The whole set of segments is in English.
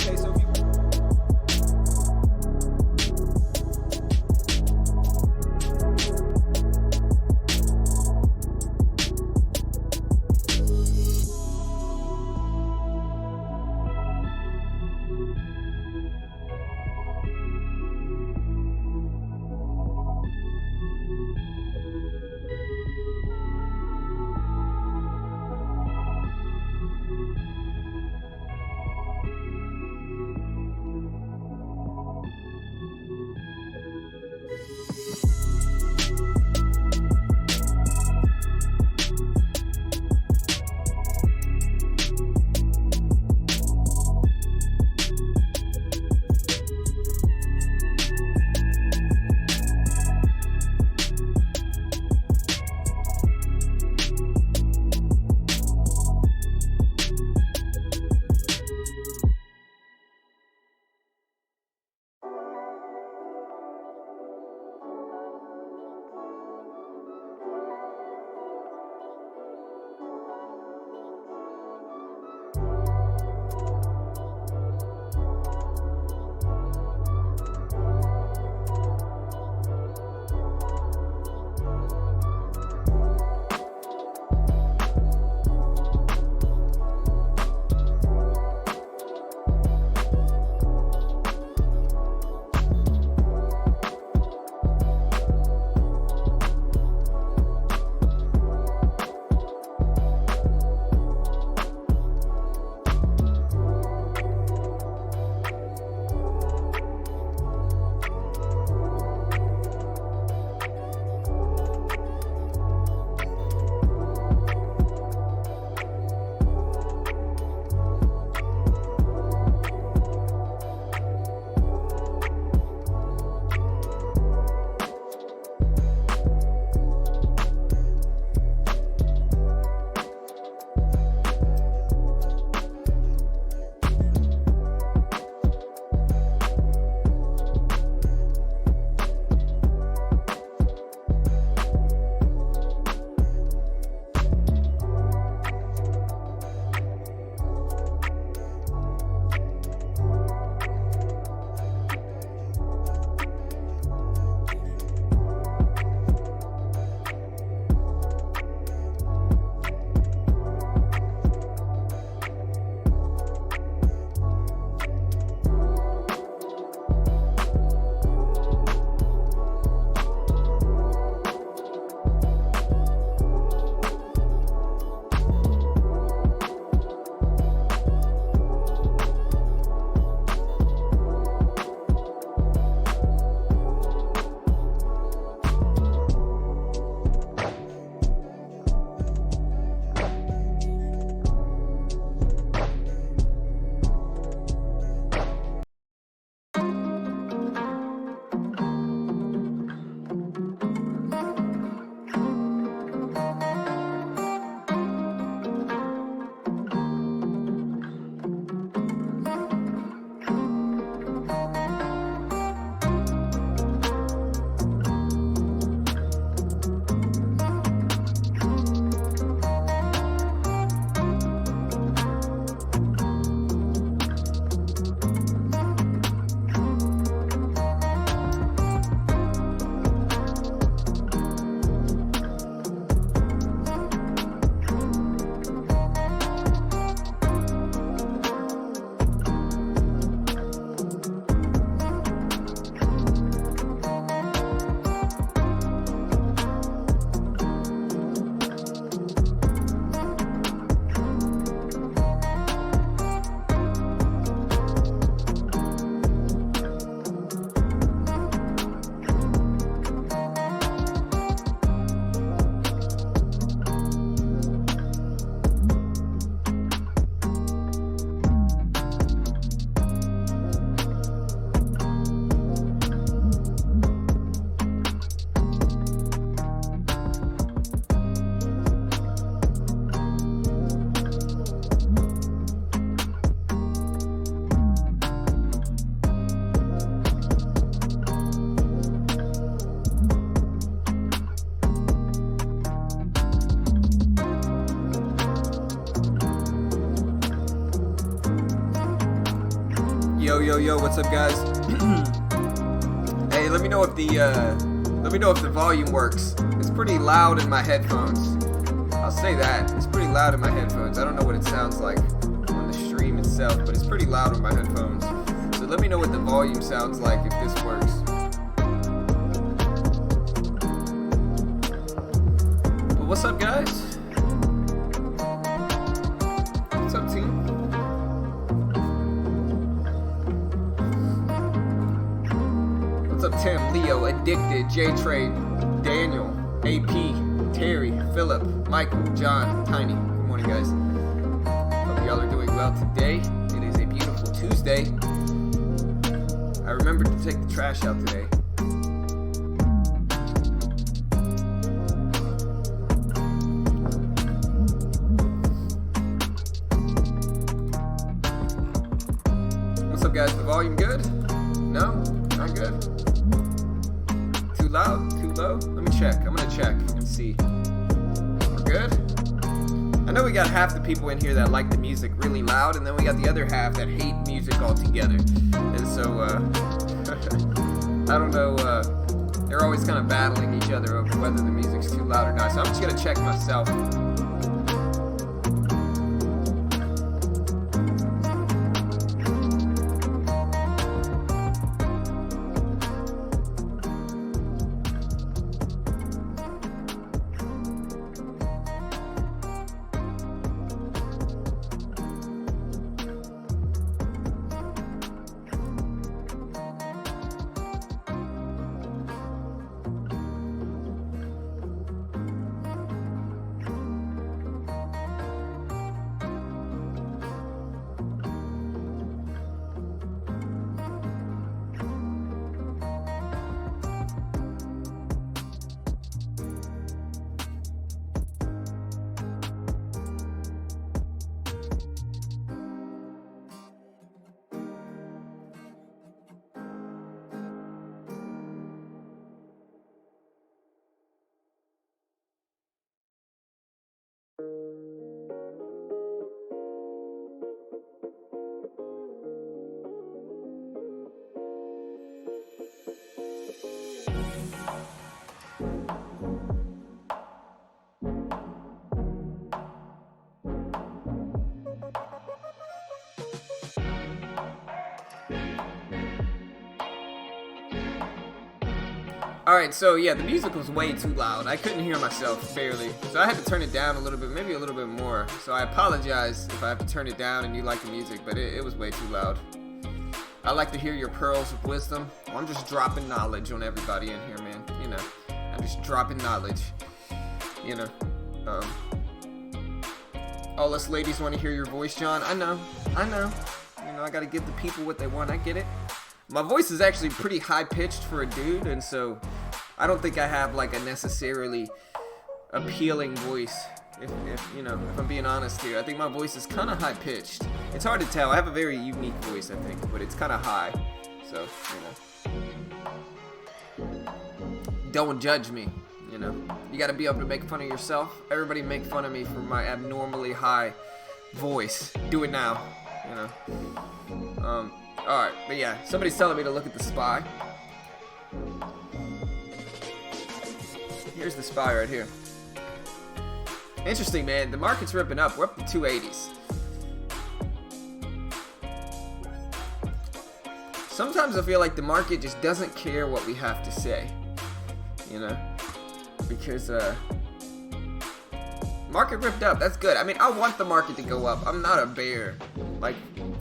Okay, so if you Yo, yo, yo, what's up, guys? Hey, let me know if the volume works. It's pretty loud in my headphones. I'll say that. It's pretty loud in my headphones. I don't know what it sounds like on the stream itself, but it's pretty loud on my headphones. So let me know what the volume sounds like if this works. But what's up, guys? What's up, team? What's up, Tim, Leo, Addicted, J-Trade, Daniel, AP, Terry, Philip, Michael, John, Tiny. Good morning, guys. Hope y'all are doing well today. It is a beautiful Tuesday. I remembered to take the trash out today. What's up, guys? The volume good? No? Not good? Too loud? Too low? Let me check. I'm gonna check and see. We're good? I know we got half the people in here that like the music really loud, and then we got the other half that hate music altogether. And so, I don't know, they're always kind of battling each other over whether the music's too loud or not. So I'm just gonna check myself. Alright, so yeah, the music was way too loud. I couldn't hear myself, barely. So I had to turn it down a little bit, maybe a little bit more. So I apologize if I have to turn it down and you like the music, but it was way too loud. I like to hear your pearls of wisdom. I'm just dropping knowledge on everybody in here, man. You know, I'm just dropping knowledge. You know, all us ladies want to hear your voice, John. I know. You know, I gotta give the people what they want. I get it. My voice is actually pretty high-pitched for a dude, and so I don't think I have like a necessarily appealing voice. If you know, if I'm being honest here, I think my voice is kind of high-pitched. It's hard to tell. I have a very unique voice, I think, but it's kind of high. So, you know, don't judge me. You know, you got to be able to make fun of yourself. Everybody make fun of me for my abnormally high voice. Do it now. You know. Alright, but yeah, somebody's telling me to look at the SPY. Here's the SPY right here. Interesting, man. The market's ripping up. We're up to 280s. Sometimes I feel like the market just doesn't care what we have to say. You know? Because, market ripped up. That's good. I mean, I want the market to go up. I'm not a bear, like,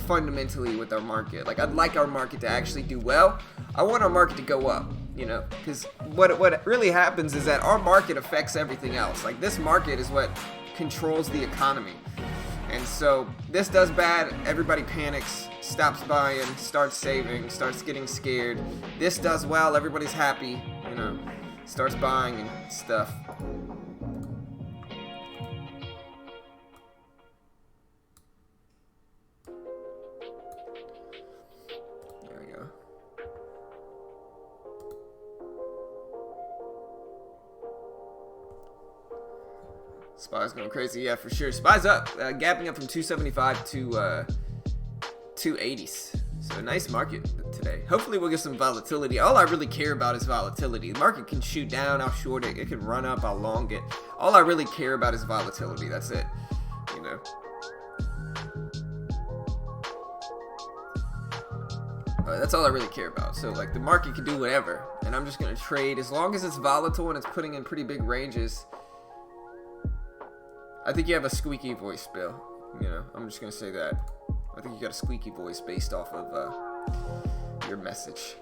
fundamentally with our market. Like, I'd like our market to actually do well. I want our market to go up, you know, because what really happens is that our market affects everything else. Like, this market is what controls the economy. And so this does bad, everybody panics, stops buying, starts saving, starts getting scared. This does well, everybody's happy, you know, starts buying and stuff. SPY's going crazy, yeah, for sure. SPY's up, gapping up from 275 to 280s. So nice market today. Hopefully we'll get some volatility. All I really care about is volatility. The market can shoot down, I'll short it. It can run up, I'll long it. All I really care about is volatility. That's it. You know. That's all I really care about. So like the market can do whatever, and I'm just gonna trade as long as it's volatile and it's putting in pretty big ranges. I think you have a squeaky voice, Bill. You know, I'm just gonna say that. I think you got a squeaky voice based off of your message.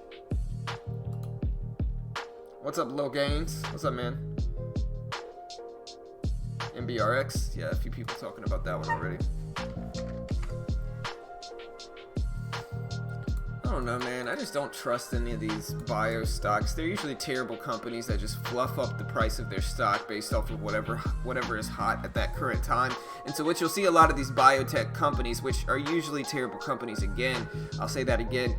What's up, Lil Gaines? What's up, man? MBRX? Yeah, a few people talking about that one already. I don't know, man. I just don't trust any of these bio stocks. They're usually terrible companies that just fluff up the price of their stock based off of whatever is hot at that current time. And so what you'll see a lot of these biotech companies, which are usually terrible companies again, I'll say that again,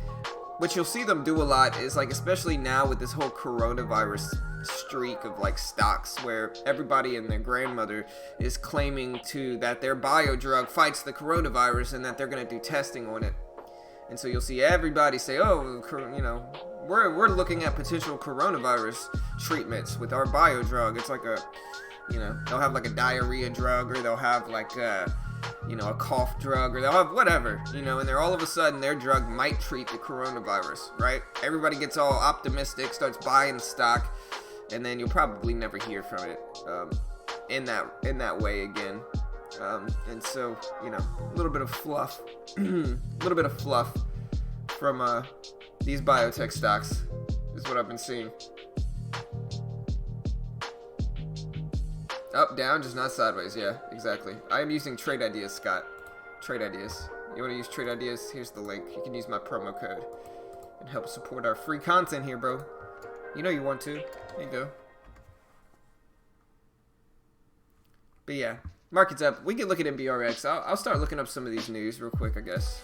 what you'll see them do a lot is, like, especially now with this whole coronavirus streak of like stocks where everybody and their grandmother is claiming that their bio drug fights the coronavirus and that they're going to do testing on it. And so you'll see everybody say, oh, you know, we're looking at potential coronavirus treatments with our bio drug. It's like a, you know, they'll have like a diarrhea drug, or they'll have like a, you know, a cough drug, or they'll have whatever, you know, and they're all of a sudden their drug might treat the coronavirus, right? Everybody gets all optimistic, starts buying stock, and then you'll probably never hear from it in that way again. And so, you know, a little bit of fluff, from these biotech stocks is what I've been seeing. Up, down, just not sideways. Yeah, exactly. I am using Trade Ideas, Scott. Trade Ideas. You want to use Trade Ideas? Here's the link. You can use my promo code and help support our free content here, bro. You know you want to. There you go. But yeah. Market's up. We can look at MBRX. I'll start looking up some of these news real quick, I guess.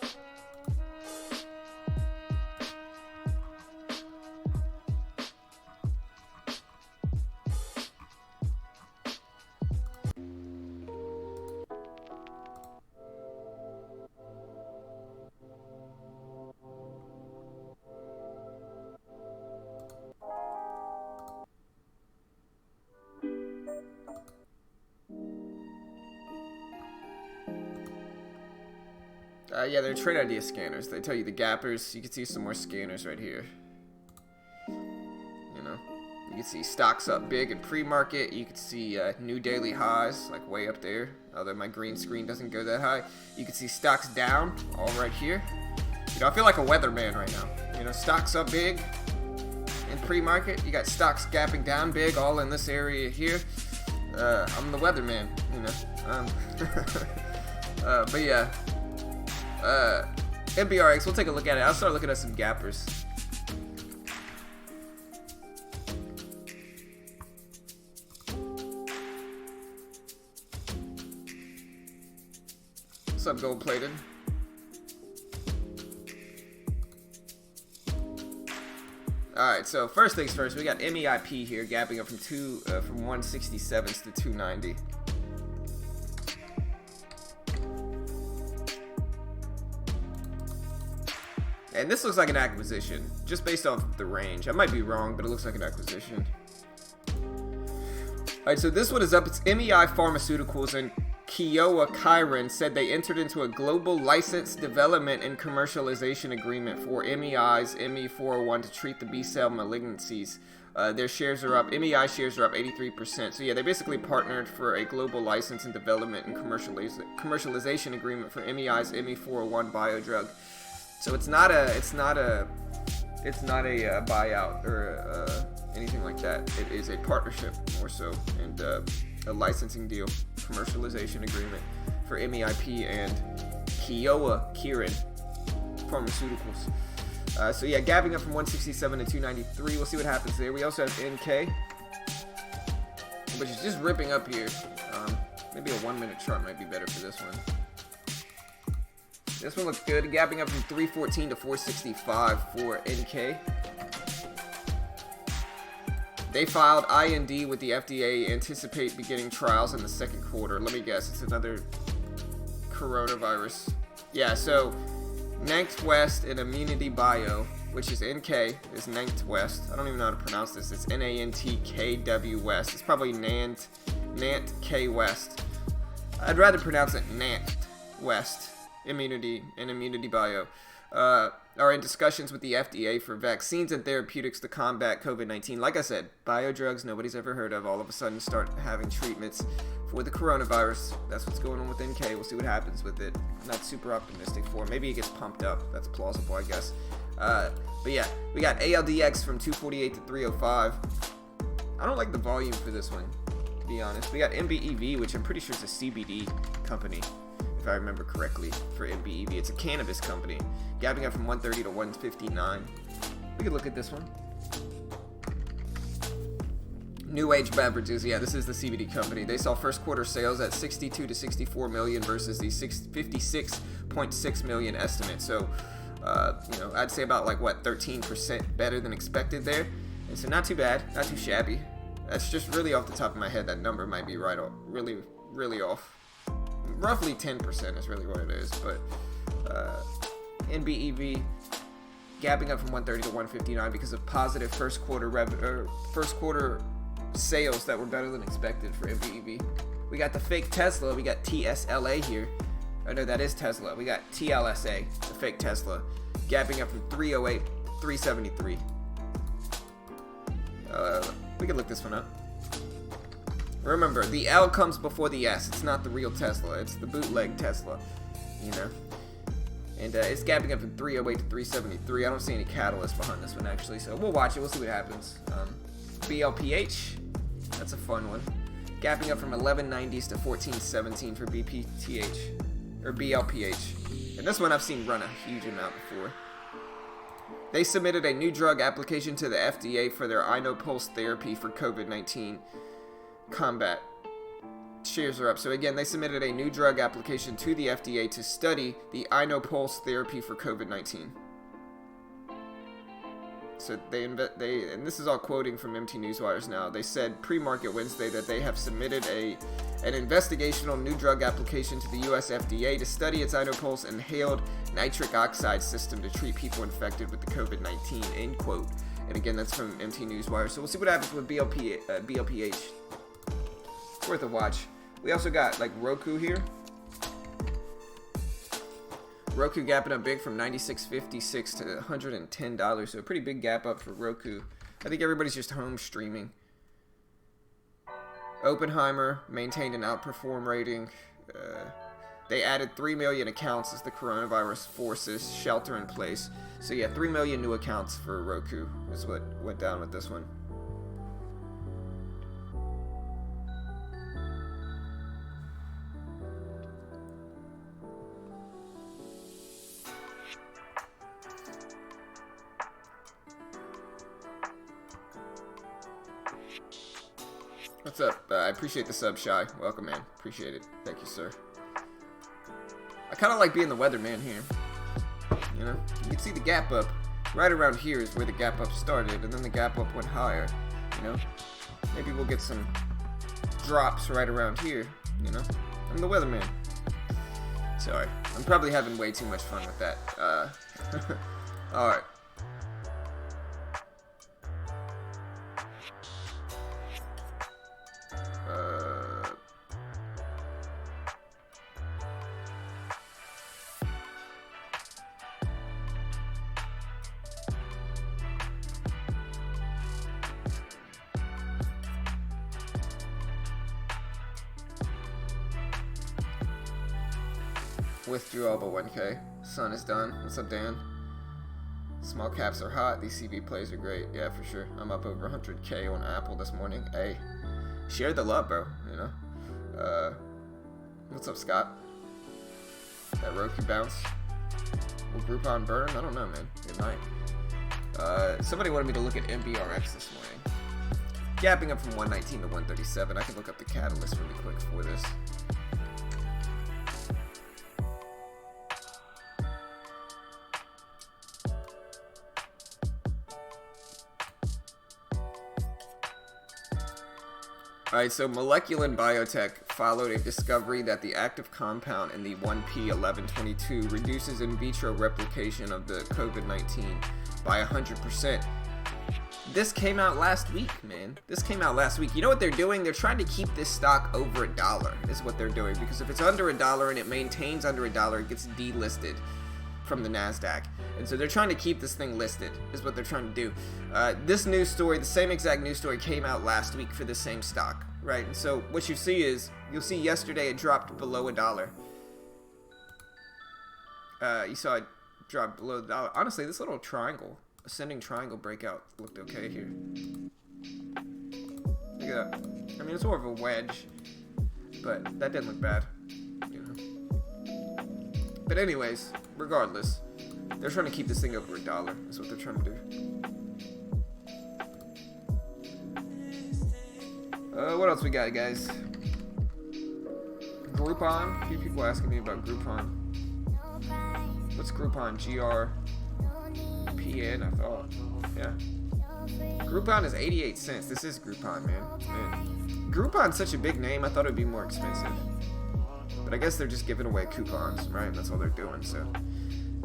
Yeah, they're Trade Idea scanners. They tell you the gappers. You can see some more scanners right here. You know, you can see stocks up big in pre-market. You can see new daily highs, like way up there. Although my green screen doesn't go that high. You can see stocks down, all right here. You know, I feel like a weatherman right now. You know, stocks up big in pre-market. You got stocks gapping down big, all in this area here. I'm the weatherman, you know. But yeah. MBRX, we'll take a look at it. I'll start looking at some gappers. What's up, gold plated? Alright, so first things first, we got MEIP here gapping up from 167s to 290. And this looks like an acquisition, just based off of the range. I might be wrong, but it looks like an acquisition. Alright, so this one is up. It's MEI Pharmaceuticals and Kyowa Kirin said they entered into a global license development and commercialization agreement for MEI's ME401 to treat the B-cell malignancies. Their shares are up. MEI shares are up 83%. So yeah, they basically partnered for a global license and development and commercialization agreement for MEI's ME401 biodrug. So it's not a buyout or anything like that. It is a partnership more so, and a licensing deal, commercialization agreement for MEIP and Kyowa Kirin Pharmaceuticals. So yeah, gapping up from 167 to 293. We'll see what happens there. We also have NK, which is just ripping up here. Maybe a 1 minute chart might be better for this one. This one looks good, gapping up from 314 to 465 for NK. They filed IND with the FDA, anticipate beginning trials in the second quarter. Let me guess, it's another coronavirus. Yeah, so Nanked West and Immunity Bio, which is NK, is Nanked West. I don't even know how to pronounce this. It's NANTKW West. It's probably Nant K West. I'd rather pronounce it Nant West. Immunity and Immunity Bio are in discussions with the FDA for vaccines and therapeutics to combat COVID-19. Like I said, biodrugs nobody's ever heard of all of a sudden start having treatments for the coronavirus. That's what's going on with NK. We'll see what happens with it. Not super optimistic for it. Maybe it gets pumped up. That's plausible, I guess. But yeah, we got ALDX from 248 to 305. I don't like the volume for this one, to be honest. We got MBEV, which I'm pretty sure is a CBD company, if I remember correctly, for MBEV. It's a cannabis company, gapping up from 130 to 159. We could look at this one. New Age Beverages, yeah, this is the CBD company. They saw first quarter sales at 62 to 64 million versus the 56.6 million estimate. So, I'd say about 13% better than expected there. And so not too bad, not too shabby. That's just really off the top of my head. That number might be right off, really, really off. Roughly 10% is really what it is. But NBEV gapping up from 130 to 159 because of positive first quarter sales that were better than expected for MBEV. We got the fake Tesla. We got TSLA here. Oh no, that is Tesla. We got TLSA, the fake Tesla, gapping up from 308 to 373. We can look this one up. Remember, the L comes before the S. It's not the real Tesla. It's the bootleg Tesla, And it's gapping up from 308 to 373. I don't see any catalyst behind this one, actually. So we'll watch it. We'll see what happens. BLPH. That's a fun one. Gapping up from 1190s to 1417 for BPTH. Or BLPH. And this one I've seen run a huge amount before. They submitted a new drug application to the FDA for their INOPulse therapy for COVID-19 combat. Shares are up. So again, they submitted a new drug application to the FDA to study the INOPulse therapy for COVID-19. So and this is all quoting from MT Newswires now. They said pre-market Wednesday that they have submitted an investigational new drug application to the US FDA to study its INOPulse inhaled nitric oxide system to treat people infected with the COVID-19, end quote. And again, that's from MT Newswire. So we'll see what happens with BLPH. Worth a watch. We also got Roku here. Roku gapping up big from $96.56 to $110, so a pretty big gap up for Roku. I think everybody's just home streaming. Oppenheimer maintained an outperform rating. They added 3 million accounts as the coronavirus forces shelter in place. So yeah, 3 million new accounts for Roku is what went down with this one. What's up? I appreciate the sub, Shy. Welcome, man. Appreciate it. Thank you, sir. I kind of like being the weatherman here. You can see the gap up. Right around here is where the gap up started, and then the gap up went higher. Maybe we'll get some drops right around here. I'm the weatherman. Sorry. I'm probably having way too much fun with that. Alright. Withdrew all but 1K. Sun is done. What's up, Dan? Small caps are hot. These CB plays are great. Yeah, for sure. I'm up over 100K on Apple this morning. Hey, share the love, bro. What's up, Scott? That Roku bounce. Will Groupon burn? I don't know, man. It might. Somebody wanted me to look at MBRX this morning. Gapping up from 119 to 137. I can look up the catalyst really quick for this. Alright, so Molecular and Biotech followed a discovery that the active compound in the 1P1122 reduces in vitro replication of the COVID-19 by 100%. This came out last week, man. This came out last week. You know what they're doing? They're trying to keep this stock over $1 is what they're doing. Because if it's under $1 and it maintains under $1, it gets delisted from the NASDAQ. And so they're trying to keep this thing listed is what they're trying to do. This news story, the same exact news story came out last week for the same stock, right? And so what you see is, you'll see yesterday it dropped below $1. You saw it drop below $1. Honestly, this little triangle, ascending triangle breakout looked okay here. Look at that. I mean, it's more of a wedge, but that didn't look bad, you know. But anyways, regardless, they're trying to keep this thing over $1. That's what they're trying to do. What else we got, guys? Groupon. A few people asking me about Groupon. What's Groupon? GRPN, I thought. Yeah. Groupon is 88 cents. This is Groupon, man. Groupon's such a big name, I thought it would be more expensive. But I guess they're just giving away coupons, right? That's all they're doing, so,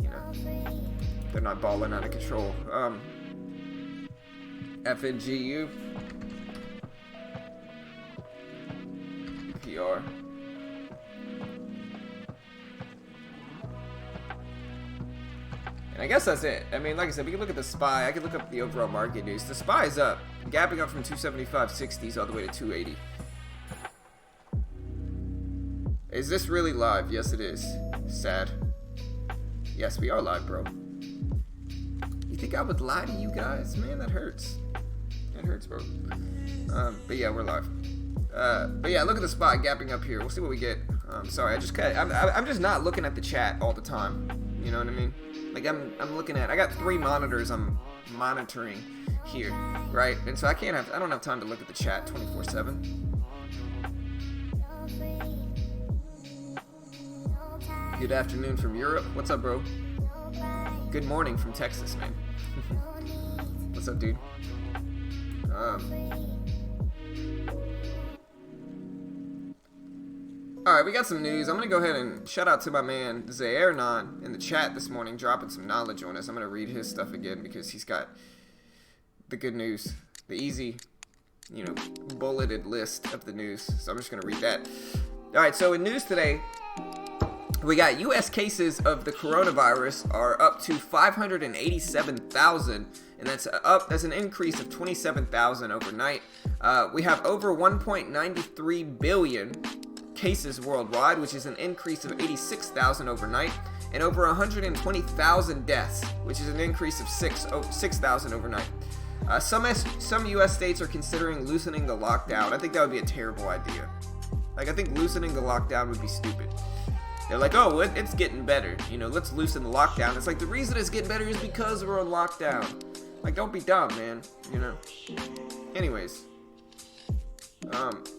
you know, they're not balling out of control. FNGU. PR. And I guess that's it. I mean, like I said, we can look at the SPY. I can look up the overall market news. The SPY is up, gapping up from 275.60s all the way to 280. Is this really live? Yes, it is. Sad. Yes, we are live, bro. You think I would lie to you guys? Man, that hurts. That hurts, bro. But yeah, we're live. But yeah, look at the SPY gapping up here. We'll see what we get. Sorry, I'm just not looking at the chat all the time. You know what I mean? Like I'm looking at. I got 3 monitors I'm monitoring here, right? And so I don't have time to look at the chat 24/7. Good afternoon from Europe. What's up, bro? Good morning from Texas, man. What's up, dude? Alright, we got some news. I'm going to go ahead and shout out to my man Zaernon in the chat this morning, dropping some knowledge on us. I'm going to read his stuff again because he's got the good news, the easy, you know, bulleted list of the news. So I'm just going to read that. Alright, so in news today, we got U.S. cases of the coronavirus are up to 587,000, and that's an increase of 27,000 overnight. We have over 1.93 billion cases worldwide, which is an increase of 86,000 overnight, and over 120,000 deaths, which is an increase of 6,000 overnight. Some U.S. states are considering loosening the lockdown. I think that would be a terrible idea. Like, I think loosening the lockdown would be stupid. They're like, oh, it's getting better. You know, let's loosen the lockdown. It's like, the reason it's getting better is because we're on lockdown. Like, don't be dumb, man. You know. Anyways.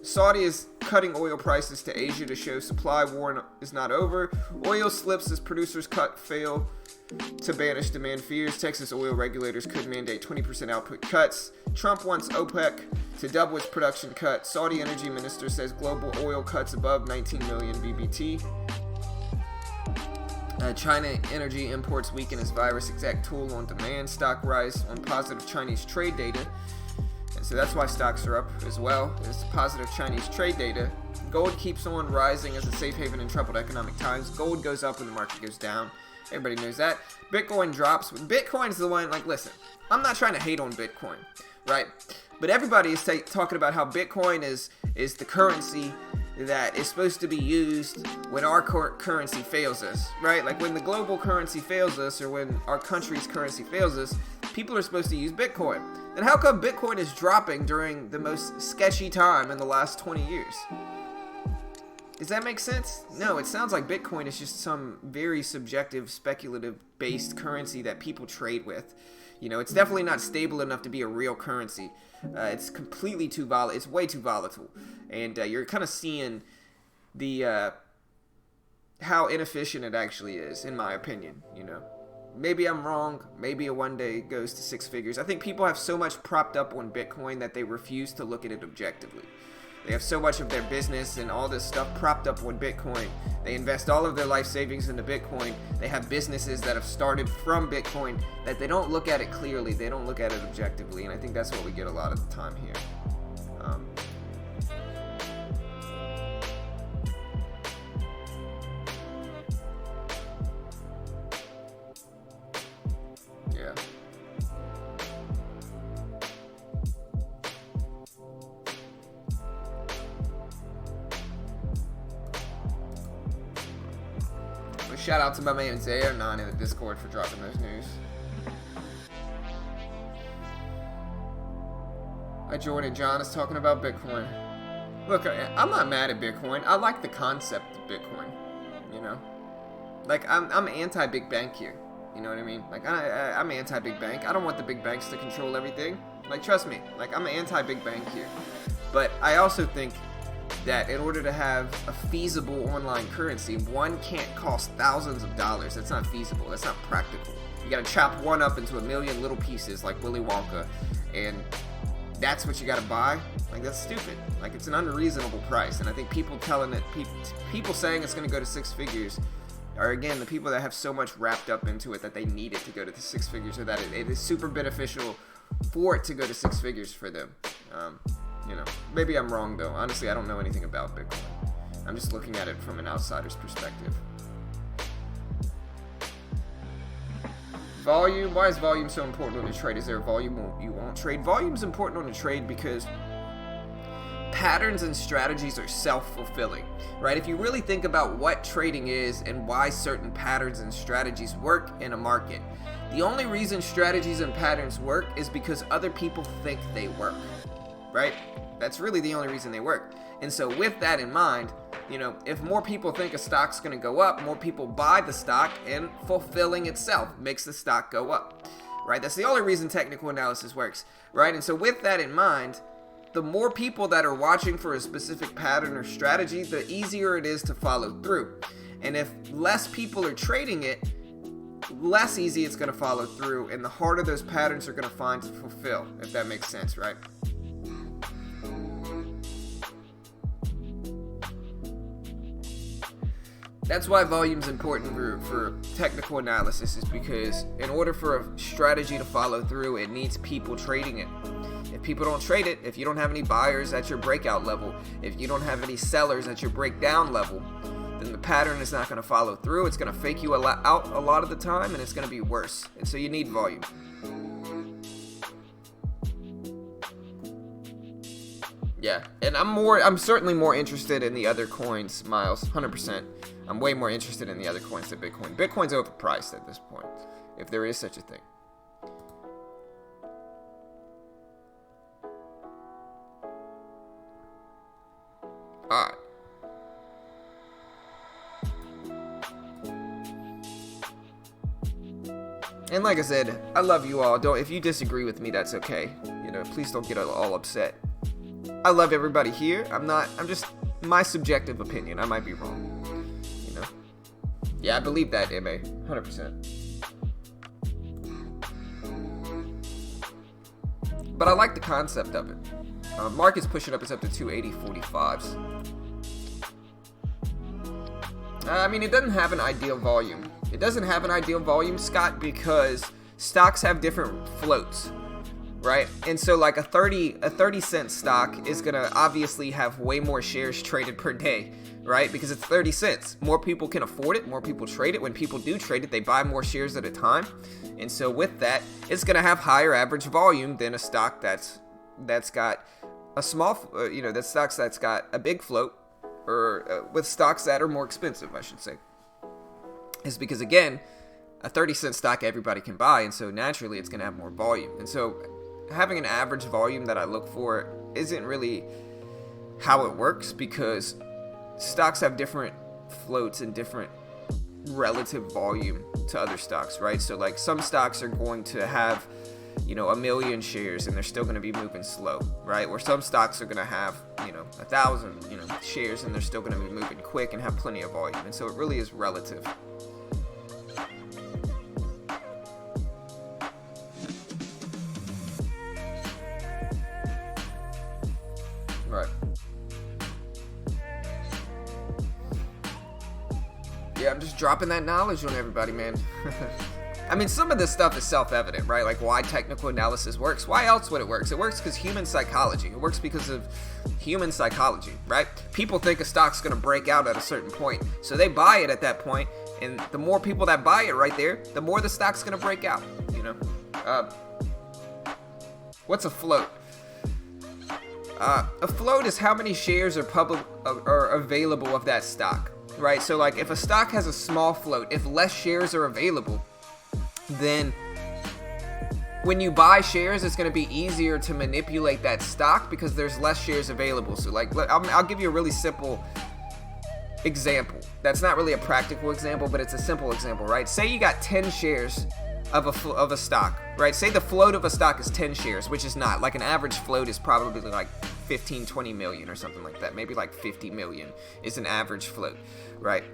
Saudi is cutting oil prices to Asia to show supply war is not over. Oil slips as producers fail to banish demand fears. Texas oil regulators could mandate 20% output cuts. Trump wants OPEC to double its production cut. Saudi energy minister says global oil cuts above 19 million BBT. China energy imports weaken as virus exact tool on demand. Stock rise on positive Chinese trade data. And so that's why stocks are up as well. It's positive Chinese trade data. Gold keeps on rising as a safe haven in troubled economic times. Gold goes up when the market goes down. Everybody knows that. Bitcoin drops. Bitcoin's the one, like, listen, I'm not trying to hate on Bitcoin, right? But everybody is talking about how Bitcoin is the currency that is supposed to be used when our currency fails us, right? Like when the global currency fails us or when our country's currency fails us, people are supposed to use Bitcoin. And how come Bitcoin is dropping during the most sketchy time in the last 20 years? Does that make sense? No, it sounds like Bitcoin is just some very subjective, speculative-based currency that people trade with. You know, it's definitely not stable enough to be a real currency. It's completely too volatile. It's way too volatile. And you're kind of seeing the how inefficient it actually is, in my opinion, you know. Maybe I'm wrong. Maybe it one day goes to 6 figures. I think people have so much propped up on Bitcoin that they refuse to look at it objectively. They have so much of their business and all this stuff propped up on Bitcoin. They invest all of their life savings into Bitcoin. They have businesses that have started from Bitcoin that they don't look at it clearly. They don't look at it objectively. And I think that's what we get a lot of the time here. Yeah. Shout out to my man Zayer9 in the Discord for dropping those news. I joined and John is talking about Bitcoin. Look, I'm not mad at Bitcoin. I like the concept of Bitcoin. You know, like I'm anti-big bank here. You know what I mean? Like I'm anti-big bank. I don't want the big banks to control everything. Like trust me. Like I'm anti-big bank here. But I also think that in order to have a feasible online currency, one can't cost thousands of dollars. That's not feasible. That's not practical. You gotta chop one up into a million little pieces like Willy Wonka, and that's what you gotta buy. Like that's stupid. Like it's an unreasonable price. And I think people people saying it's gonna go to six figures are again the people that have so much wrapped up into it that they need it to go to the six figures, or that it is super beneficial for it to go to six figures for them. You know, maybe I'm wrong though. Honestly, I don't know anything about Bitcoin. I'm just looking at it from an outsider's perspective. Volume. Why is volume so important on a trade? Is there a volume you won't trade? Volume's important on a trade because patterns and strategies are self-fulfilling, right? If you really think about what trading is and why certain patterns and strategies work in a market, the only reason strategies and patterns work is because other people think they work. Right? That's really the only reason they work. And so with that in mind, you know, if more people think a stock's going to go up, more people buy the stock, and fulfilling itself makes the stock go up. Right? That's the only reason technical analysis works. Right? And so with that in mind, the more people that are watching for a specific pattern or strategy, the easier it is to follow through. And if less people are trading it, less easy it's going to follow through, and the harder those patterns are going to find to fulfill, if that makes sense, right? That's why volume is important for technical analysis, is because in order for a strategy to follow through, it needs people trading it. If people don't trade it, if you don't have any buyers at your breakout level, if you don't have any sellers at your breakdown level, then the pattern is not going to follow through. It's going to fake you out a lot of the time, and it's going to be worse. And so you need volume. Yeah, and I'm certainly more interested in the other coins, Miles, 100%. I'm way more interested in the other coins than Bitcoin. Bitcoin's overpriced at this point, if there is such a thing. Alright. And like I said, I love you all. If you disagree with me, that's okay. You know, please don't get all upset. I love everybody here. I'm just my subjective opinion. I might be wrong. You know? Yeah, I believe that, MA. 100%. But I like the concept of it. Market's pushing up. It's up to 280.45s. I mean, it doesn't have an ideal volume. It doesn't have an ideal volume, Scott, because stocks have different floats. Right? And so like a 30-cent stock is going to obviously have way more shares traded per day, right? Because it's 30 cents. More people can afford it. More people trade it. When people do trade it, they buy more shares at a time. And so with that, it's going to have higher average volume than a stock that's got a small, that stocks that's got a big float, or with stocks that are more expensive, I should say. Is because, again, a 30-cent stock everybody can buy, and so naturally it's going to have more volume. And so having an average volume that I look for isn't really how it works, because stocks have different floats and different relative volume to other stocks, right? So like some stocks are going to have, 1 million shares and they're still going to be moving slow, right? Where some stocks are going to have, 1,000, shares and they're still going to be moving quick and have plenty of volume. And so it really is relative. Right. Yeah, I'm just dropping that knowledge on everybody, man. I mean, some of this stuff is self-evident, right? Like why technical analysis works. Why else would it work? It works because human psychology. It works because of human psychology, right? People think a stock's going to break out at a certain point, so they buy it at that point, and the more people that buy it right there, the more the stock's going to break out, you know? What's a float? A float is how many shares are available of that stock, right? So like if a stock has a small float, if less shares are available, then when you buy shares, it's going to be easier to manipulate that stock because there's less shares available. So like, I'll give you a really simple example. That's not really a practical example, but it's a simple example, right? Say you got 10 shares of a stock, right? Say the float of a stock is 10 shares, which is not. Like an average float is probably like 15, 20 million or something like that. Maybe like 50 million is an average float, right?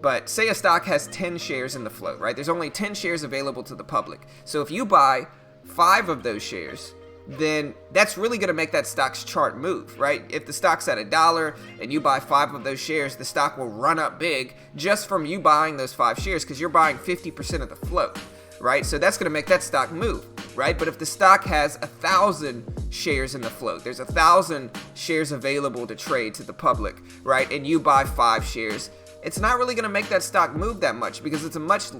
But say a stock has 10 shares in the float, right? There's only 10 shares available to the public. So if you buy 5 of those shares, then that's really going to make that stock's chart move, right? If the stock's at $1 and you buy 5 of those shares, the stock will run up big just from you buying those 5 shares because you're buying 50% of the float, right? So that's going to make that stock move, right? But if the stock has 1,000 shares in the float, there's 1,000 shares available to trade to the public, right? And you buy 5 shares, it's not really going to make that stock move that much because it's a much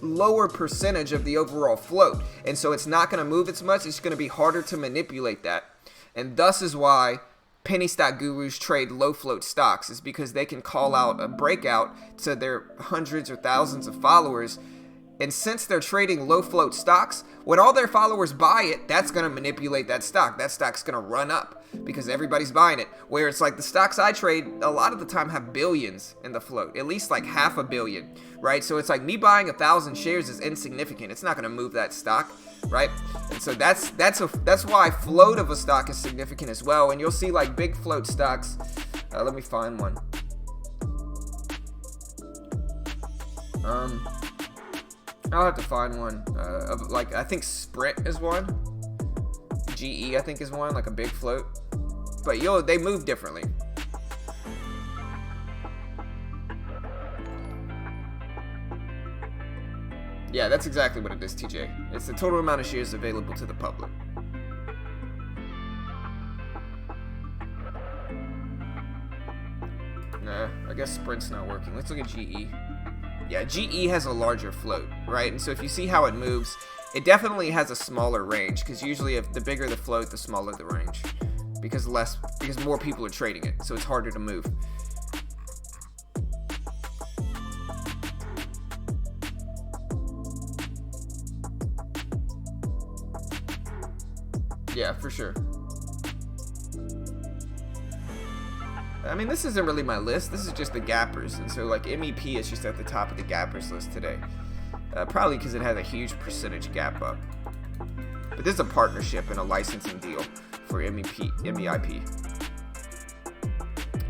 lower percentage of the overall float. And so it's not going to move as much. It's going to be harder to manipulate that. And thus is why penny stock gurus trade low float stocks, is because they can call out a breakout to their hundreds or thousands of followers. And since they're trading low float stocks, when all their followers buy it, that's going to manipulate that stock. That stock's going to run up because everybody's buying it. Where it's like the stocks I trade, a lot of the time have billions in the float, at least like $500 million, right? So it's like me buying 1,000 shares is insignificant. It's not going to move that stock, right? And so that's why float of a stock is significant as well. And you'll see like big float stocks. Let me find one. I'll have to find one. Like I think Sprint is one. GE I think is one, like a big float. But they move differently. Yeah, that's exactly what it is, TJ. It's the total amount of shares available to the public. Nah, I guess Sprint's not working. Let's look at GE. Yeah, GE has a larger float, right? And so if you see how it moves, it definitely has a smaller range, because usually if the bigger the float, the smaller the range, because more people are trading it, so it's harder to move. Yeah, for sure. I mean, this isn't really my list. This is just the gappers. And so, like, MEP is just at the top of the gappers list today. Probably because it has a huge percentage gap up. But this is a partnership and a licensing deal for MEIP.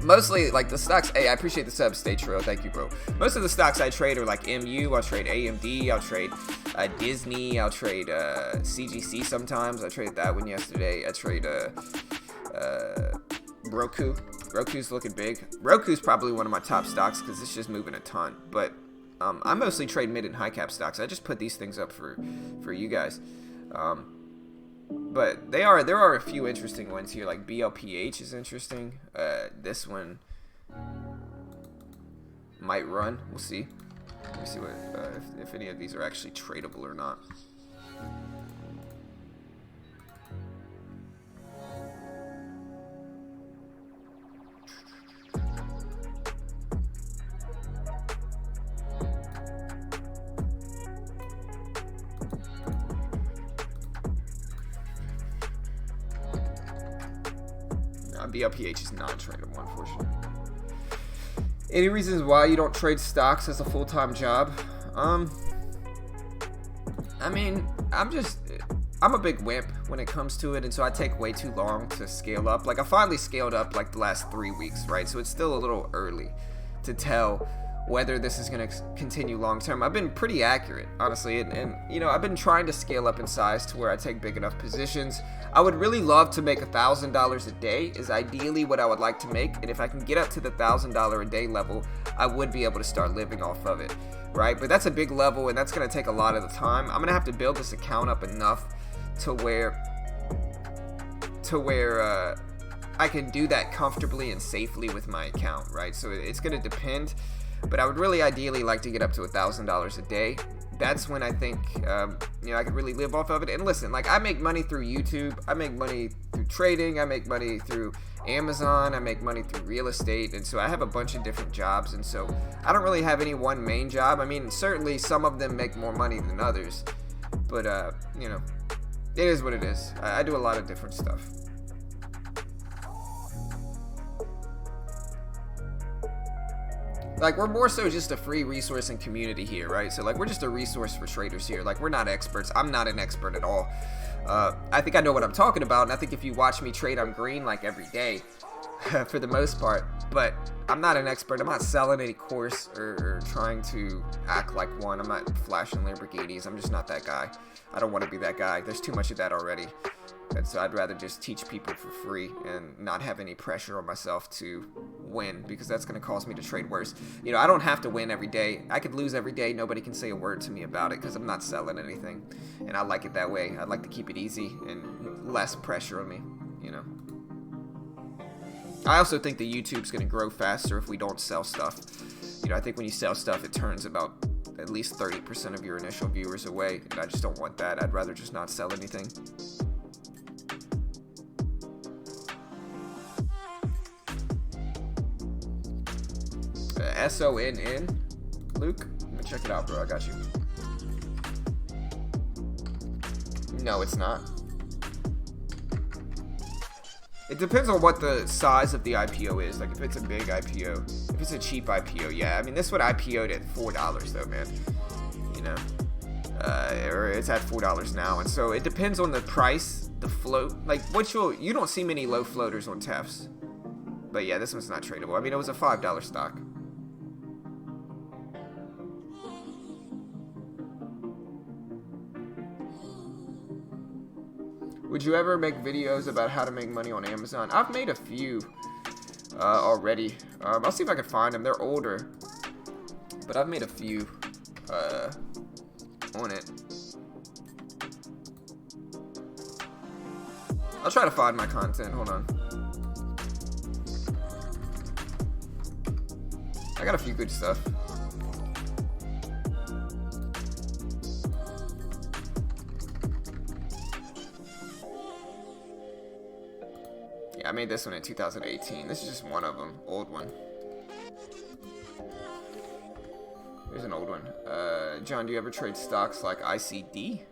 Mostly, like, the stocks... Hey, I appreciate the sub, Stay Trail. Thank you, bro. Most of the stocks I trade are, like, MU. I'll trade AMD. I'll trade Disney. I'll trade CGC sometimes. I traded that one yesterday. I trade Roku. Roku's looking big. Roku's probably one of my top stocks because it's just moving a ton. But I mostly trade mid and high cap stocks. I just put these things up for you guys. But there are a few interesting ones here. Like BLPH is interesting. This one might run. We'll see. Let me see what if any of these are actually tradable or not. BLPH is not tradable, unfortunately. Any reasons why you don't trade stocks as a full-time job? I mean, I'm a big wimp when it comes to it, and so I take way too long to scale up. Like, I finally scaled up like the last 3 weeks, right? So it's still a little early to tell whether this is going to continue long term. I've been pretty accurate, honestly, and you know, I've been trying to scale up in size to where I take big enough positions. I would really love to make $1,000 a day is ideally what I would like to make, and if I can get up to the $1,000 a day level, I would be able to start living off of it, right? But that's a big level, and that's going to take a lot of the time. I'm going to have to build this account up enough to where I can do that comfortably and safely with my account, right? So it's going to depend, but I would really ideally like to get up to $1,000 a day. That's when I think, you know, I could really live off of it. And listen, like, I make money through YouTube, I make money through trading, I make money through Amazon, I make money through real estate, and so I have a bunch of different jobs, and so I don't really have any one main job. I mean, certainly some of them make more money than others, but, you know, it is what it is. I do a lot of different stuff. Like, we're more so just a free resource and community here, right? So, like, we're just a resource for traders here. Like, we're not experts. I'm not an expert at all. I think I know what I'm talking about, and I think if you watch me trade, I'm green, like, every day, for the most part. But I'm not an expert. I'm not selling any course or trying to act like one. I'm not flashing Lamborghinis. I'm just not that guy. I don't want to be that guy. There's too much of that already. And so I'd rather just teach people for free and not have any pressure on myself to win, because that's going to cause me to trade worse. You know, I don't have to win every day. I could lose every day. Nobody can say a word to me about it because I'm not selling anything. And I like it that way. I'd like to keep it easy and less pressure on me, you know. I also think that YouTube's going to grow faster if we don't sell stuff. You know, I think when you sell stuff, it turns about at least 30% of your initial viewers away. And I just don't want that. I'd rather just not sell anything. SONN, Luke, let me check it out, bro. I got you. No, it's not. It depends on what the size of the IPO is. Like, if it's a big IPO, if it's a cheap IPO, yeah. I mean, this would IPO'd at $4 though, man. You know, or it's at $4 now, and so it depends on the price, the float. Like, you don't see many low floaters on TEFs, but yeah, this one's not tradable. I mean, it was a $5 stock. Would you ever make videos about how to make money on Amazon? I've made a few already. I'll see if I can find them. They're older, but I've made a few on it. I'll try to find my content. Hold on. I got a few good stuff. I made this one in 2018. This is just one of them, old one. Here's an old one. John, do you ever trade stocks like ICD?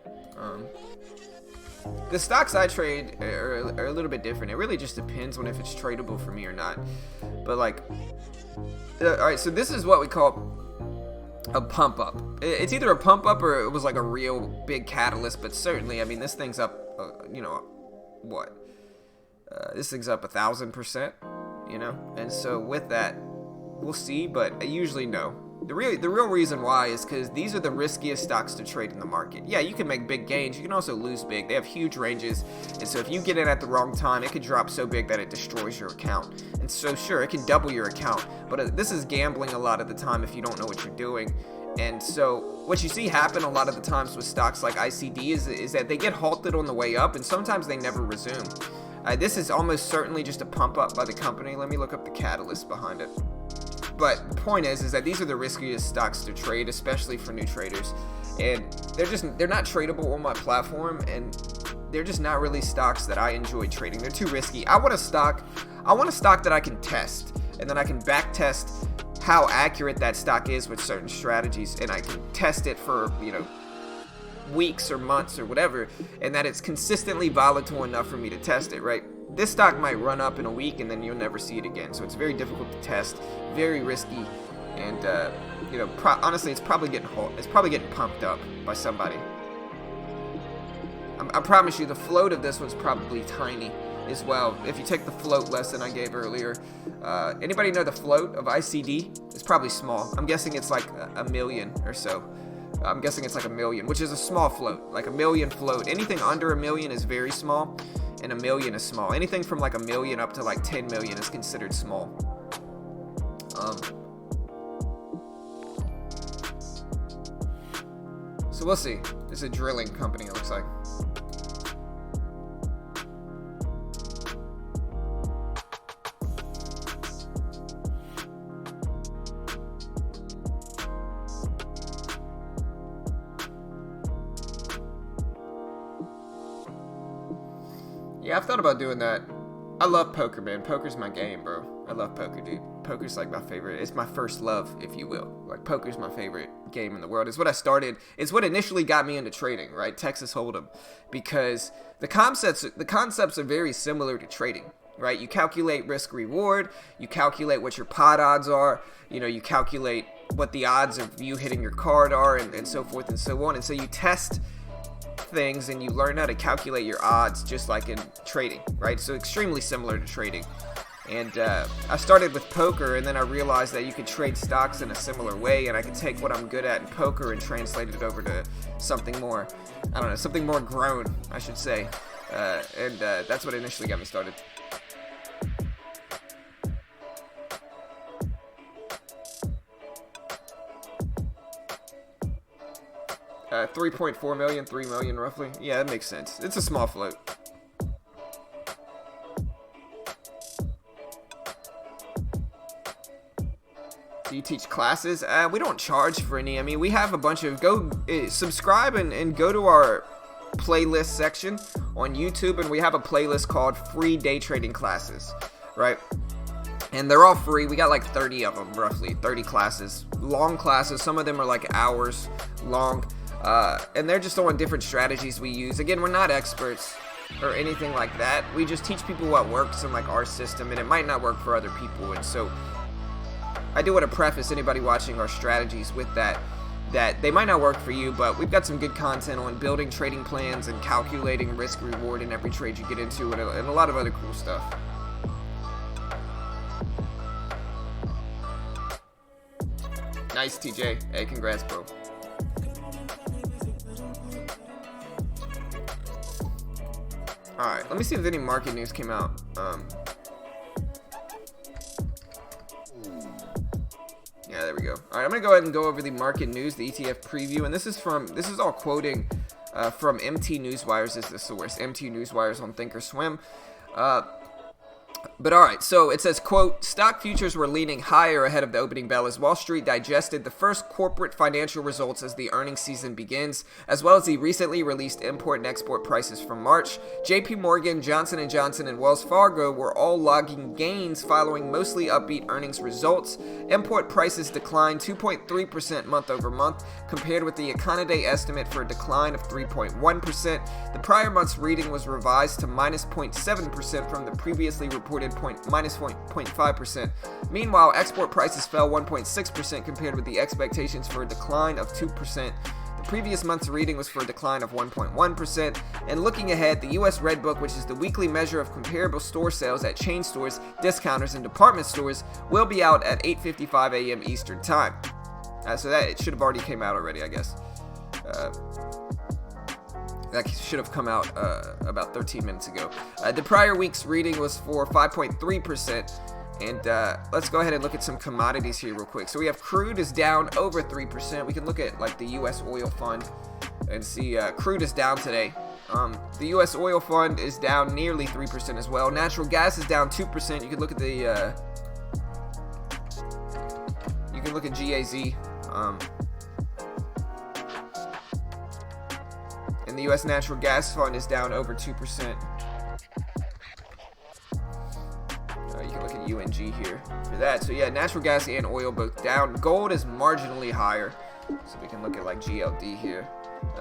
The stocks I trade are a little bit different. It really just depends on if it's tradable for me or not. But like, alright, so this is what we call a pump up. It's either a pump up or it was like a real big catalyst, but certainly, I mean, this thing's up, you know, what? This thing's up 1,000%, you know, and so with that, we'll see, but usually no. The real reason why is because these are the riskiest stocks to trade in the market. Yeah, you can make big gains, you can also lose big. They have huge ranges, and so if you get in at the wrong time, it could drop so big that it destroys your account. And so sure, it can double your account, but this is gambling a lot of the time if you don't know what you're doing. And so what you see happen a lot of the times with stocks like ICD is that they get halted on the way up, and sometimes they never resume. This is almost certainly just a pump up by the company. Let me look up the catalyst behind it. But the point is that these are the riskiest stocks to trade, especially for new traders. And they're not tradable on my platform, and they're just not really stocks that I enjoy trading. They're too risky. I want a stock that I can test, and then I can back test how accurate that stock is with certain strategies, and I can test it for, you know, weeks or months or whatever, and that it's consistently volatile enough for me to test it, right? This stock might run up in a week and then you'll never see it again, so it's very difficult to test, very risky, and you know, honestly, it's probably getting pumped up by somebody. I promise you, the float of this one's probably tiny. as well. If you take the float lesson I gave earlier, anybody know the float of ICD? It's probably small. I'm guessing it's like a million or so. I'm guessing it's like a million, which is a small float, like a million float. Anything under a million is very small, and a million is small. Anything from like a million up to like 10 million is considered small. So we'll see. It's a drilling company, it looks like. Yeah, I've thought about doing that. I love poker, man. Poker's my game, bro. I love poker, dude. Poker's like my favorite. It's my first love, if you will. Like, poker's my favorite game in the world. It's what I started. It's what initially got me into trading, right? Texas Hold'em. Because the concepts are very similar to trading, right? You calculate risk reward. You calculate what your pot odds are. You know, you calculate what the odds of you hitting your card are, and so forth and so on. And so you test things and you learn how to calculate your odds just like in trading, right? So extremely similar to trading. And I started with poker, and then I realized that you could trade stocks in a similar way, and I could take what I'm good at in poker and translate it over to something more, I don't know, something more grown, I should say. And that's what initially got me started. $3.4 million, $3 million roughly. Yeah, that makes sense. It's a small float. Do you teach classes? We don't charge for any. I mean, we have a bunch of, subscribe and go to our playlist section on YouTube, and we have a playlist called Free Day Trading Classes, right? And they're all free. We got like 30 of them, roughly 30 classes, long classes. Some of them are like hours long, and they're just on different strategies we use. Again, we're not experts or anything like that. We just teach people what works in like our system, and it might not work for other people. And so I do want to preface anybody watching our strategies with that they might not work for you, but we've got some good content on building trading plans and calculating risk reward in every trade you get into, and a lot of other cool stuff. Nice, TJ. Hey, congrats, bro. Alright, let me see if any market news came out. Yeah, there we go. Alright, I'm going to go ahead and go over the market news, the ETF preview, and this is all quoting from MT Newswires as the source. MT Newswires on Thinkorswim. But alright, so it says, quote, stock futures were leaning higher ahead of the opening bell as Wall Street digested the first corporate financial results as the earnings season begins, as well as the recently released import and export prices from March. JP Morgan, Johnson & Johnson, and Wells Fargo were all logging gains following mostly upbeat earnings results. Import prices declined 2.3% month over month, compared with the Econoday estimate for a decline of 3.1%. The prior month's reading was revised to minus 0.7% from the previously reported minus 0.5%. Meanwhile, export prices fell 1.6% compared with the expectations for a decline of 2%. The previous month's reading was for a decline of 1.1%. And looking ahead, the U.S. Red Book, which is the weekly measure of comparable store sales at chain stores, discounters, and department stores, will be out at 8:55 a.m. Eastern Time. So that it should have already came out already, I guess. That should have come out about 13 minutes ago. The prior week's reading was for 5.3%. And let's go ahead and look at some commodities here real quick. So we have crude is down over 3%. We can look at like the U.S. Oil Fund and see crude is down today. The U.S. Oil Fund is down nearly 3% as well. Natural gas is down 2%. You can look at the GAZ. And the U.S. Natural Gas Fund is down over 2%. You can look at UNG here for that. So yeah, natural gas and oil both down. Gold is marginally higher. So we can look at like GLD here.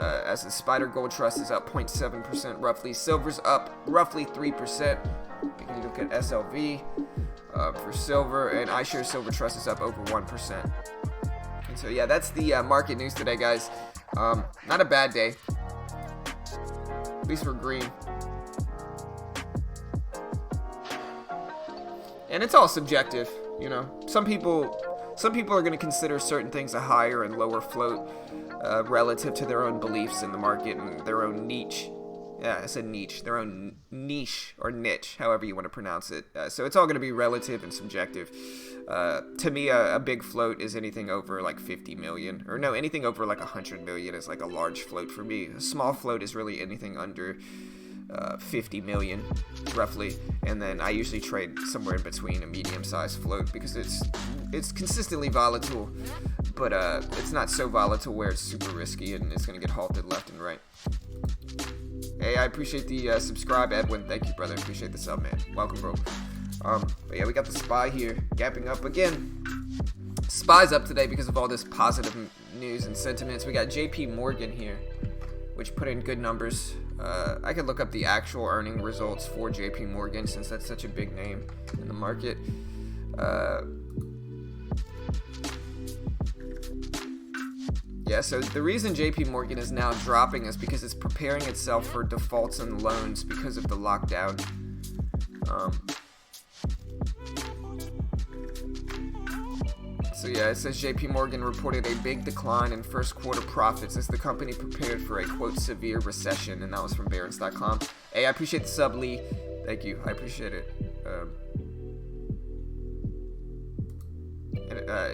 As the Spider Gold Trust is up 0.7% roughly. Silver's up roughly 3%. We can look at SLV for silver. And iShares Silver Trust is up over 1%. And so yeah, that's the market news today, guys. Not a bad day. At least we're green. And it's all subjective, you know. Some people are going to consider certain things a higher and lower float relative to their own beliefs in the market and their own niche. Yeah, I said niche. Their own niche or niche, however you want to pronounce it. So it's all going to be relative and subjective. To me, a big float is anything over like 50 million. Or no, anything over like 100 million is like a large float for me. A small float is really anything under 50 million, roughly. And then I usually trade somewhere in between a medium-sized float because it's consistently volatile, but it's not so volatile where it's super risky and it's going to get halted left and right. Hey, I appreciate the subscribe, Edwin. Thank you, brother. Appreciate the sub, man. Welcome, bro. But yeah, we got the SPY here, gapping up again. SPY's up today because of all this positive news and sentiments. We got JP Morgan here, which put in good numbers. I could look up the actual earning results for JP Morgan since that's such a big name in the market. Yeah, so the reason JP Morgan is now dropping is because it's preparing itself for defaults and loans because of the lockdown. So yeah, it says JP Morgan reported a big decline in first quarter profits as the company prepared for a, quote, severe recession, and that was from Barron's.com. Hey, I appreciate the sub, Lee. Thank you. I appreciate it.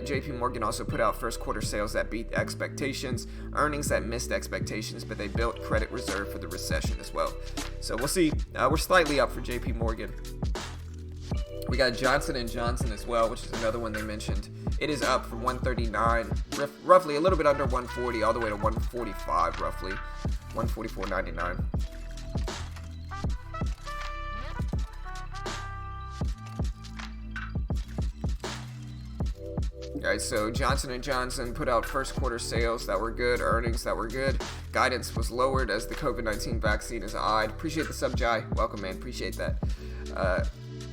JP Morgan also put out first quarter sales that beat expectations, earnings that missed expectations, but they built credit reserve for the recession as well. So we'll see. We're slightly up for JP Morgan. We got Johnson & Johnson as well, which is another one they mentioned. It is up from 139, roughly a little bit under 140, all the way to 145, roughly 144.99. Alright, so Johnson & Johnson put out first quarter sales that were good, earnings that were good. Guidance was lowered as the COVID-19 vaccine is eyed. Appreciate the sub, Jai. Welcome, man. Appreciate that.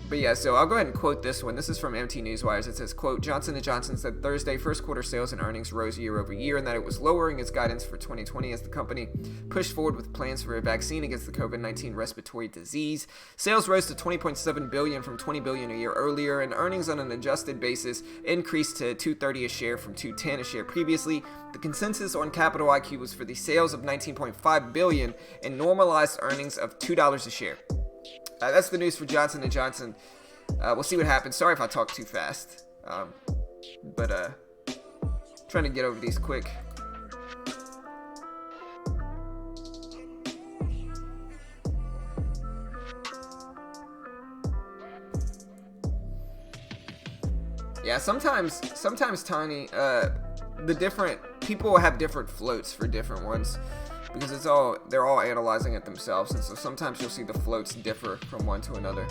But yeah, so I'll go ahead and quote this one. This is from MT Newswires. It says, quote, Johnson & Johnson said Thursday first quarter sales and earnings rose year over year and that it was lowering its guidance for 2020 as the company pushed forward with plans for a vaccine against the COVID-19 respiratory disease. Sales rose to $20.7 billion from $20 billion a year earlier, and earnings on an adjusted basis increased to $2.30 a share from $2.10 a share previously. The consensus on Capital IQ was for the sales of $19.5 billion and normalized earnings of $2 a share. That's the news for Johnson & Johnson. We'll see what happens. Sorry if I talk too fast. But trying to get over these quick. Yeah, sometimes Tiny, the different people have different floats for different ones. Because they're all analyzing it themselves, and so sometimes you'll see the floats differ from one to another.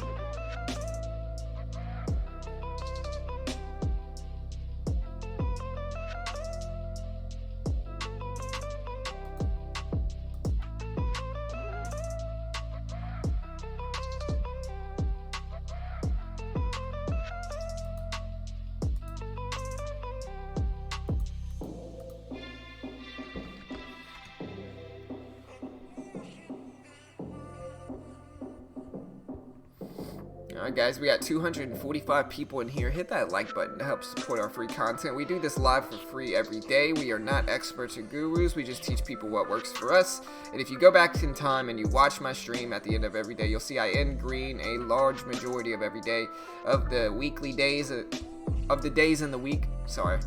Alright guys, we got 245 people in here. Hit that like button to help support our free content. We do this live for free every day. We are not experts or gurus. We just teach people what works for us. And if you go back in time and you watch my stream at the end of every day, you'll see I end green a large majority of every day of the weekly days of the days in the week. Sorry.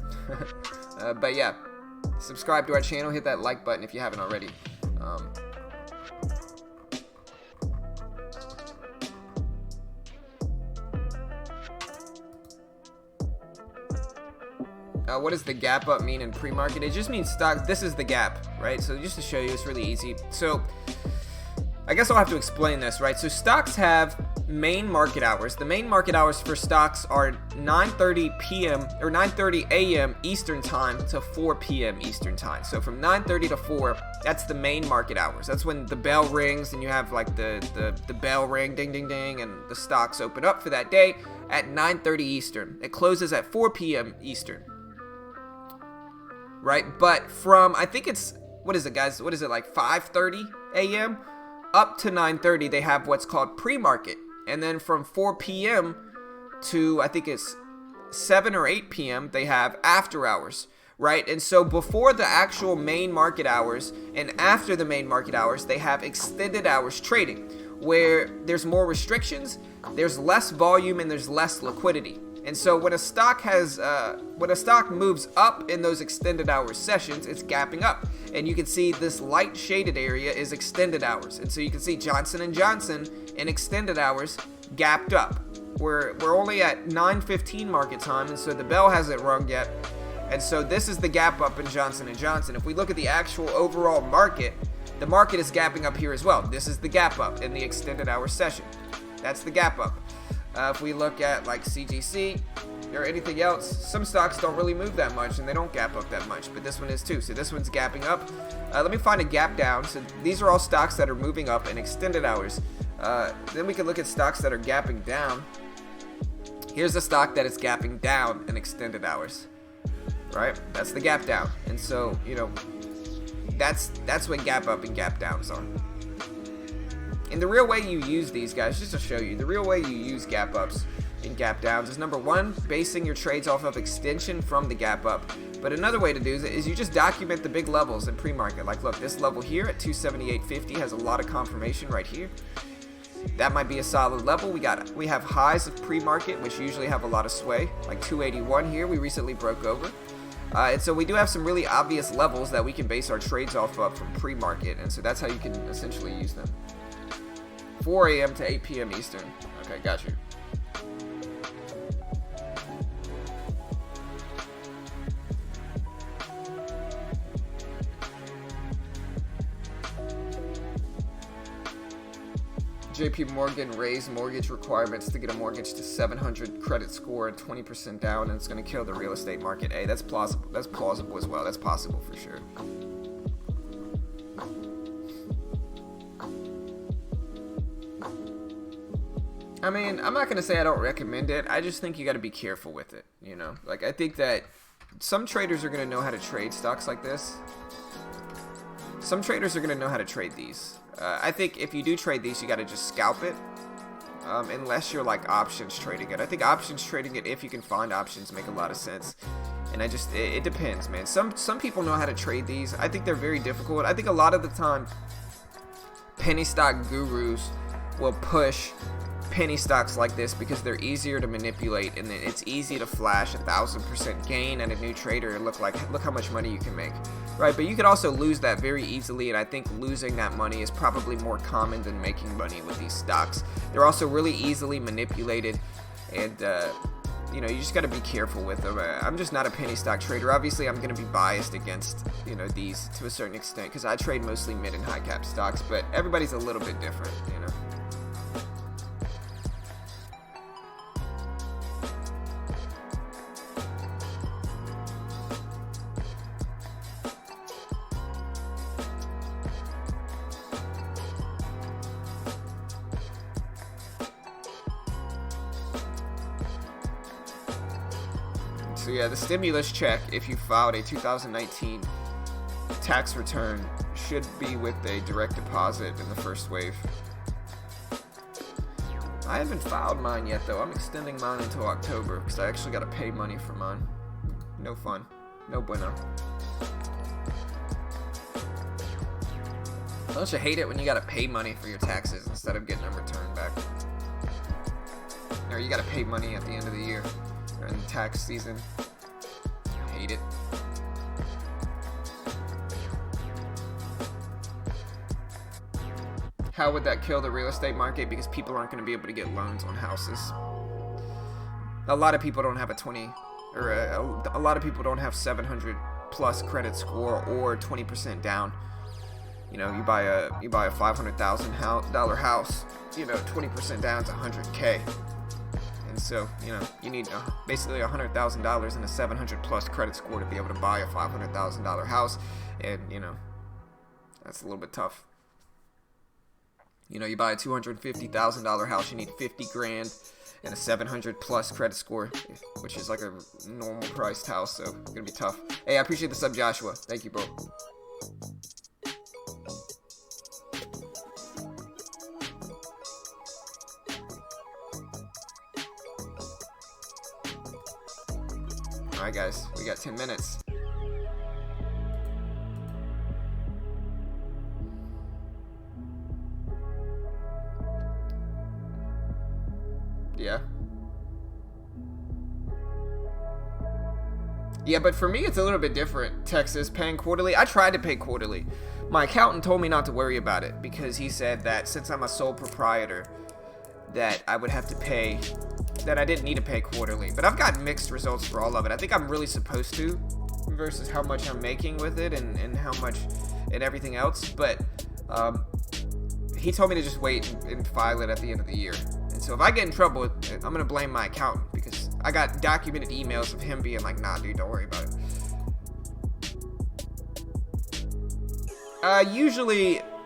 But yeah, subscribe to our channel. Hit that like button if you haven't already. What does the gap up mean in pre-market? It just means stocks. This is the gap, right? So just to show you, it's really easy. So I guess I'll have to explain this, right? So stocks have main market hours. The main market hours for stocks are 9:30 p.m. or 9:30 a.m. Eastern time to 4 p.m. Eastern time. So from 9:30 to 4, that's the main market hours. That's when the bell rings and you have like the bell ring, ding, ding, ding, and the stocks open up for that day at 9:30 Eastern. It closes at 4 p.m. Eastern. Right, but from, I think it's, what is it guys, what is it, like 5:30 a.m. up to 9:30 they have what's called pre-market, and then from 4 p.m. to, I think it's 7 or 8 p.m., they have after hours, right? And so before the actual main market hours and after the main market hours, they have extended hours trading, where there's more restrictions, there's less volume, and there's less liquidity. And so when a stock moves up in those extended hours sessions, it's gapping up. And you can see this light shaded area is extended hours. And so you can see Johnson & Johnson in extended hours gapped up. We're only at 9:15 market time, and so the bell hasn't rung yet. And so this is the gap up in Johnson & Johnson. If we look at the actual overall market, the market is gapping up here as well. This is the gap up in the extended hour session. That's the gap up. If we look at like CGC or anything else, some stocks don't really move that much and they don't gap up that much, but this one is too. So this one's gapping up. Let me find a gap down. So these are all stocks that are moving up in extended hours. Then we can look at stocks that are gapping down. Here's a stock that is gapping down in extended hours, right? That's the gap down. And so, you know, that's what gap up and gap downs are. And the real way you use these guys, just to show you, the real way you use gap ups and gap downs is number one, basing your trades off of extension from the gap up. But another way to do it is you just document the big levels in pre-market. Like, look, this level here at 278.50 has a lot of confirmation right here. That might be a solid level. We have highs of pre-market, which usually have a lot of sway, like 281 here. We recently broke over. And so we do have some really obvious levels that we can base our trades off of from pre-market. And so that's how you can essentially use them. 4 a.m. to 8 p.m. Eastern. Okay, got you. JP Morgan raised mortgage requirements to get a mortgage to 700 credit score and 20% down, and it's going to kill the real estate market. Hey, that's plausible. That's plausible as well. That's possible for sure. I mean, I'm not going to say I don't recommend it. I just think you got to be careful with it, you know? Like, I think that some traders are going to know how to trade stocks like this. Some traders are going to know how to trade these. I think if you do trade these, you got to just scalp it, unless you're like options trading it. I think options trading it, if you can find options, make a lot of sense. And it depends, man. Some people know how to trade these. I think they're very difficult. I think a lot of the time, penny stock gurus will push penny stocks like this because they're easier to manipulate, and it's easy to flash 1,000% gain at a new trader and look how much money you can make, right? But you could also lose that very easily, and I think losing that money is probably more common than making money with these stocks. They're also really easily manipulated, and you know, you just got to be careful with them. I'm just not a penny stock trader. Obviously, I'm going to be biased against, you know, these to a certain extent because I trade mostly mid and high cap stocks, but everybody's a little bit different, you know. So yeah, the stimulus check, if you filed a 2019 tax return, should be with a direct deposit in the first wave. I haven't filed mine yet though. I'm extending mine until October because I actually got to pay money for mine. No fun. No bueno. Don't you hate it when you got to pay money for your taxes instead of getting them returned back? Or you got to pay money at the end of the year. In the tax season. I hate it. How would that kill the real estate market? Because people aren't going to be able to get loans on houses. A lot of people don't have a lot of people don't have 700 plus credit score or 20% down. You know, you buy a $500,000 house, you know, 20% down is $100K. And so, you know, you need basically $100,000 and a 700 plus credit score to be able to buy a $500,000 house. And, you know, that's a little bit tough. You know, you buy a $250,000 house, you need 50 grand and a 700 plus credit score, which is like a normal priced house. So it's going to be tough. Hey, I appreciate the sub, Joshua. Thank you, bro. Alright guys, we got 10 minutes. Yeah. Yeah, but for me, it's a little bit different. Texas, paying quarterly. I tried to pay quarterly. My accountant told me not to worry about it because he said that since I'm a sole proprietor, that I would have to pay, that I didn't need to pay quarterly. But I've gotten mixed results for all of it. I think I'm really supposed to versus how much I'm making with it and how much and everything else. But he told me to just wait and file it at the end of the year. And so if I get in trouble, I'm going to blame my accountant because I got documented emails of him being like, nah, dude, don't worry about it.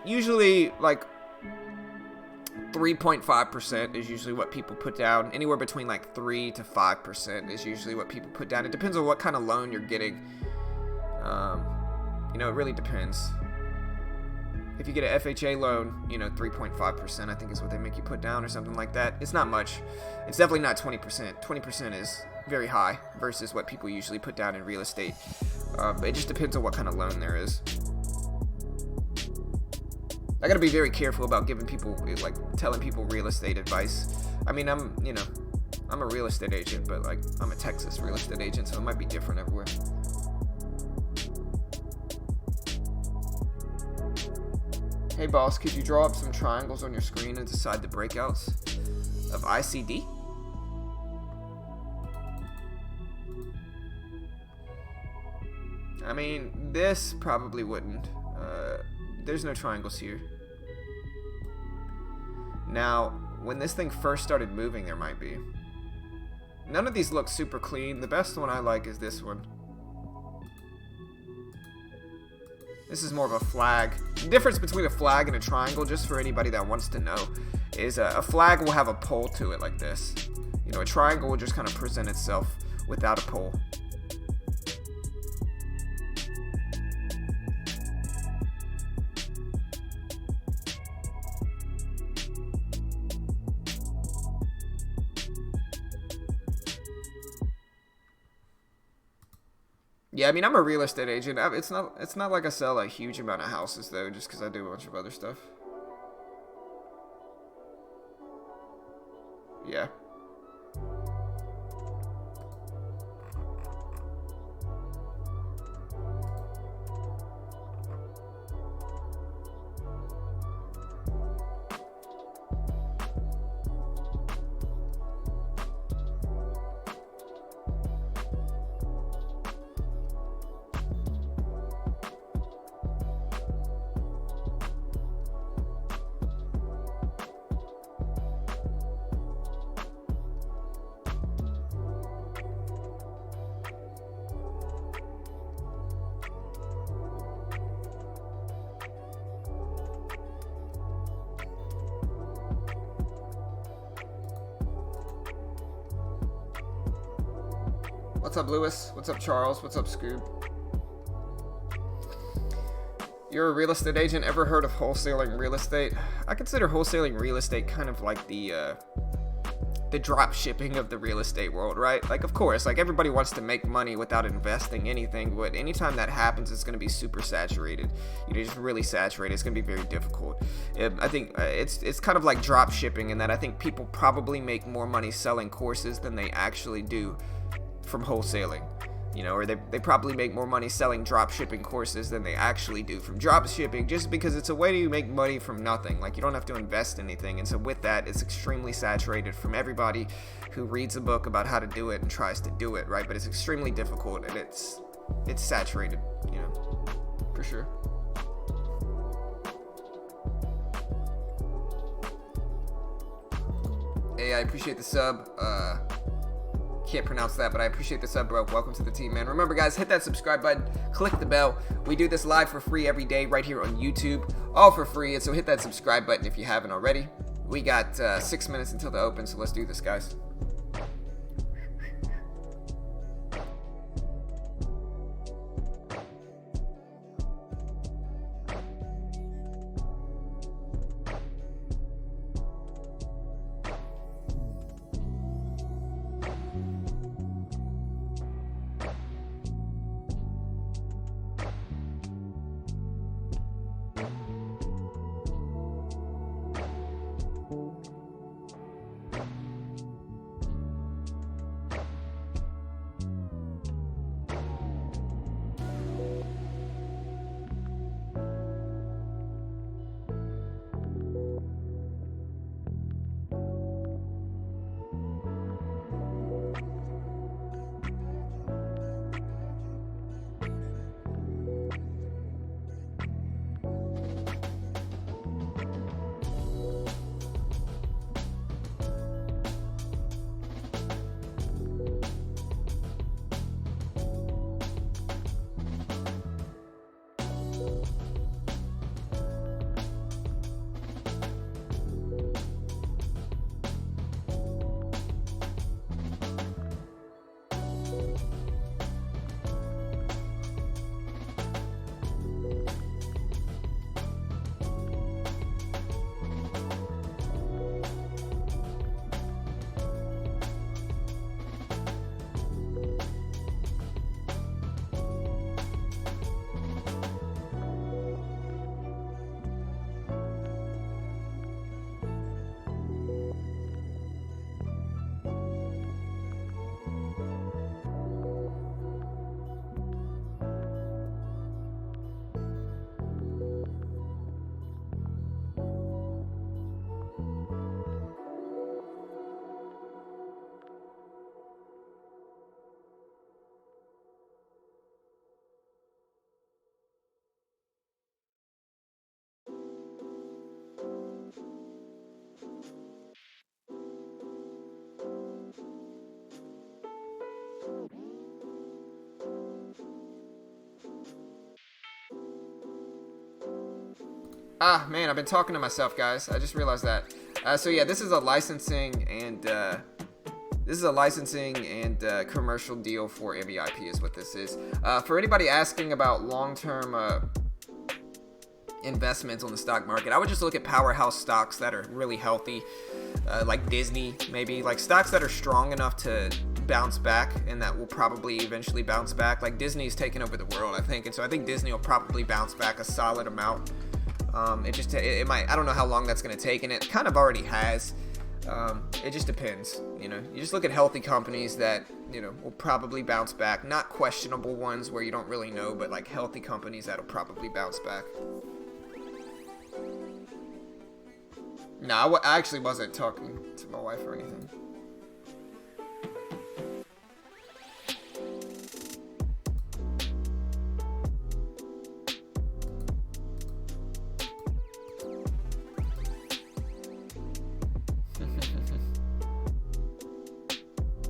Usually like 3.5% is usually what people put down. Anywhere between like 3 to 5% is usually what people put down. It depends on what kind of loan you're getting. You know, it really depends. If you get an FHA loan, you know, 3.5% I think is what they make you put down or something like that. It's not much. It's definitely not 20%. 20% is very high versus what people usually put down in real estate. But it just depends on what kind of loan there is. I gotta be very careful about giving people, like, telling people real estate advice. I mean, I'm a real estate agent, but, like, I'm a Texas real estate agent, so it might be different everywhere. Hey, boss, could you draw up some triangles on your screen and decide the breakouts of ICD? I mean, this probably wouldn't. There's no triangles here. Now, when this thing first started moving, there might be. None of these look super clean. The best one I like is this one. This is more of a flag. The difference between a flag and a triangle, just for anybody that wants to know, is a flag will have a pole to it like this. You know, a triangle will just kind of present itself without a pole. Yeah, I mean, I'm a real estate agent. It's not like I sell a huge amount of houses, though, just because I do a bunch of other stuff. Yeah. What's up, Lewis? What's up, Charles? What's up, Scoob? You're a real estate agent. Ever heard of wholesaling real estate? I consider wholesaling real estate kind of like the drop shipping of the real estate world, right? Like, of course, like everybody wants to make money without investing anything, but anytime that happens, it's going to be super saturated. You know, just really saturated. It's going to be very difficult. I think it's kind of like drop shipping in that I think people probably make more money selling courses than they actually do from wholesaling, you know, or they probably make more money selling drop shipping courses than they actually do from drop shipping, just because it's a way to make money from nothing. Like, you don't have to invest anything, and so with that, it's extremely saturated from everybody who reads a book about how to do it and tries to do it, right? But it's extremely difficult, and it's saturated, you know, for sure. Hey, I appreciate the sub. Can't pronounce that, but I appreciate the sub, bro. Welcome to the team, man. Remember, guys, hit that subscribe button, click the bell. We do this live for free every day right here on YouTube, all for free. And so hit that subscribe button if you haven't already. We got 6 minutes until the open, so let's do this, guys. Ah, man, I've been talking to myself, guys. I just realized that. So yeah, this is a licensing and commercial deal for MBIP is what this is. For anybody asking about long-term investments on the stock market, I would just look at powerhouse stocks that are really healthy, like Disney, maybe, like stocks that are strong enough to bounce back and that will probably eventually bounce back. Like Disney's taken over the world, I think, and so I think Disney will probably bounce back a solid amount. It might, I don't know how long that's going to take, and it kind of already has. It just depends, you know. You just look at healthy companies that, you know, will probably bounce back. Not questionable ones where you don't really know, but like healthy companies that'll probably bounce back. No, I actually wasn't talking to my wife or anything.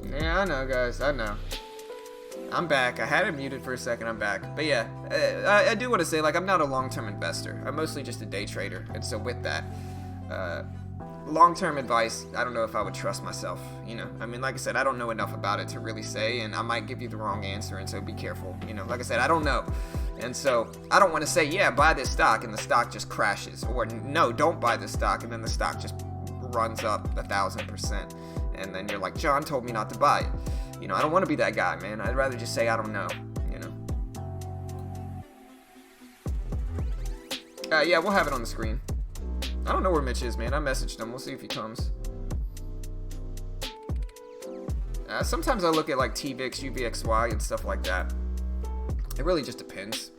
Yeah, I know, guys. I know. I'm back. I had it muted for a second. I'm back. But yeah, I do want to say, like, I'm not a long-term investor. I'm mostly just a day trader. And so with that, long-term advice, I don't know if I would trust myself. You know, I mean, like I said, I don't know enough about it to really say, and I might give you the wrong answer. And so be careful. You know, like I said, I don't know. And so I don't want to say, yeah, buy this stock, and the stock just crashes. Or no, don't buy this stock, and then the stock just runs up 1,000%. And then you're like, John told me not to buy it. You know, I don't want to be that guy, man. I'd rather just say I don't know, you know. Yeah, we'll have it on the screen. I don't know where Mitch is, man. I messaged him. We'll see if he comes. Sometimes I look at like TVIX, UVXY, and stuff like that. It really just depends.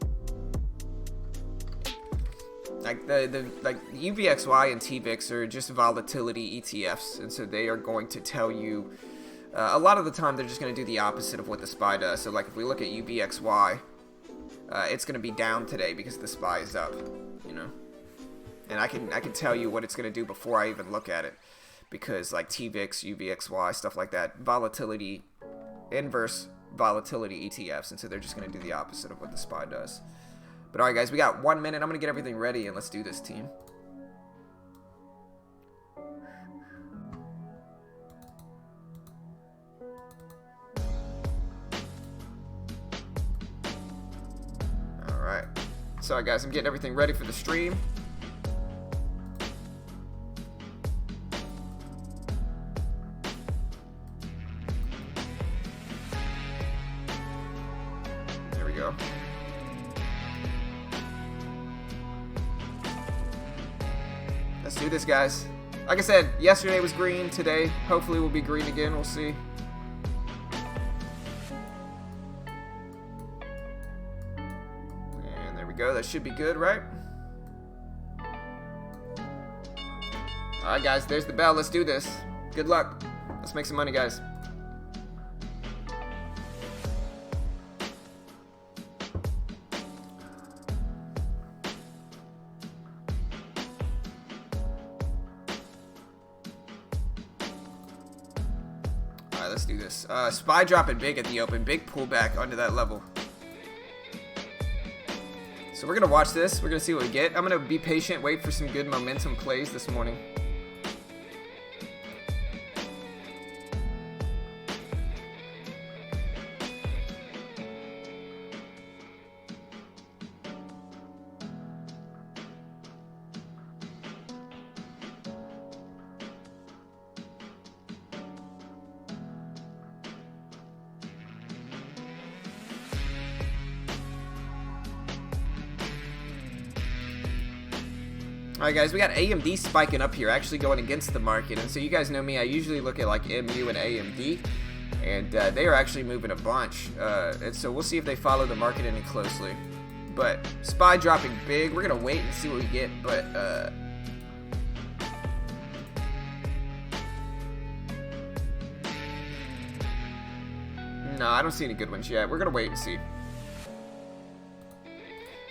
Like like UVXY and TVIX are just volatility ETFs, and so they are going to tell you a lot of the time they're just going to do the opposite of what the SPY does. So like if we look at UVXY, it's going to be down today because the SPY is up, you know. And I can tell you what it's going to do before I even look at it, because like TVIX, UVXY, stuff like that, volatility, inverse volatility ETFs, and so they're just going to do the opposite of what the SPY does. But alright guys, we got 1 minute. I'm going to get everything ready and let's do this, team. Alright. So guys, I'm getting everything ready for the stream. There we go. Let's do this, guys. Like I said, yesterday was green. Today, hopefully, will be green again. We'll see. And there we go. That should be good, right? Alright, guys. There's the bell. Let's do this. Good luck. Let's make some money, guys. Let's do this. SPY dropping big at the open. Big pullback under that level. So we're going to watch this. We're going to see what we get. I'm going to be patient, wait for some good momentum plays this morning. Alright guys, we got AMD spiking up here, actually going against the market, and so you guys know me, I usually look at like MU and AMD, and they are actually moving a bunch, and so we'll see if they follow the market any closely. But SPY dropping big, we're going to wait and see what we get, but no, I don't see any good ones yet. We're going to wait and see.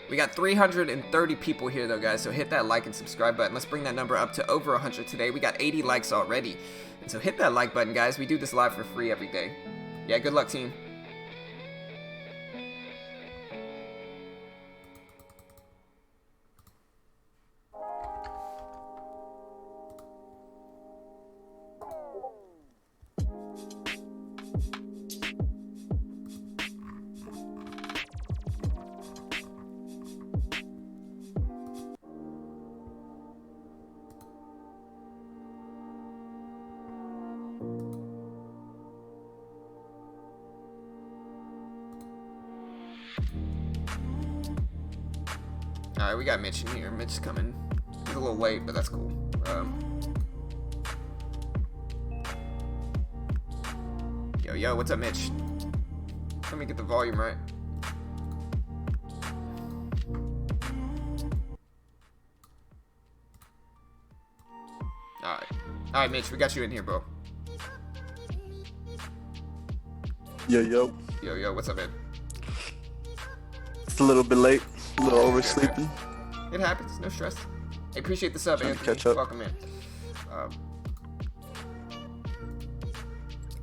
We got 330 people here though, guys, so hit that like and subscribe button. Let's bring that number up to over 100 today. We got 80 likes already, and so hit that like button, guys. We do this live for free every day. Yeah, good luck, team. Alright, we got Mitch in here. Mitch's coming. He's a little late, but that's cool. Yo, what's up, Mitch? Let me get the volume right. Alright, Mitch, we got you in here, bro. Yo, what's up, man? it's a little bit late, a little oversleeping. It happens, no stress. I appreciate the sub, Trying to Anthony. catch up. Welcome in.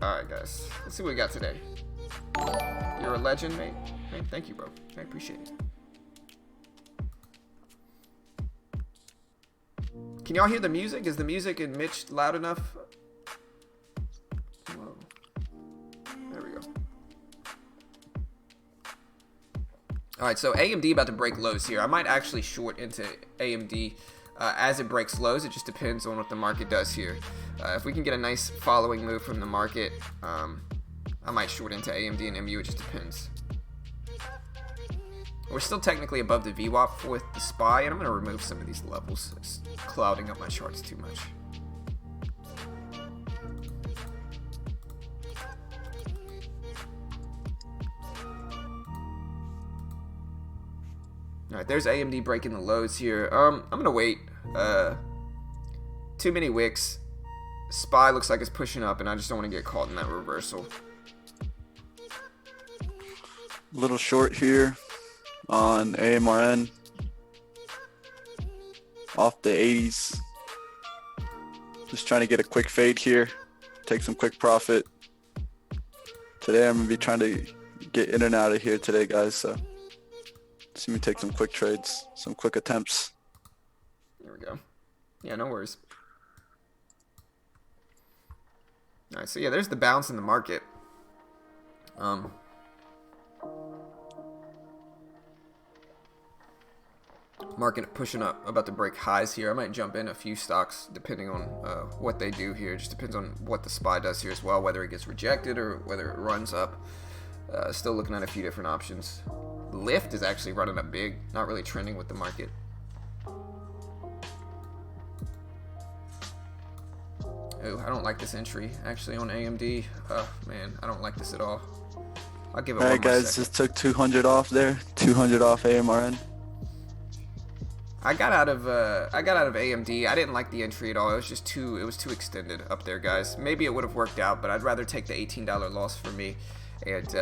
Alright, guys. Let's see what we got today. You're a legend, mate. Hey, thank you, bro. I appreciate it. Can y'all hear the music? Is the music in Mitch loud enough? Whoa. There we go. Alright, so AMD about to break lows here. I might actually short into AMD as it breaks lows. It just depends on what the market does here. If we can get a nice following move from the market, I might short into AMD and MU. It just depends. We're still technically above the VWAP with the SPY, and I'm going to remove some of these levels. It's clouding up my charts too much. Alright, there's AMD breaking the lows here. I'm going to wait. Too many wicks. SPY looks like it's pushing up, and I just don't want to get caught in that reversal. A little short here on AMRN. Off the 80s. Just trying to get a quick fade here. Take some quick profit. Today I'm going to be trying to get in and out of here today, guys. So see me take some quick trades, some quick attempts. There we go. Yeah, no worries. Alright, so yeah, there's the bounce in the market. Market pushing up, about to break highs here. I might jump in a few stocks depending on what they do here. It just depends on what the SPY does here as well, whether it gets rejected or whether it runs up. Still looking at a few different options. Lyft is actually running up big, not really trending with the market. Ooh, I don't like this entry actually on AMD. Oh man, I don't like this at all. I'll give it one more second. Alright guys, just took 200 off there. 200 off AMRN. I got out of AMD. I didn't like the entry at all. It was just too extended up there, guys. Maybe it would have worked out, but I'd rather take the $18 loss for me and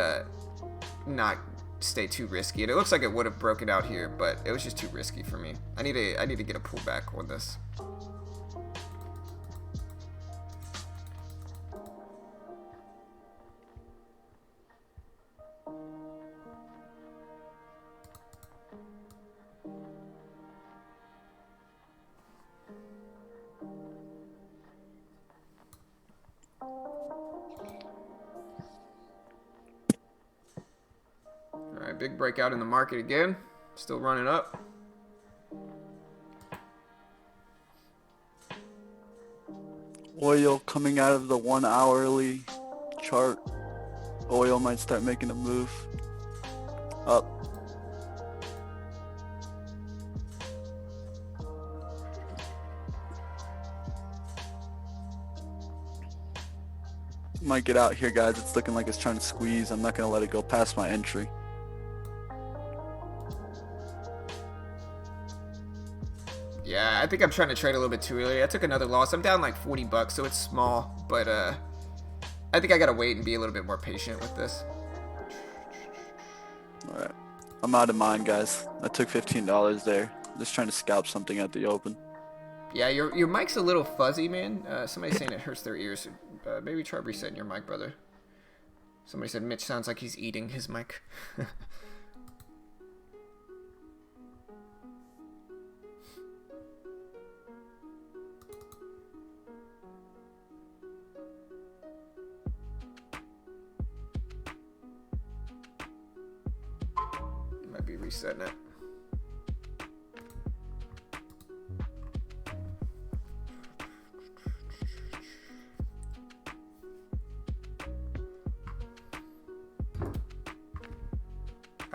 not stay too risky. And it looks like it would have broken out here, but it was just too risky for me. I need to get a pullback on this. Alright, big breakout in the market again. Still running up. Oil coming out of the 1 hourly chart. Oil might start making a move up. Might get out here, guys. It's looking like it's trying to squeeze. I'm not going to let it go past my entry. Yeah, I think I'm trying to trade a little bit too early. I took another loss. I'm down like 40 bucks, so it's small, but I think I got to wait and be a little bit more patient with this. All right. I'm out of mine, guys. I took $15 there. Just trying to scalp something at the open. Yeah, your mic's a little fuzzy, man. Somebody's saying it hurts their ears. Maybe try resetting your mic, brother. Somebody said Mitch sounds like he's eating his mic. Might be resetting it.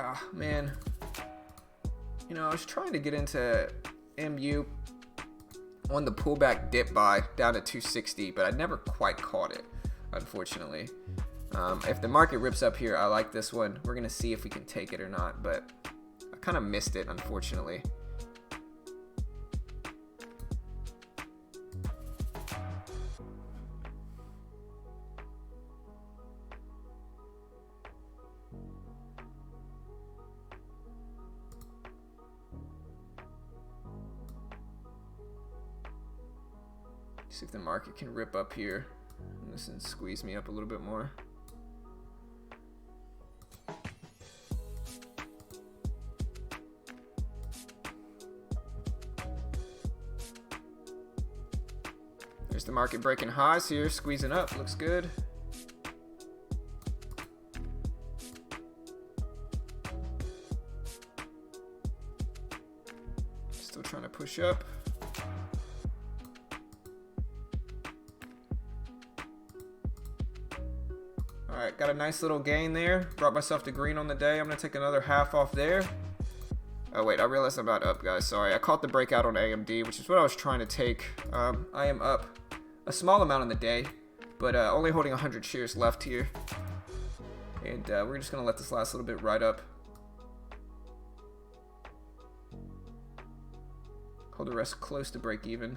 Ah, man. You know, I was trying to get into MU on the pullback dip buy down to 260, but I never quite caught it, unfortunately. If the market rips up here, I like this one. We're going to see if we can take it or not, but I kind of missed it, unfortunately. See if the market can rip up here and squeeze me up a little bit more. There's the market breaking highs here, squeezing up, looks good. Still trying to push up. Alright, got a nice little gain there. Brought myself to green on the day. I'm going to take another half off there. Oh wait, I realized I'm not up, guys. Sorry, I caught the breakout on AMD, which is what I was trying to take. I am up a small amount on the day, but only holding 100 shares left here. And we're just going to let this last little bit ride up. Hold the rest close to break even.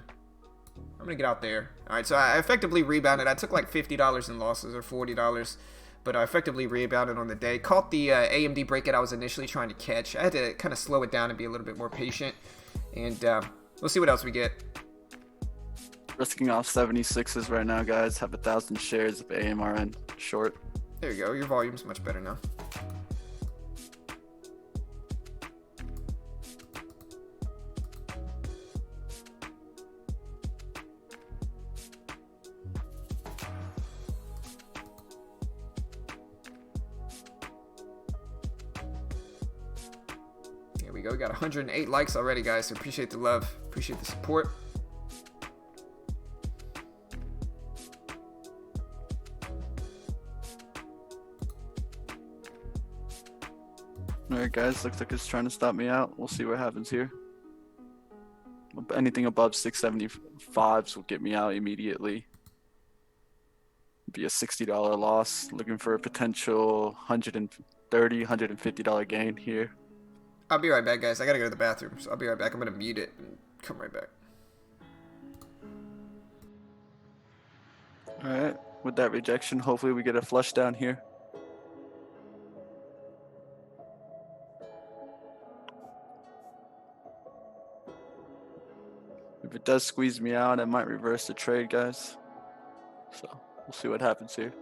I'm going to get out there. Alright, so I effectively rebounded. I took like $50 in losses, or $40. But I effectively rebounded on the day. Caught the AMD breakout I was initially trying to catch. I had to kind of slow it down and be a little bit more patient. And we'll see what else we get. Risking off 76s right now, guys. Have 1,000 shares of AMRN short. There you go. Your volume's much better now. There we go. We got 108 likes already, guys. So appreciate the love. Appreciate the support. Alright guys, looks like it's trying to stop me out. We'll see what happens here. Anything above 675s will get me out immediately. Be a $60 loss. Looking for a potential $130, $150 gain here. I'll be right back, guys. I gotta go to the bathroom, so I'll be right back. I'm gonna mute it and come right back. Alright, with that rejection, hopefully we get a flush down here. If it does squeeze me out, I might reverse the trade, guys. So we'll see what happens here.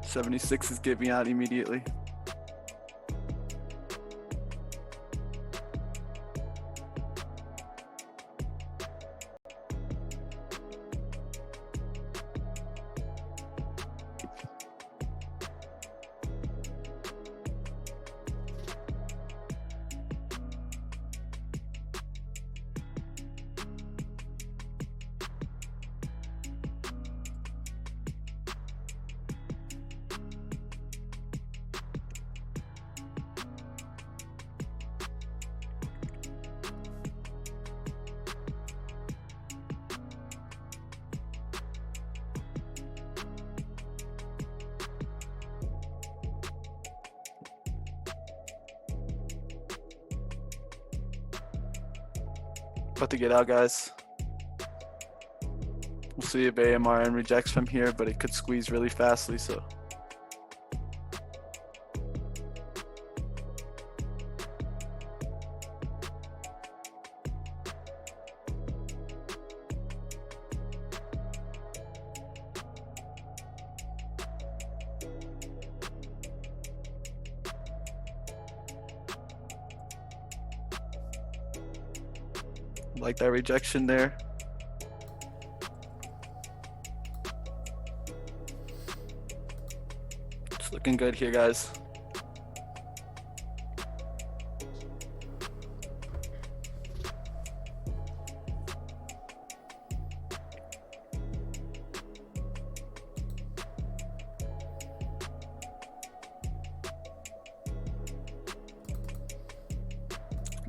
'76s get me out immediately. About to get out, guys. We'll see if AMRN rejects from here, but it could squeeze really fastly, so. Like that rejection there. It's looking good here, guys.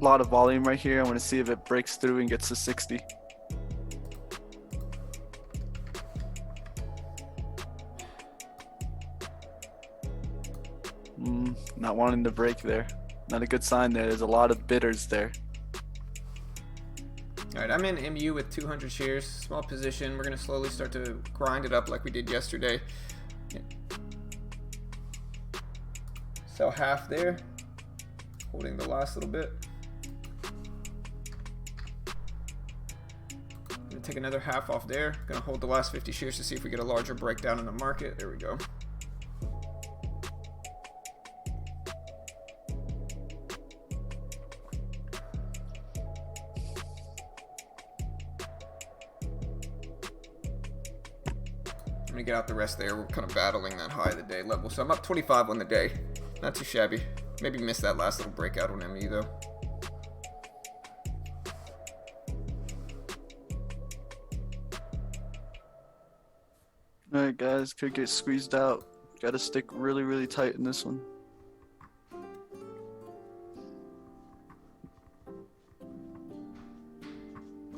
lot of volume right here. I want to see if it breaks through and gets to 60. Not wanting to break there. Not a good sign there. There's a lot of bidders there. Alright, I'm in MU with 200 shares. Small position. We're going to slowly start to grind it up like we did yesterday. Sell half there. Holding the last little bit. I'm going to take another half off there. Going to hold the last 50 shares to see if we get a larger breakdown in the market. There we go. I'm gonna get out the rest there. We're kind of battling that high of the day level. So I'm up 25 on the day. Not too shabby. Maybe missed that last little breakout on ME though. Alright guys, could get squeezed out. Gotta stick really, really tight in this one.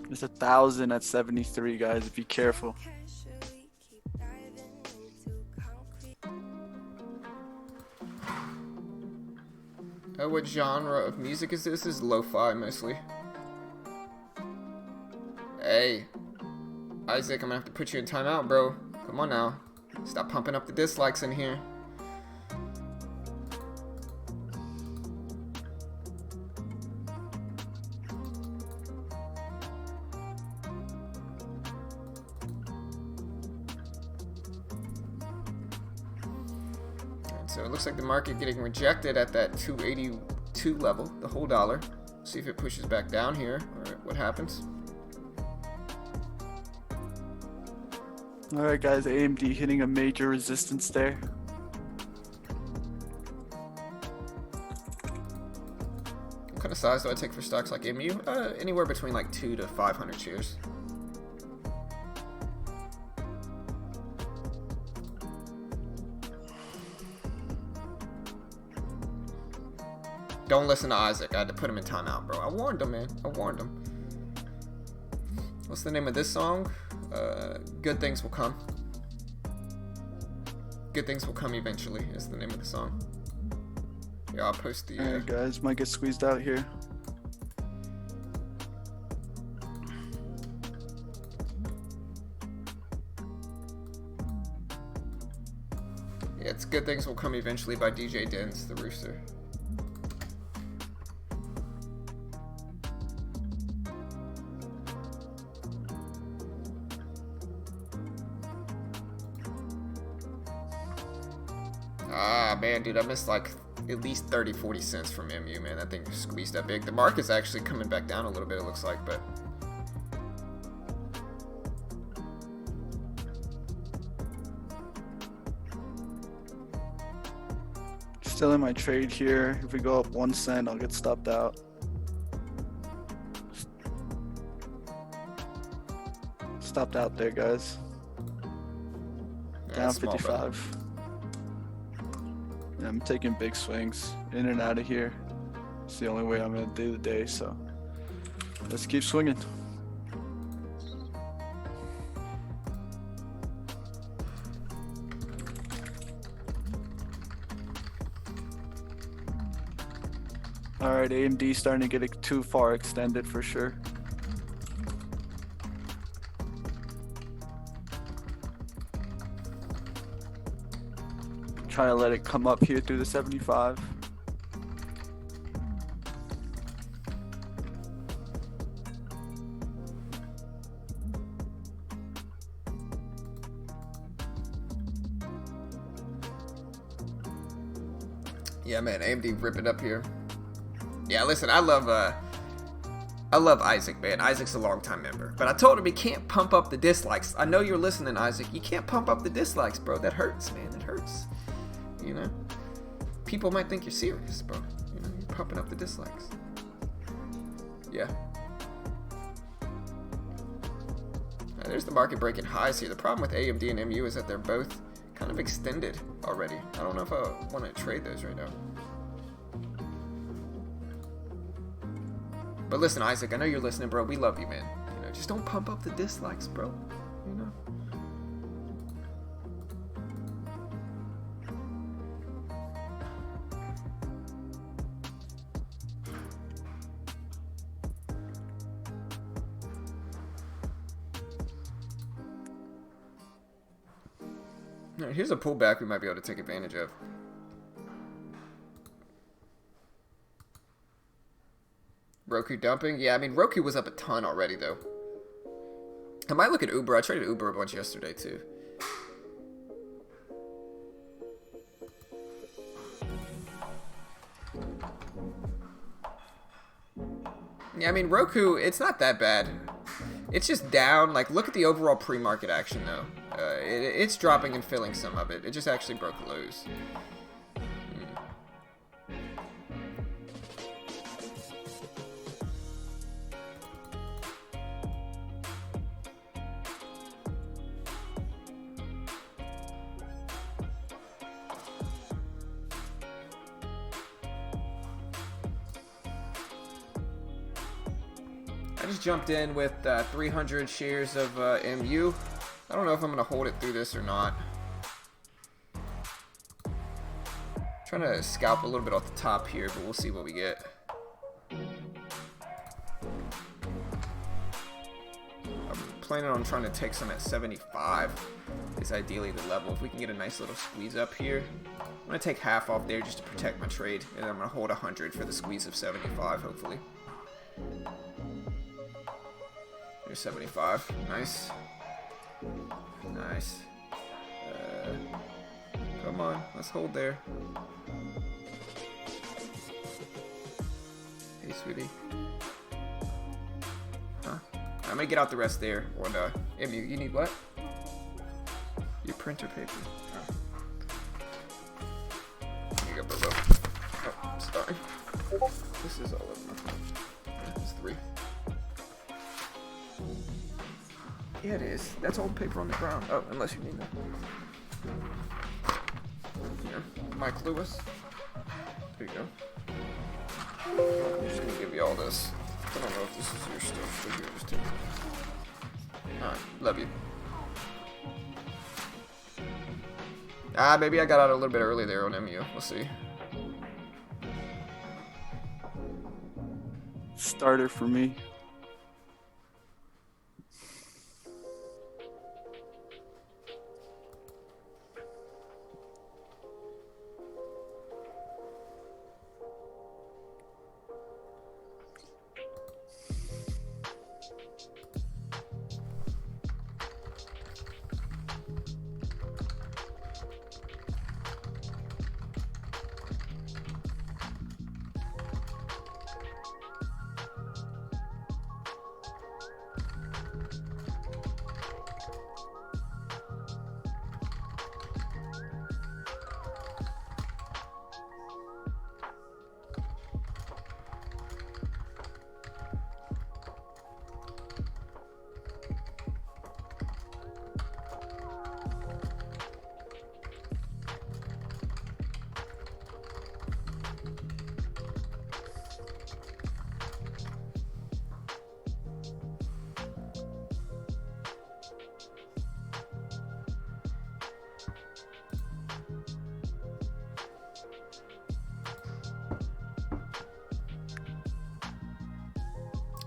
There's 1,000 at 73 guys, be careful. What genre of music is this? This is lo-fi mostly. Hey, Isaac, I'm gonna have to put you in timeout, bro. Come on now. Stop pumping up the dislikes in here. So it looks like the market getting rejected at that 282 level, the whole dollar. See if it pushes back down here or what happens. Alright guys, AMD hitting a major resistance there. What kind of size do I take for stocks like MU? Anywhere between like 2 to 500 shares. Don't listen to Isaac. I had to put him in timeout, bro. I warned him, man. I warned him. What's the name of this song? Good Things Will Come. Good Things Will Come Eventually is the name of the song. Yeah, I'll post the... Alright guys, might get squeezed out here. Yeah, it's Good Things Will Come Eventually by DJ Dens, the Rooster. Ah, man, dude, I missed like at least 30-40 cents from MU, man. That thing squeezed that big. The market's actually coming back down a little bit, it looks like, but... Still in my trade here. If we go up 1 cent, I'll get stopped out. Stopped out there, guys. Down 55. Yeah, I'm taking big swings in and out of here. It's the only way I'm gonna do the day, so let's keep swinging. Alright, AMD starting to get it too far extended for sure. Try to let it come up here through the 75. Yeah, man, AMD rip it up here. Yeah, listen, I love Isaac, man. Isaac's a longtime member. But I told him he can't pump up the dislikes. I know you're listening, Isaac. You can't pump up the dislikes, bro. That hurts, man. It hurts. You know? People might think you're serious, bro. You know, you're pumping up the dislikes. Yeah. There's the market breaking highs here. The problem with AMD and MU is that they're both kind of extended already. I don't know if I want to trade those right now. But listen, Isaac, I know you're listening, bro. We love you, man. You know, just don't pump up the dislikes, bro. You know. All right, here's a pullback we might be able to take advantage of. Roku dumping? Yeah, I mean, Roku was up a ton already, though. I might look at Uber. I traded Uber a bunch yesterday, too. Yeah, I mean, Roku, it's not that bad. It's just down. Like, look at the overall pre-market action, though. It's dropping and filling some of it. It just actually broke lows. I just jumped in with 300 shares of MU. I don't know if I'm going to hold it through this or not. Trying to scalp a little bit off the top here, but we'll see what we get. I'm planning on trying to take some at 75. Is ideally the level. If we can get a nice little squeeze up here. I'm going to take half off there just to protect my trade. And I'm going to hold 100 for the squeeze of 75, hopefully. Here's 75. Nice. Nice. Come on. Let's hold there. Hey, sweetie. Huh? I'm gonna get out the rest there. On Emmy, you need what? Your printer paper. Oh. Here you go, bro. Oh, sorry. This is all of them. It's 3. Yeah, it is. That's old paper on the ground. Oh, unless you need that. Here, Mike Lewis. There you go. I'm just gonna give you all this. I don't know if this is your stuff, but here, just take it. Alright, love you. Maybe I got out a little bit early there on MU. We'll see. Starter for me.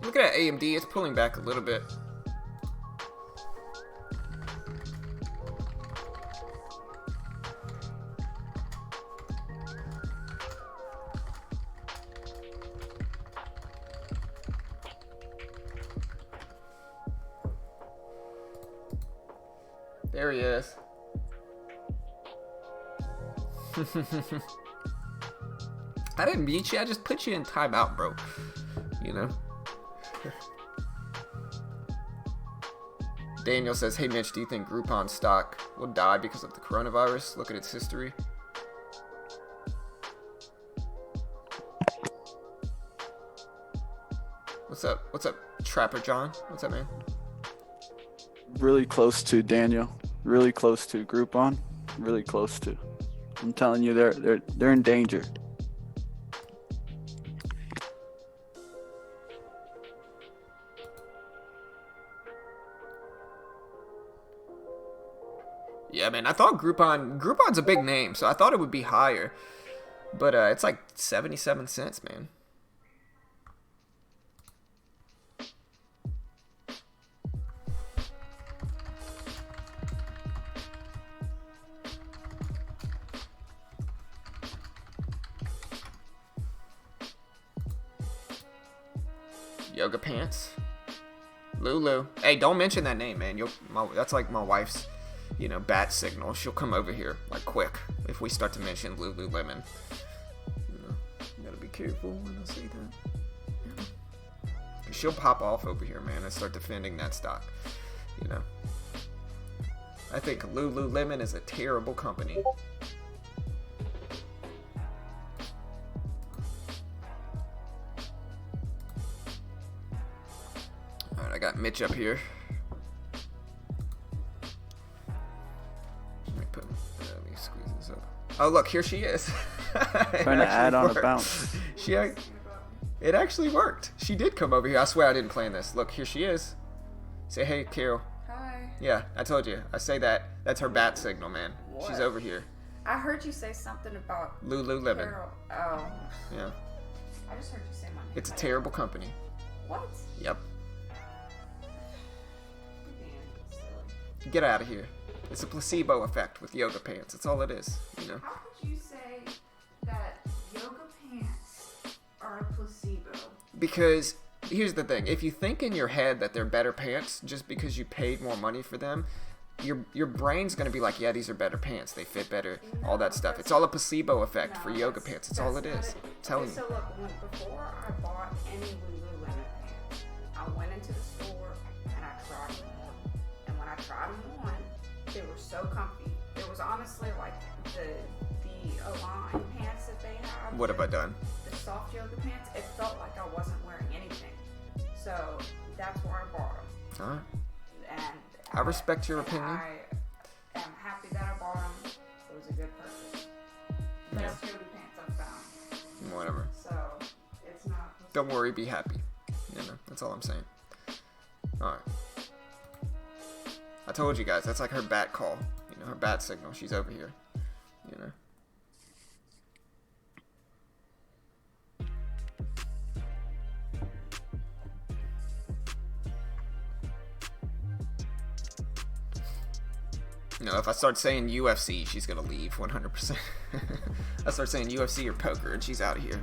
Looking at AMD, it's pulling back a little bit. There he is. I didn't beat you, I just put you in timeout, bro. You know? Daniel says, hey Mitch, do you think Groupon stock will die because of the coronavirus? Look at its history. What's up? What's up, Trapper John? What's up, man? Really close to Daniel. Really close to Groupon. Really close to. I'm telling you, they're in danger. Yeah, man, I thought Groupon's a big name, so I thought it would be higher. But it's like 77 cents, man. Yoga pants. Lulu. Hey, don't mention that name, man. That's like my wife's, bat signal. She'll come over here, like, quick, if we start to mention Lululemon. You gotta be careful when I say that. Yeah. She'll pop off over here, man, and start defending that stock. I think Lululemon is a terrible company. Alright, I got Mitch up here. Let me squeeze this up. Oh, look, here she is. Trying to add on a bounce. It actually worked. She did come over here. I swear I didn't plan this. Look, here she is. Say hey, Carol. Hi. Yeah, I told you. I say that. That's her bat signal, man. What? She's over here. I heard you say something about Lululemon. Carol. Oh. Yeah. I just heard you say my name. It's a terrible company. What? Yep. Damn, silly. Get out of here. It's a placebo effect with yoga pants. That's all it is, How could you say that yoga pants are a placebo? Because here's the thing. If you think in your head that they're better pants just because you paid more money for them, your brain's going to be like, yeah, these are better pants. They fit better, all that stuff. It's all a placebo effect for yoga pants. That's all it is. I'm telling you. So look, before I bought any Lululemon pants, I went into the store and I tried them on. And when I tried them on, they were so comfy. It was honestly like the Align pants that they have. What have I done? The soft yoga pants. It felt like I wasn't wearing anything. So that's where I bought them. All right. And I respect your opinion. I am happy that I bought them. It was a good purchase. Best yoga pants I've found. Whatever. So it's not. Don't worry, be happy. That's all I'm saying. Alright. I told you guys, that's like her bat call. Her bat signal. She's over here. If I start saying UFC, she's gonna leave 100%. I start saying UFC or poker, and she's out of here.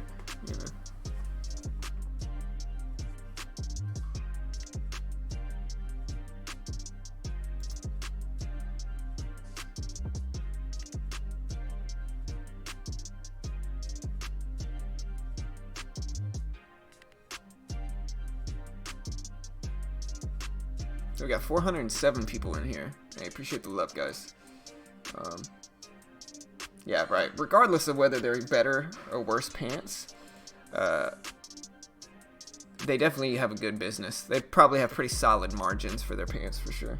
So we got 407 people in here. I appreciate the love, guys. Yeah, right. Regardless of whether they're better or worse pants, they definitely have a good business. They probably have pretty solid margins for their pants, for sure.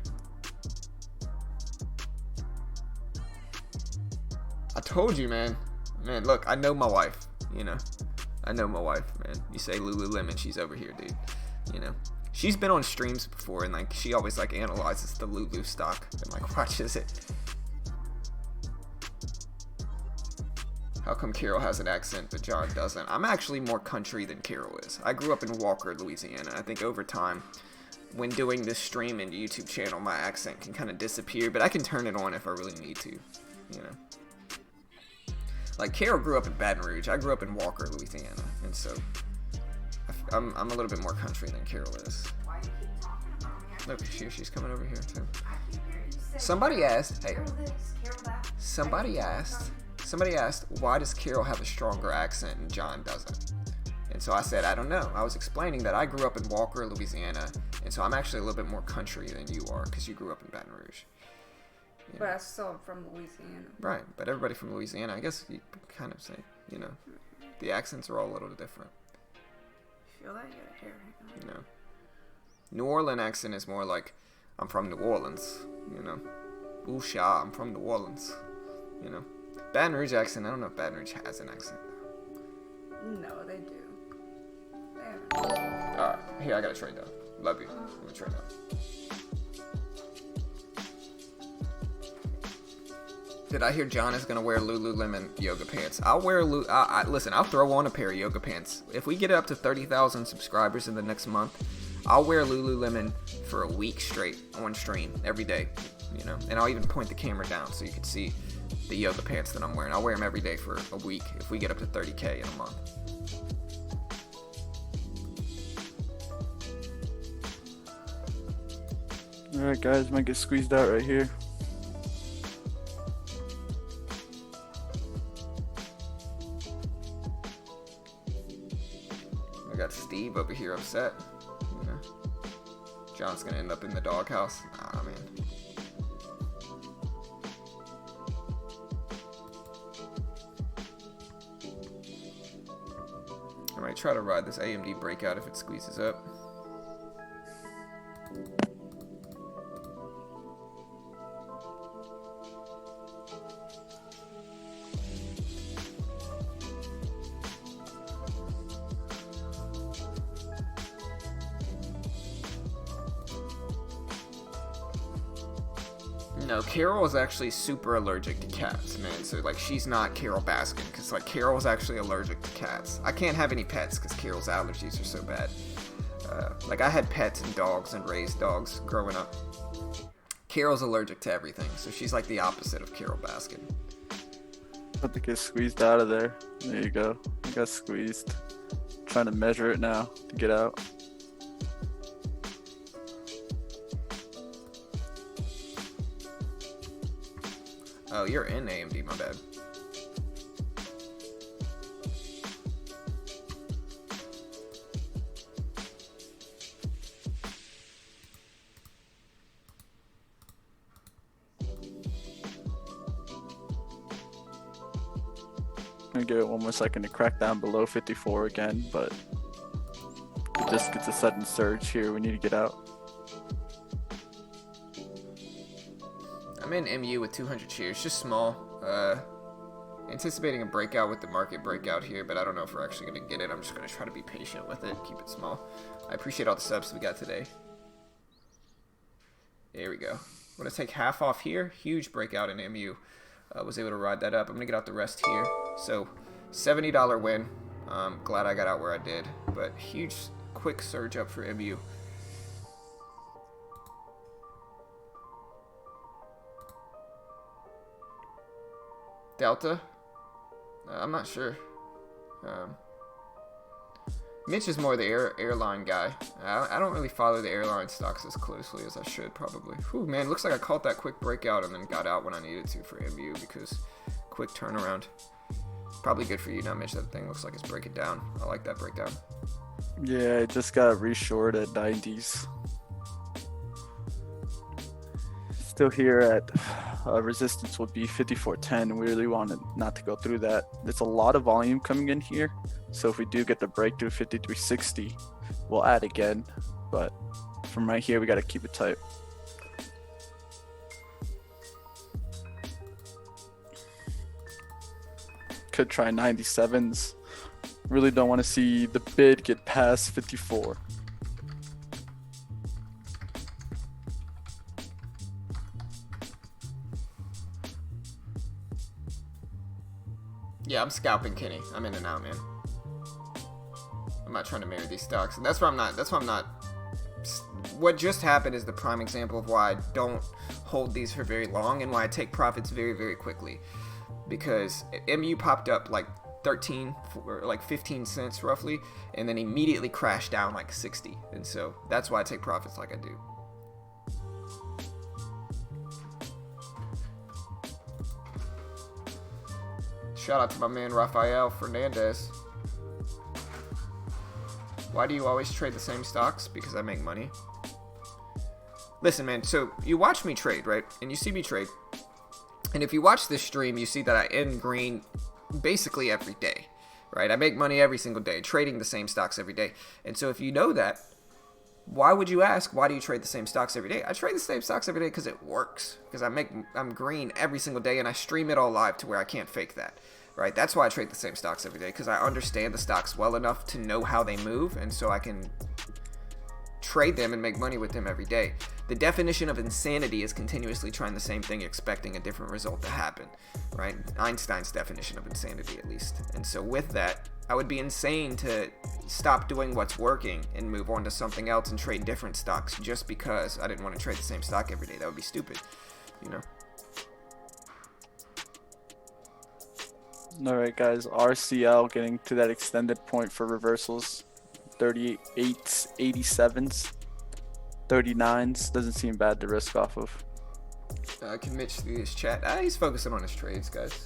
I told you, man. Man, look, I know my wife, I know my wife, man. You say Lululemon, she's over here, dude. She's been on streams before, and she always analyzes the Lulu stock and watches it. How come Carol has an accent but John doesn't? I'm actually more country than Carol is. I grew up in Walker, Louisiana. I think over time, when doing this stream and YouTube channel, my accent can kind of disappear, but I can turn it on if I really need to. Carol grew up in Baton Rouge. I grew up in Walker, Louisiana, and so I'm a little bit more country than Carol is. Why do you keep talking about me? Look, she's coming over here too. I keep hearing you say. Somebody asked, hey, Carol this, Carol that. somebody asked, why does Carol have a stronger accent and John doesn't? And so I said, I don't know. I was explaining that I grew up in Walker, Louisiana, and so I'm actually a little bit more country than you are because you grew up in Baton Rouge. But I still am from Louisiana. Right, but everybody from Louisiana, I guess you kind of say, the accents are all a little different. Feel that? You got a hair hanging on. New Orleans accent is more like, I'm from New Orleans, Ooh, Sha, I'm from New Orleans, Baton Rouge accent, I don't know if Baton Rouge has an accent. No, they do. They have. Alright, here, I gotta trade though. Love you. I'm gonna trade though. Did I hear John is gonna wear Lululemon yoga pants? I'll wear listen, I'll throw on a pair of yoga pants. If we get up to 30,000 subscribers in the next month, I'll wear Lululemon for a week straight on stream every day, you know. And I'll even point the camera down so you can see the yoga pants that I'm wearing. I'll wear them every day for a week if we get up to 30K in a month. Alright guys, might get squeezed out right here. I got Steve over here upset. You know, John's gonna end up in the doghouse. Nah, man. I might try to ride this AMD breakout if it squeezes up. No, Carol is actually super allergic to cats, man. So, like, she's not Carol Baskin, because, like, Carol's actually allergic to cats. I can't have any pets because Carol's allergies are so bad. Like, I had pets and dogs and raised dogs growing up. Carol's allergic to everything, so she's, like, the opposite of Carol Baskin. About to get squeezed out of there. There you go. I got squeezed. Trying to measure it now to get out. Oh, you're in AMD, my bad. I'm gonna give it one more second to crack down below 54 again, but it just gets a sudden surge here. We need to get out. I'm in MU with 200 shares, just small. Anticipating a breakout with the market breakout here, but I don't know if we're actually going to get it. I'm just going to try to be patient with it, keep it small. I appreciate all the subs we got today. There we go. I'm going to take half off here. Huge breakout in MU. Was able to ride that up. I'm going to get out the rest here. So, $70 win. Glad I got out where I did, but huge, quick surge up for MU. Delta? I'm not sure. Mitch is more the airline guy. I don't really follow the airline stocks as closely as I should, probably. Whew, man, looks like I caught that quick breakout and then got out when I needed to for MU because quick turnaround. Probably good for you now, Mitch. That thing looks like it's breaking down. I like that breakdown. Yeah, it just got reshort at 90s. Still here at resistance will be 54.10. We really wanted not to go through that. There's a lot of volume coming in here, so if we do get the breakthrough 53.60, we'll add again, but from right here we got to keep it tight. Could try 97s. Really don't want to see the bid get past 54. Yeah, I'm scalping Kenny. I'm in and out, man. I'm not trying to marry these stocks, and that's why I'm not. What just happened is the prime example of why I don't hold these for very long and why I take profits very, very quickly. Because MU popped up like 13 or like 15 cents roughly, and then immediately crashed down like 60, and so that's why I take profits like I do. Shout out to my man Rafael Fernandez. Why do you always trade the same stocks? Because I make money. Listen, man, so you watch me trade, right? And you see me trade. And if you watch this stream, you see that I end green basically every day, right? I make money every single day, trading the same stocks every day. And so if you know that, why would you ask, why do you trade the same stocks every day? I trade the same stocks every day because it works. Because I'm green every single day, and I stream it all live to where I can't fake that. Right, that's why I trade the same stocks every day, because I understand the stocks well enough to know how they move, and so I can trade them and make money with them every day. The definition of insanity is continuously trying the same thing, expecting a different result to happen, right? Einstein's definition of insanity, at least. And so with that, I would be insane to stop doing what's working and move on to something else and trade different stocks just because I didn't want to trade the same stock every day. That would be stupid, you know? All right, guys. RCL getting to that extended point for reversals. 38s, 87s, 39s. Doesn't seem bad to risk off of. Can Mitch see his chat? He's focusing on his trades, guys.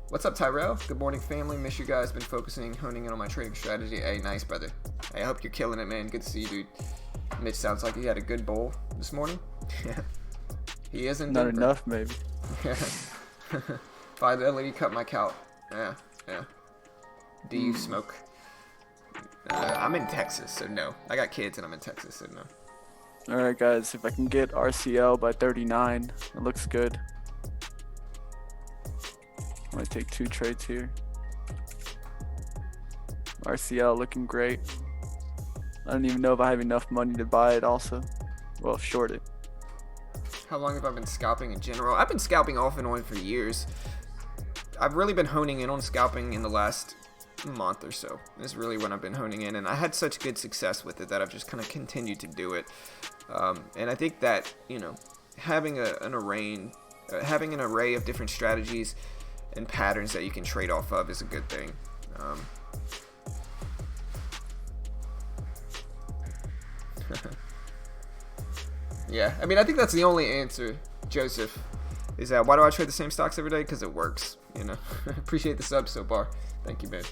What's up, Tyrell? Good morning, family. Miss you guys. Been focusing, honing in on my trading strategy. Hey, nice, brother. Hey, I hope you're killing it, man. Good to see you, dude. Mitch sounds like he had a good bowl this morning. He isn't. Not enough, maybe. Fidelity cut my cow. Yeah. Do you smoke? I'm in Texas, so no. I got kids and I'm in Texas, so no. All right, guys. If I can get RCL by 39, it looks good. I'm gonna take 2 trades here. RCL looking great. I don't even know if I have enough money to buy it also. Well, short it. How long have I been scalping in general? I've been scalping off and on for years. I've really been honing in on scalping in the last month or so. This is really when I've been honing in, and I had such good success with it that I've just kind of continued to do it. And I think that, you know, having an array of different strategies and patterns that you can trade off of is a good thing. Yeah, I mean, I think that's the only answer, Joseph, is that why do I trade the same stocks every day? Because it works, you know. Appreciate the sub so far. Thank you, man.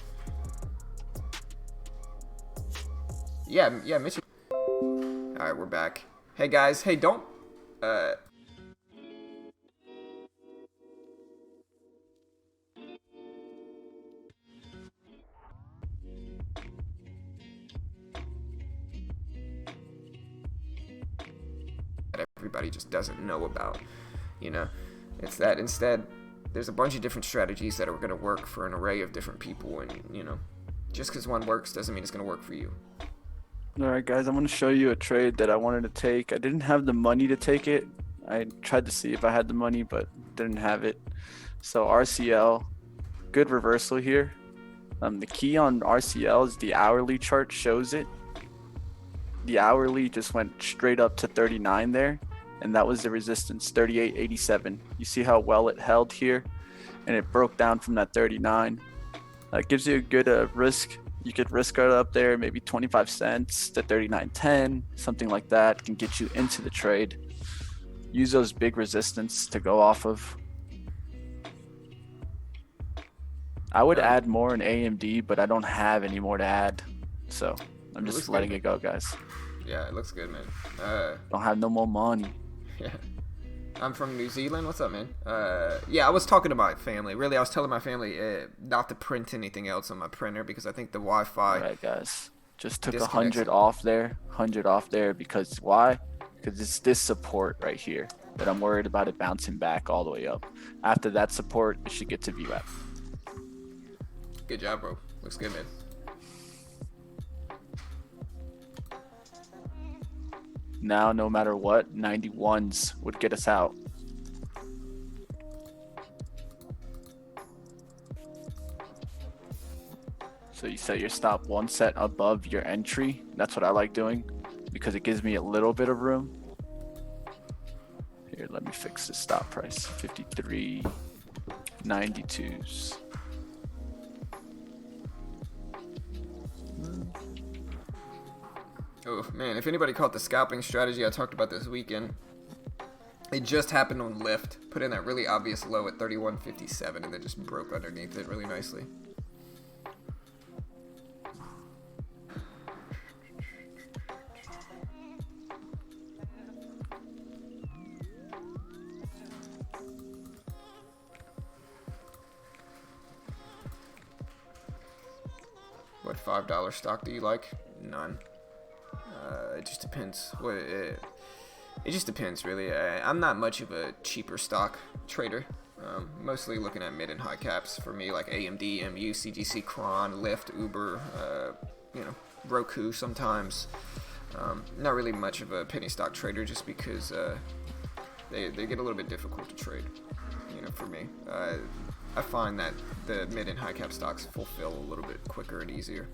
Yeah, Mitch. All right, we're back. Hey, guys. Hey, don't... that everybody just doesn't know about, you know. It's that instead there's a bunch of different strategies that are going to work for an array of different people, and, you know, just because one works doesn't mean it's going to work for you. All right, guys, I'm going to show you a trade that I wanted to take. I didn't have the money to take it. I tried to see if I had the money, but didn't have it. So RCL, good reversal here. The key on RCL is the hourly chart shows it. The hourly just went straight up to 39 there, and that was the resistance, 38.87. You see how well it held here, and it broke down from that 39. It gives you a good risk. You could risk it up there, maybe 25 cents to 39.10, something like that can get you into the trade. Use those big resistance to go off of. I would add more in AMD, but I don't have any more to add, so I'm just letting it go, guys. Yeah, it looks good, man. Don't have no more money. Yeah. I'm from New Zealand. What's up, man? Yeah, I was talking to my family. Really, I was telling my family not to print anything else on my printer because I think the Wi-Fi... All right, guys. Just took 100 off there. 100 off there because why? Because it's this support right here that I'm worried about it bouncing back all the way up. After that support, it should get to view at. Good job, bro. Looks good, man. Now, no matter what, 91s would get us out. So you set your stop one set above your entry. That's what I like doing because it gives me a little bit of room. Here, let me fix the stop price. 53.92s. Oh, man, if anybody caught the scalping strategy I talked about this weekend, it just happened on Lyft. Put in that really obvious low at 31.57 and then just broke underneath it really nicely. What $5 stock do you like? None. It just depends. It just depends, really. I'm not much of a cheaper stock trader. Mostly looking at mid and high caps for me, like AMD, MU, CGC, Cron, Lyft, Uber. You know, Roku sometimes. Not really much of a penny stock trader, just because they get a little bit difficult to trade. You know, for me, I find that the mid and high cap stocks fulfill a little bit quicker and easier.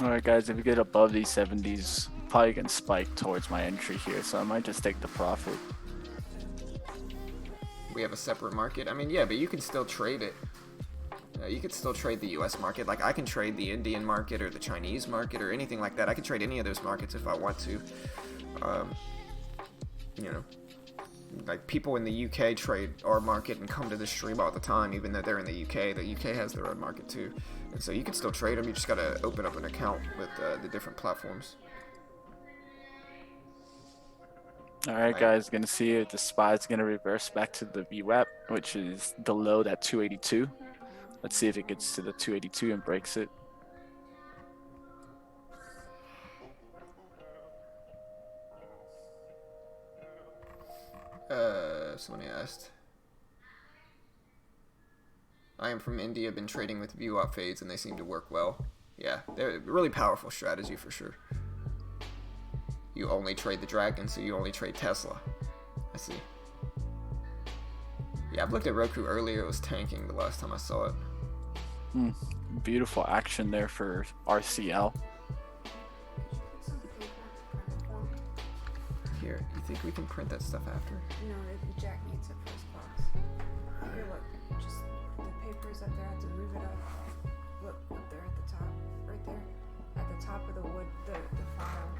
All right, guys, if we get above these 70s, probably can spike towards my entry here, so I might just take the profit. We have a separate market. I mean, yeah, but you can still trade it. You could still trade the U.S. market. Like, I can trade the Indian market or the Chinese market or anything like that. I can trade any of those markets if I want to. You know, like, people in the U.K. trade our market and come to this stream all the time, even though they're in the U.K. The U.K. has their own market too. And so you can still trade them. You just got to open up an account with the different platforms. All right, guys, gonna see it. The SPY is gonna reverse back to the VWAP, which is the low at 282. Let's see if it gets to the 282 and breaks it. Somebody asked. I am from India, been trading with VWAP fades and they seem to work well. Yeah, they're a really powerful strategy for sure. You only trade the dragon, so you only trade Tesla. I see. Yeah, I've looked at Roku earlier. It was tanking the last time I saw it. Beautiful action there for RCL. Here, you think we can print that stuff after? No, Jack needs it for his class. Here, look, just the paper's up there. I have to move it up. Look, up there at the top, right there, at the top of the wood, the file.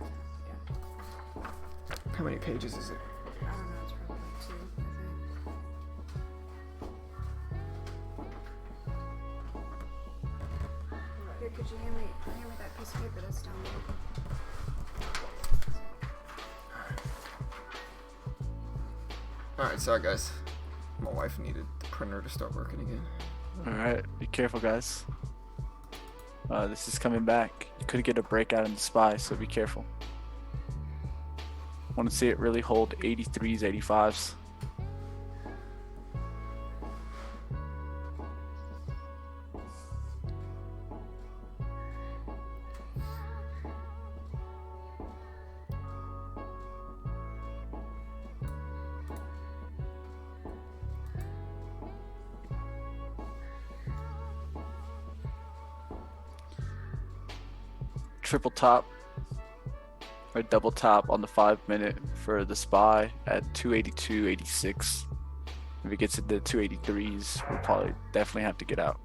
Yeah. How many pages is it? I don't know. It's probably like 2, I think. Here, could you hand me that piece of paper that's down there? Alright, sorry guys. My wife needed the printer to start working again. Alright, be careful, guys. This is coming back. You could get a breakout in the SPY, so be careful. Want to see it really hold 83s, 85s. Triple top or double top on the 5-minute for the SPY at 282.86. If it gets into the 283s, we'll probably definitely have to get out.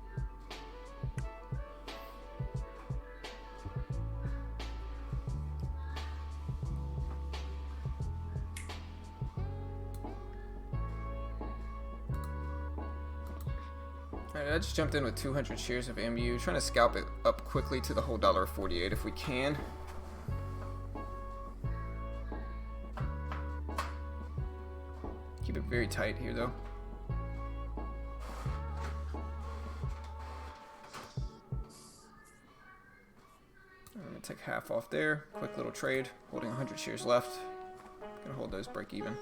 Alright, I just jumped in with 200 shares of MU, trying to scalp it up quickly to the whole $1.48 if we can. Keep it very tight here though. I'm gonna take half off there. Quick little trade, holding 100 shares left. Gonna hold those break even.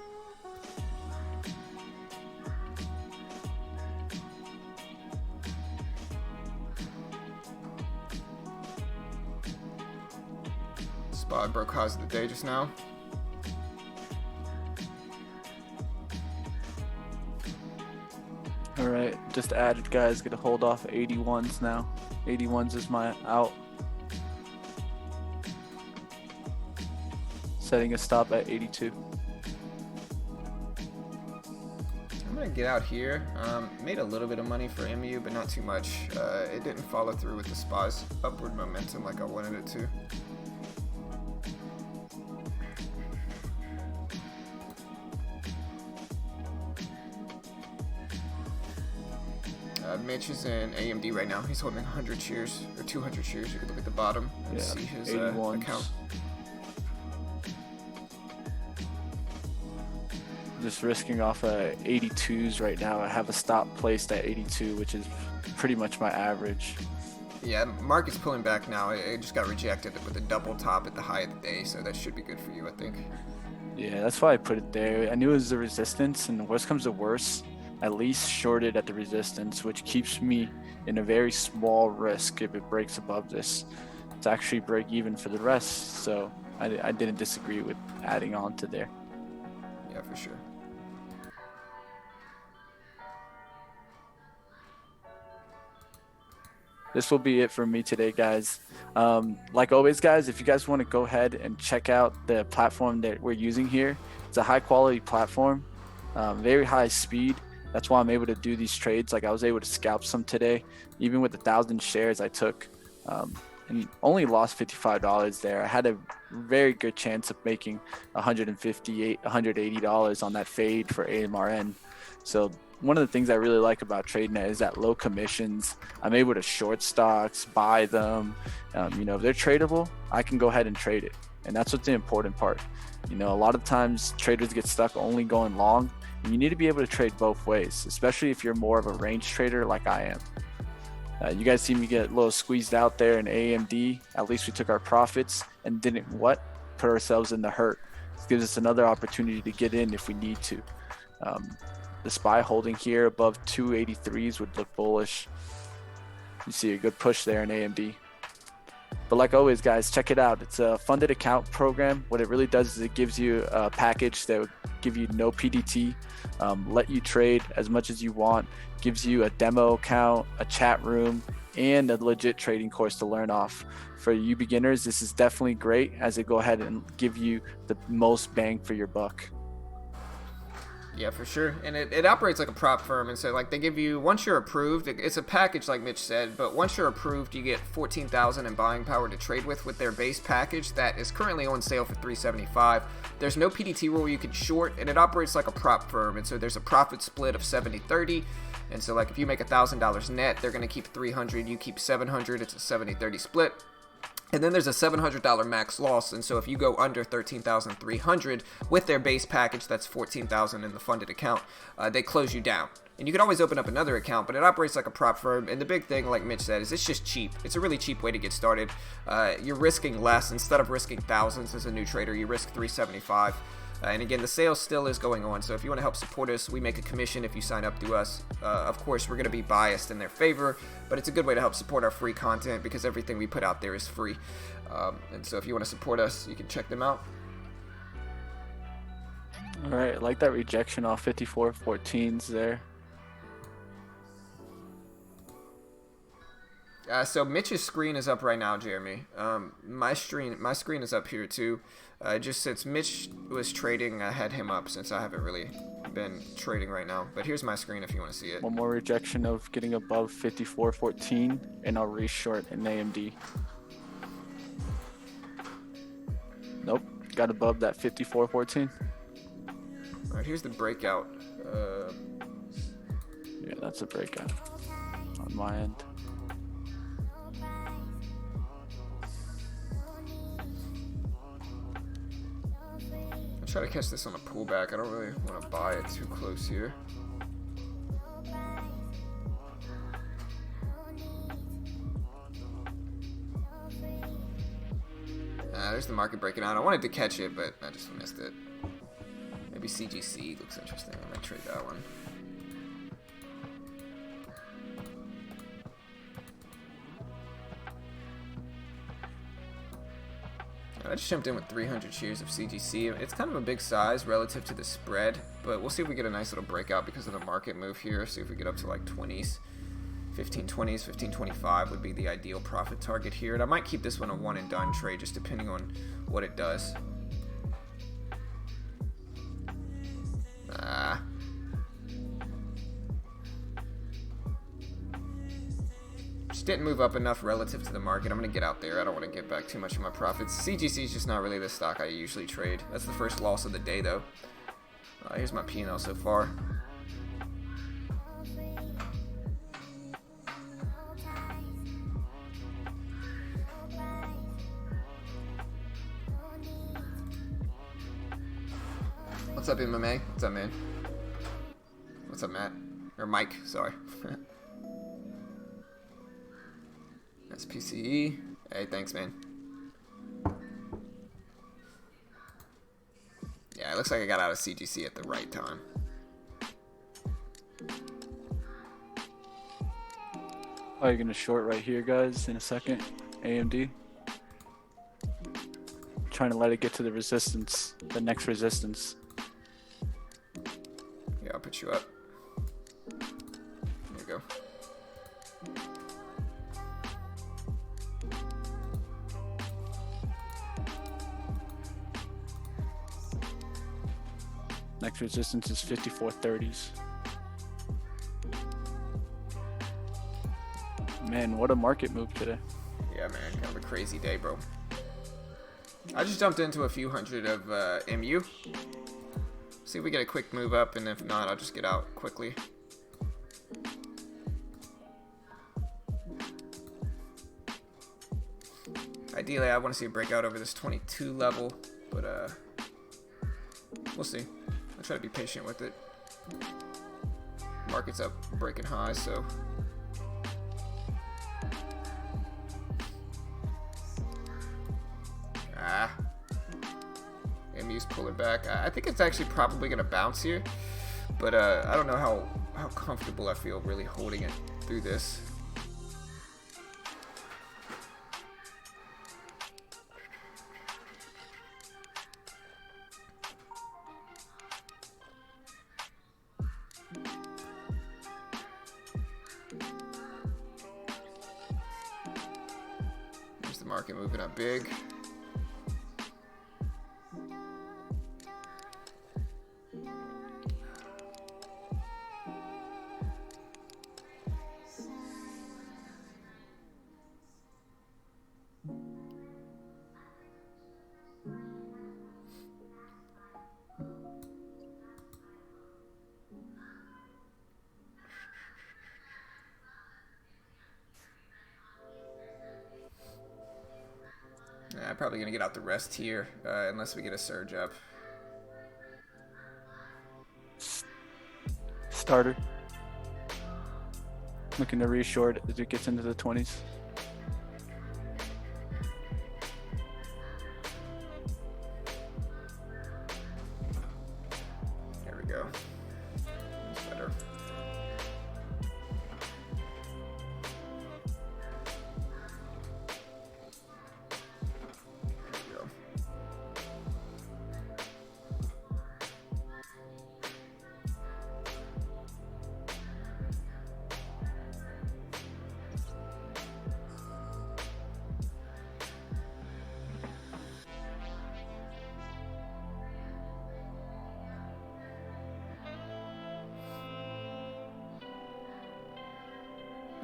SPY broke highs of the day just now. Alright, just added, guys. Gonna hold off 81s now. 81s is my out. Setting a stop at 82. I'm gonna get out here. Made a little bit of money for MU, but not too much. It didn't follow through with the SPY's upward momentum like I wanted it to. Mitch is in AMD right now. He's holding 100 shares or 200 shares. You can look at the bottom and see his account. Just risking off 82s right now. I have a stop placed at 82, which is pretty much my average. Yeah, market's pulling back now. It just got rejected with a double top at the high of the day, so that should be good for you, I think. Yeah, that's why I put it there. I knew it was the resistance, and worst comes to worst, at least shorted at the resistance, which keeps me in a very small risk if it breaks above this. to actually break even for the rest. So I didn't disagree with adding on to there. Yeah, for sure. This will be it for me today, guys. Like always, guys, if you guys want to go ahead and check out the platform that we're using here, it's a high quality platform, very high speed. That's why I'm able to do these trades. Like I was able to scalp some today, even with 1,000 shares I took, and only lost $55 there. I had a very good chance of making $180 on that fade for AMRN. So one of the things I really like about TradeNet is that low commissions. I'm able to short stocks, buy them. If they're tradable, I can go ahead and trade it. And that's what's the important part. A lot of times traders get stuck only going long, and you need to be able to trade both ways, especially if you're more of a range trader like I am. You guys see me get a little squeezed out there in AMD. At least we took our profits and didn't put ourselves in the hurt. This gives us another opportunity to get in if we need to. The SPY holding here above 283s would look bullish. You see a good push there in AMD. But like always, guys, check it out. It's a funded account program. What it really does is it gives you a package that would give you no PDT, let you trade as much as you want, gives you a demo account, a chat room, and a legit trading course to learn off. For you beginners, this is definitely great as it go ahead and give you the most bang for your buck. Yeah, for sure. And it operates like a prop firm. And so, like, they give you, once you're approved, it's a package like Mitch said, but once you're approved, you get 14,000 in buying power to trade with their base package that is currently on sale for $375. There's no PDT rule you can short, and it operates like a prop firm. And so there's a profit split of 70-30. And so, like, if you make $1,000 net, they're going to keep 300, you keep 700. It's a 70-30 split. And then there's a $700 max loss, and so if you go under $13,300 with their base package, that's $14,000 in the funded account, they close you down. And you can always open up another account, but it operates like a prop firm. And the big thing, like Mitch said, is it's just cheap. It's a really cheap way to get started. You're risking less. Instead of risking thousands as a new trader, you risk $375. And again, the sale still is going on, so if you want to help support us, we make a commission if you sign up through us. Of course, we're going to be biased in their favor, but it's a good way to help support our free content because everything we put out there is free. And so if you want to support us, you can check them out. All right, I like that rejection off 54.14s there. So Mitch's screen is up right now, Jeremy. My screen is up here too. Just since Mitch was trading, I had him up since I haven't really been trading right now. But here's my screen if you want to see it. One more rejection of getting above 54.14, and I'll reshort in AMD. Nope, got above that 54.14. All right, here's the breakout. Yeah, that's a breakout on my end. Try to catch this on a pullback. I don't really want to buy it too close here. There's the market breaking out. I wanted to catch it, but I just missed it. Maybe CGC looks interesting. I might trade that one. I just jumped in with 300 shares of CGC. It's kind of a big size relative to the spread, but we'll see if we get a nice little breakout because of the market move here. See if we get up to like 20s, 1520s, 1525 would be the ideal profit target here. And I might keep this one a one and done trade just depending on what it does. Didn't move up enough relative to the market. I'm going to get out there. I don't want to get back too much of my profits. CGC is just not really the stock I usually trade. That's the first loss of the day, though. Here's my P&L so far. What's up, MMA? What's up, man? What's up, Matt? Or Mike, sorry. That's PCE. Hey, thanks, man. Yeah, it looks like I got out of CGC at the right time. Oh, you're gonna short right here, guys, in a second. AMD. trying to let it get to the resistance, the next resistance. Yeah, I'll put you up. There you go. Next resistance is 54.30s. Man, what a market move today. Yeah, man, kind of a crazy day, bro. I just jumped into a few hundred of MU. See if we get a quick move up, and if not, I'll just get out quickly. Ideally, I want to see a breakout over this 22 level, but we'll see. I'll try to be patient with it. Market's up, breaking highs, so. MU's pulling back. I think it's actually probably going to bounce here, but I don't know how comfortable I feel really holding it through this. There's the market moving up big. I'm probably going to get out the rest here, unless we get a surge up. Starter. Looking to reshort as it gets into the 20s. There we go. That's better.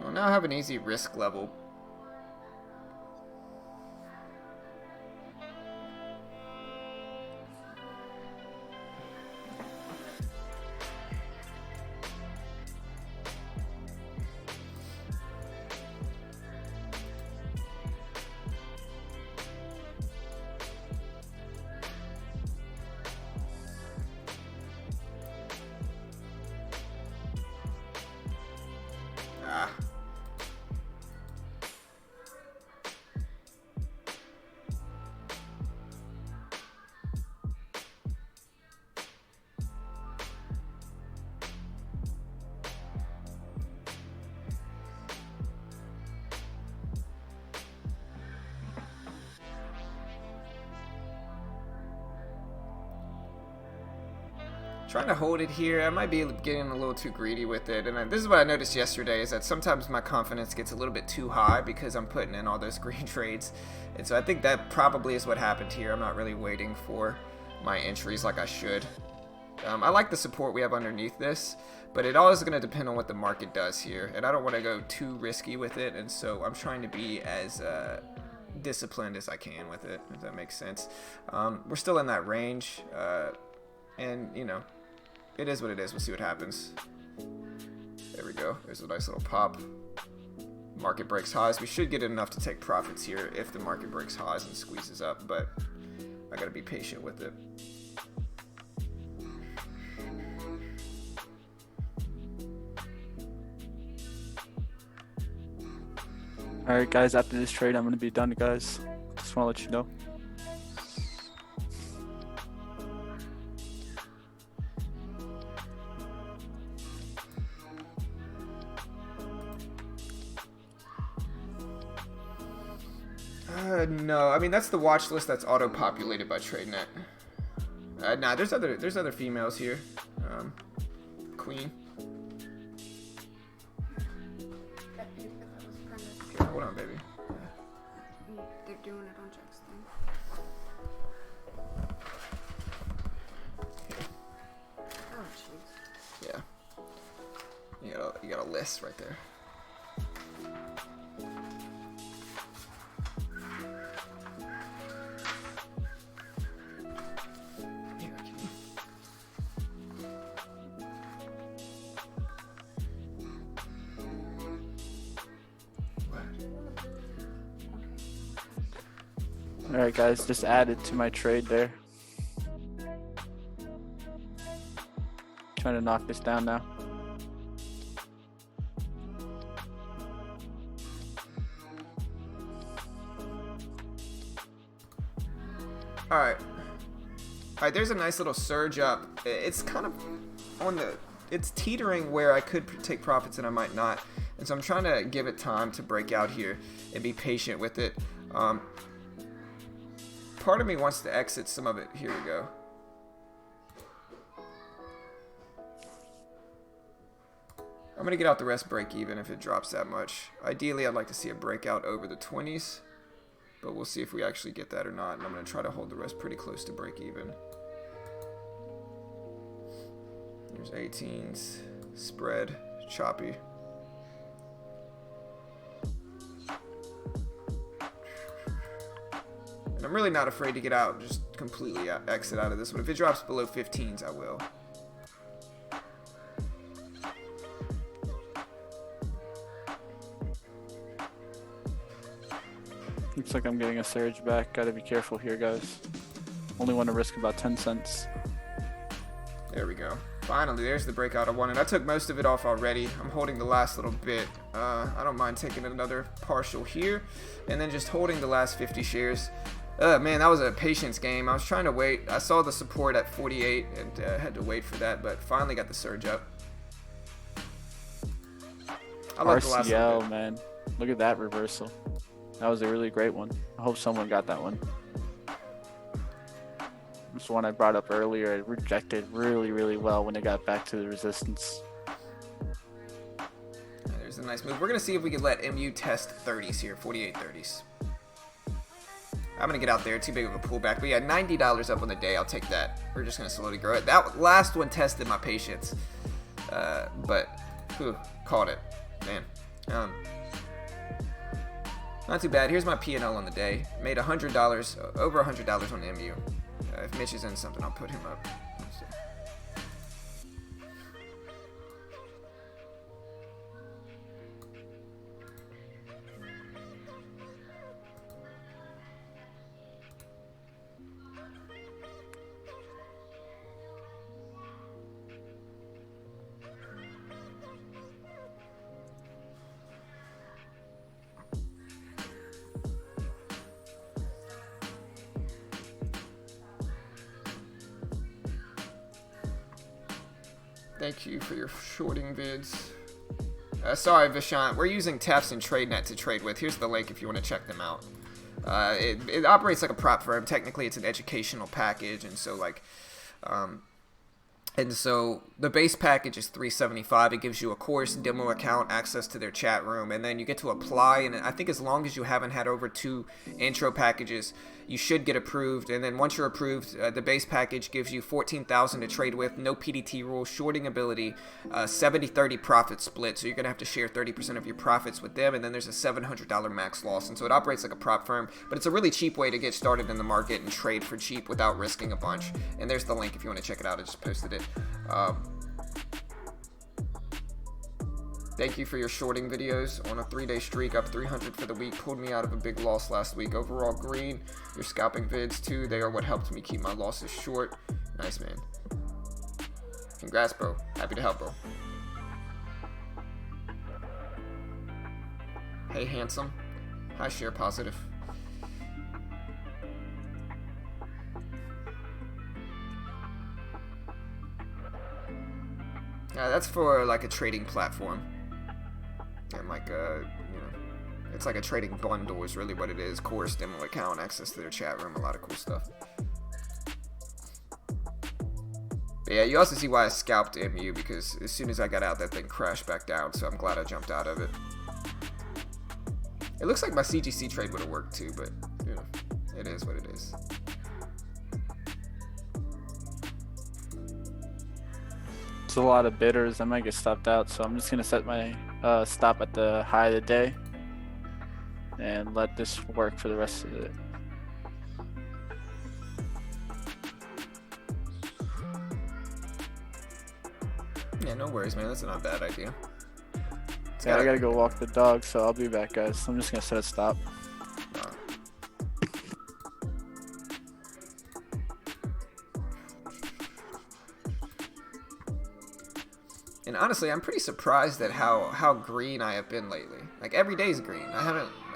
Well, now I have an easy risk level. Ah. Trying to hold it here. I might be getting a little too greedy with it, and this is what I noticed yesterday, is that sometimes my confidence gets a little bit too high because I'm putting in all those green trades, and so I think that probably is what happened here. I'm not really waiting for my entries like I should. I like the support we have underneath this, but it all is going to depend on what the market does here, and I don't want to go too risky with it, and so I'm trying to be as disciplined as I can with it, if that makes sense. We're still in that range, and you know, it is what it is. We'll see what happens. There we go. There's a nice little pop. Market breaks highs. We should get enough to take profits here if the market breaks highs and squeezes up, but I gotta be patient with it. Alright guys, after this trade I'm going to be done, guys. Just want to let you know. No, I mean that's the watch list that's auto-populated by TradeNet. Nah, there's other females here. Queen. Here, hold on, baby. They're doing it on Jack's thing. Oh, jeez. Yeah. You got a list right there. Here, Kenny. All right, guys, just added to my trade there. Trying to knock this down now. Alright, there's a nice little surge up. It's kind of on the... It's teetering where I could take profits and I might not. And so I'm trying to give it time to break out here and be patient with it. Part of me wants to exit some of it. Here we go. I'm going to get out the rest break even if it drops that much. Ideally, I'd like to see a breakout over the 20s. But we'll see if we actually get that or not. And I'm going to try to hold the rest pretty close to break even. There's 18s. Spread. Choppy. And I'm really not afraid to get out. Just completely exit out of this one. If it drops below 15s, I will. Looks like I'm getting a surge back. Gotta be careful here, guys. Only want to risk about 10 cents. There we go. Finally, there's the breakout I wanted. I took most of it off already. I'm holding the last little bit. I don't mind taking another partial here. And then just holding the last 50 shares. Man, that was a patience game. I was trying to wait. I saw the support at 48 and had to wait for that. But finally got the surge up. I like the last little RCL, bit. man. Look at that reversal. That was a really great one. I hope someone got that one. This one I brought up earlier. It rejected really, really well when it got back to the resistance. There's a nice move. We're going to see if we can let MU test 30s here, 48 30s. I'm going to get out there. Too big of a pullback. But yeah, $90 up on the day. I'll take that. We're just going to slowly grow it. That last one tested my patience. But, caught it. Man. Not too bad. Here's my P&L on the day. Made $100, over $100 on MU. If Mitch is in something, I'll put him up. Let's see. Thank you for your shorting vids. Sorry, Vishant. We're using TEFs and TradeNet to trade with. Here's the link if you want to check them out. It operates like a prop firm. Technically, it's an educational package, and so the base package is $375. It gives you a course, demo account, access to their chat room, and then you get to apply. And I think as long as you haven't had over 2 intro packages, you should get approved. And then once you're approved, the base package gives you $14,000 to trade with, no PDT rule, shorting ability, 70-30 profit split. So you're gonna have to share 30% of your profits with them, and then there's a $700 max loss. And so it operates like a prop firm, but it's a really cheap way to get started in the market and trade for cheap without risking a bunch. And there's the link if you want to check it out. I just posted it. Thank you for your shorting videos. On a 3-day streak, up 300 for the week. Pulled me out of a big loss last week. Overall green. Your scalping vids too. They are what helped me keep my losses short. Nice, man. Congrats, bro. Happy to help, bro. Hey, handsome. Hi, share positive. That's for like a trading platform. And like It's like a trading bundle is really what it is. Course, demo account, access to their chat room, a lot of cool stuff. But yeah, you also see why I scalped MU, because as soon as I got out, that thing crashed back down, so I'm glad I jumped out of it. It looks like my CGC trade would have worked too, but you know, it is what it is. It's a lot of bidders. I might get stopped out, so I'm just gonna set my stop at the high of the day and let this work for the rest of it. Yeah, no worries, man. That's not a bad idea. Yeah, I gotta go walk the dog, so I'll be back, guys. I'm just gonna set a stop. And honestly, I'm pretty surprised at how green I have been lately. Like every day's green. I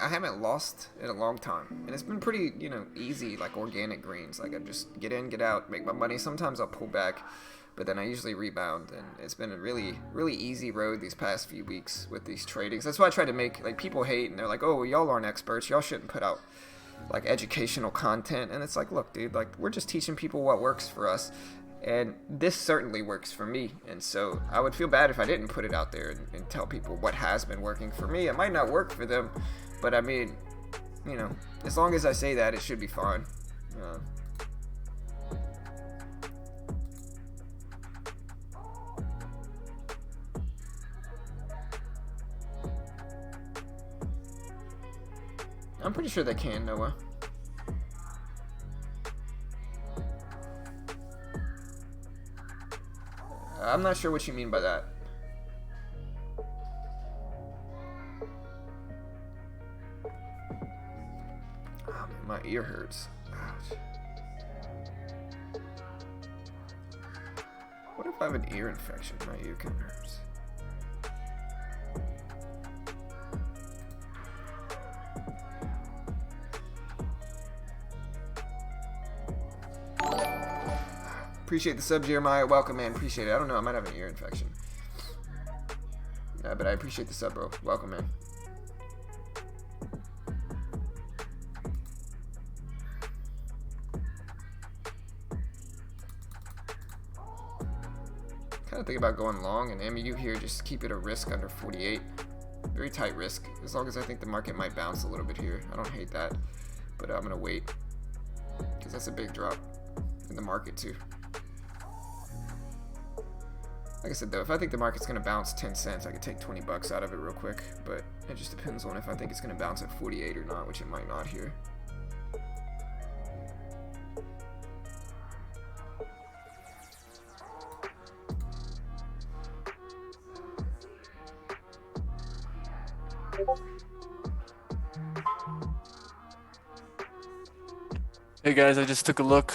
haven't lost in a long time, and it's been pretty, you know, easy, like organic greens. Like I just get in, get out, make my money. Sometimes I'll pull back, but then I usually rebound, and it's been a really easy road these past few weeks with these tradings. That's why I try to make, like, people hate and they're like, oh, well, y'all aren't experts, y'all shouldn't put out like educational content. And it's like, look, dude, like we're just teaching people what works for us, and this certainly works for me. And so I would feel bad if I didn't put it out there and tell people what has been working for me. It might not work for them, but I mean, you know, as long as I say that, it should be fine. I'm pretty sure they can, Noah. I'm not sure what you mean by that. Oh, man, my ear hurts. Ouch. What if I have an ear infection? My ear kind of hurts. Appreciate the sub, Jeremiah. Welcome, man. Appreciate it. I don't know. I might have an ear infection. But I appreciate the sub, bro. Welcome, man. Kind of think about going long, and MU here, just keep it a risk under 48. Very tight risk, as long as I think the market might bounce a little bit here. I don't hate that, but I'm gonna wait, because that's a big drop in the market too. Like I said though, if I think the market's gonna bounce 10 cents, I could take 20 bucks out of it real quick, but it just depends on if I think it's gonna bounce at 48 or not, which it might not here. Hey guys, I just took a look.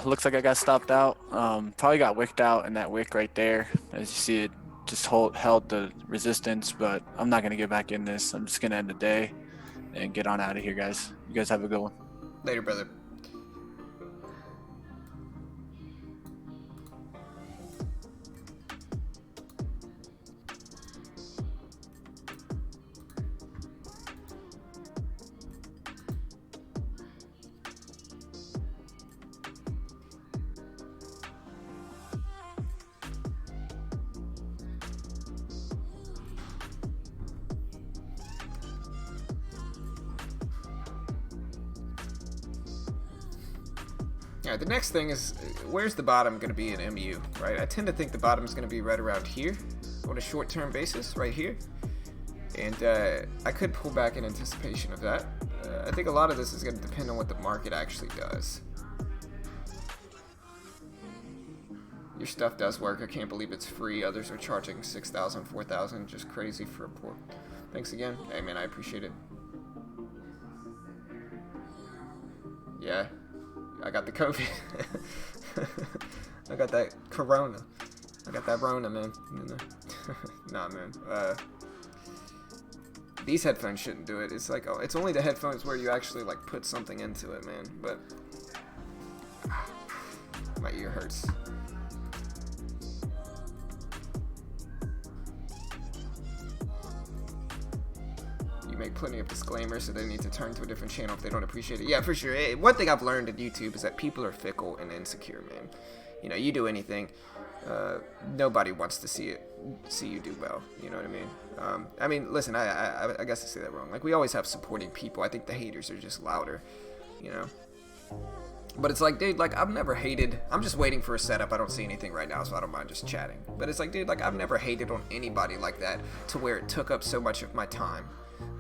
Looks like I got stopped out. Probably got wicked out in that wick right there. As you see, it just held the resistance, but I'm not gonna get back in this. I'm just gonna end the day and get on out of here, guys. You guys have a good one. Later, brother. Alright, the next thing is, where's the bottom going to be in MU, right? I tend to think the bottom is going to be right around here on a short-term basis, right here. And I could pull back in anticipation of that. I think a lot of this is going to depend on what the market actually does. Your stuff does work. I can't believe it's free. Others are charging 6,000, 4,000. Just crazy for a port. Thanks again. Hey, man, I appreciate it. Yeah. I got the COVID. I got that corona. I got that rona, man. Nah, man. These headphones shouldn't do it. It's like, oh, it's only the headphones where you actually like put something into it, man. But my ear hurts. You make plenty of disclaimers, so they need to turn to a different channel if they don't appreciate it. Yeah, for sure. One thing I've learned at YouTube is that people are fickle and insecure, man. You know, you do anything, nobody wants to see you do well. You know what I mean? Listen, I guess I say that wrong. Like, we always have supporting people. I think the haters are just louder, you know. But it's like, dude, like, I've never hated. I'm just waiting for a setup. I don't see anything right now, so I don't mind just chatting. But it's like, dude, like, I've never hated on anybody like that to where it took up so much of my time.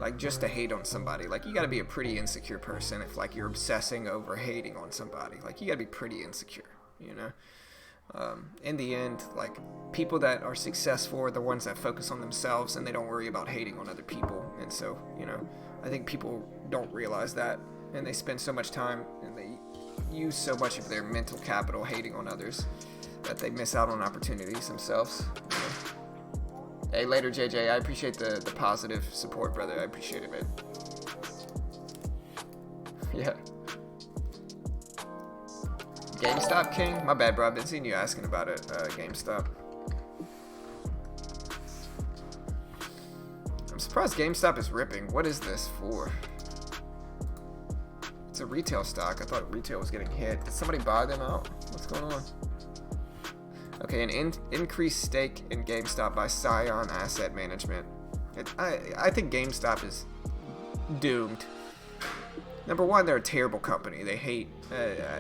Like, just to hate on somebody. Like, you gotta be a pretty insecure person if, like, you're obsessing over hating on somebody. Like, you gotta be pretty insecure, you know? In the end, like, people that are successful are the ones that focus on themselves and they don't worry about hating on other people. And so, you know, I think people don't realize that, and they spend so much time and they use so much of their mental capital hating on others that they miss out on opportunities themselves. You know? Hey, later, JJ. I appreciate the positive support, brother. I appreciate it, man. Yeah. GameStop King? My bad, bro. I've been seeing you asking about it, GameStop. I'm surprised GameStop is ripping. What is this for? It's a retail stock. I thought retail was getting hit. Did somebody buy them out? What's going on? Okay, an increased stake in GameStop by Scion Asset Management. I think GameStop is doomed. Number one, they're a terrible company. They hate.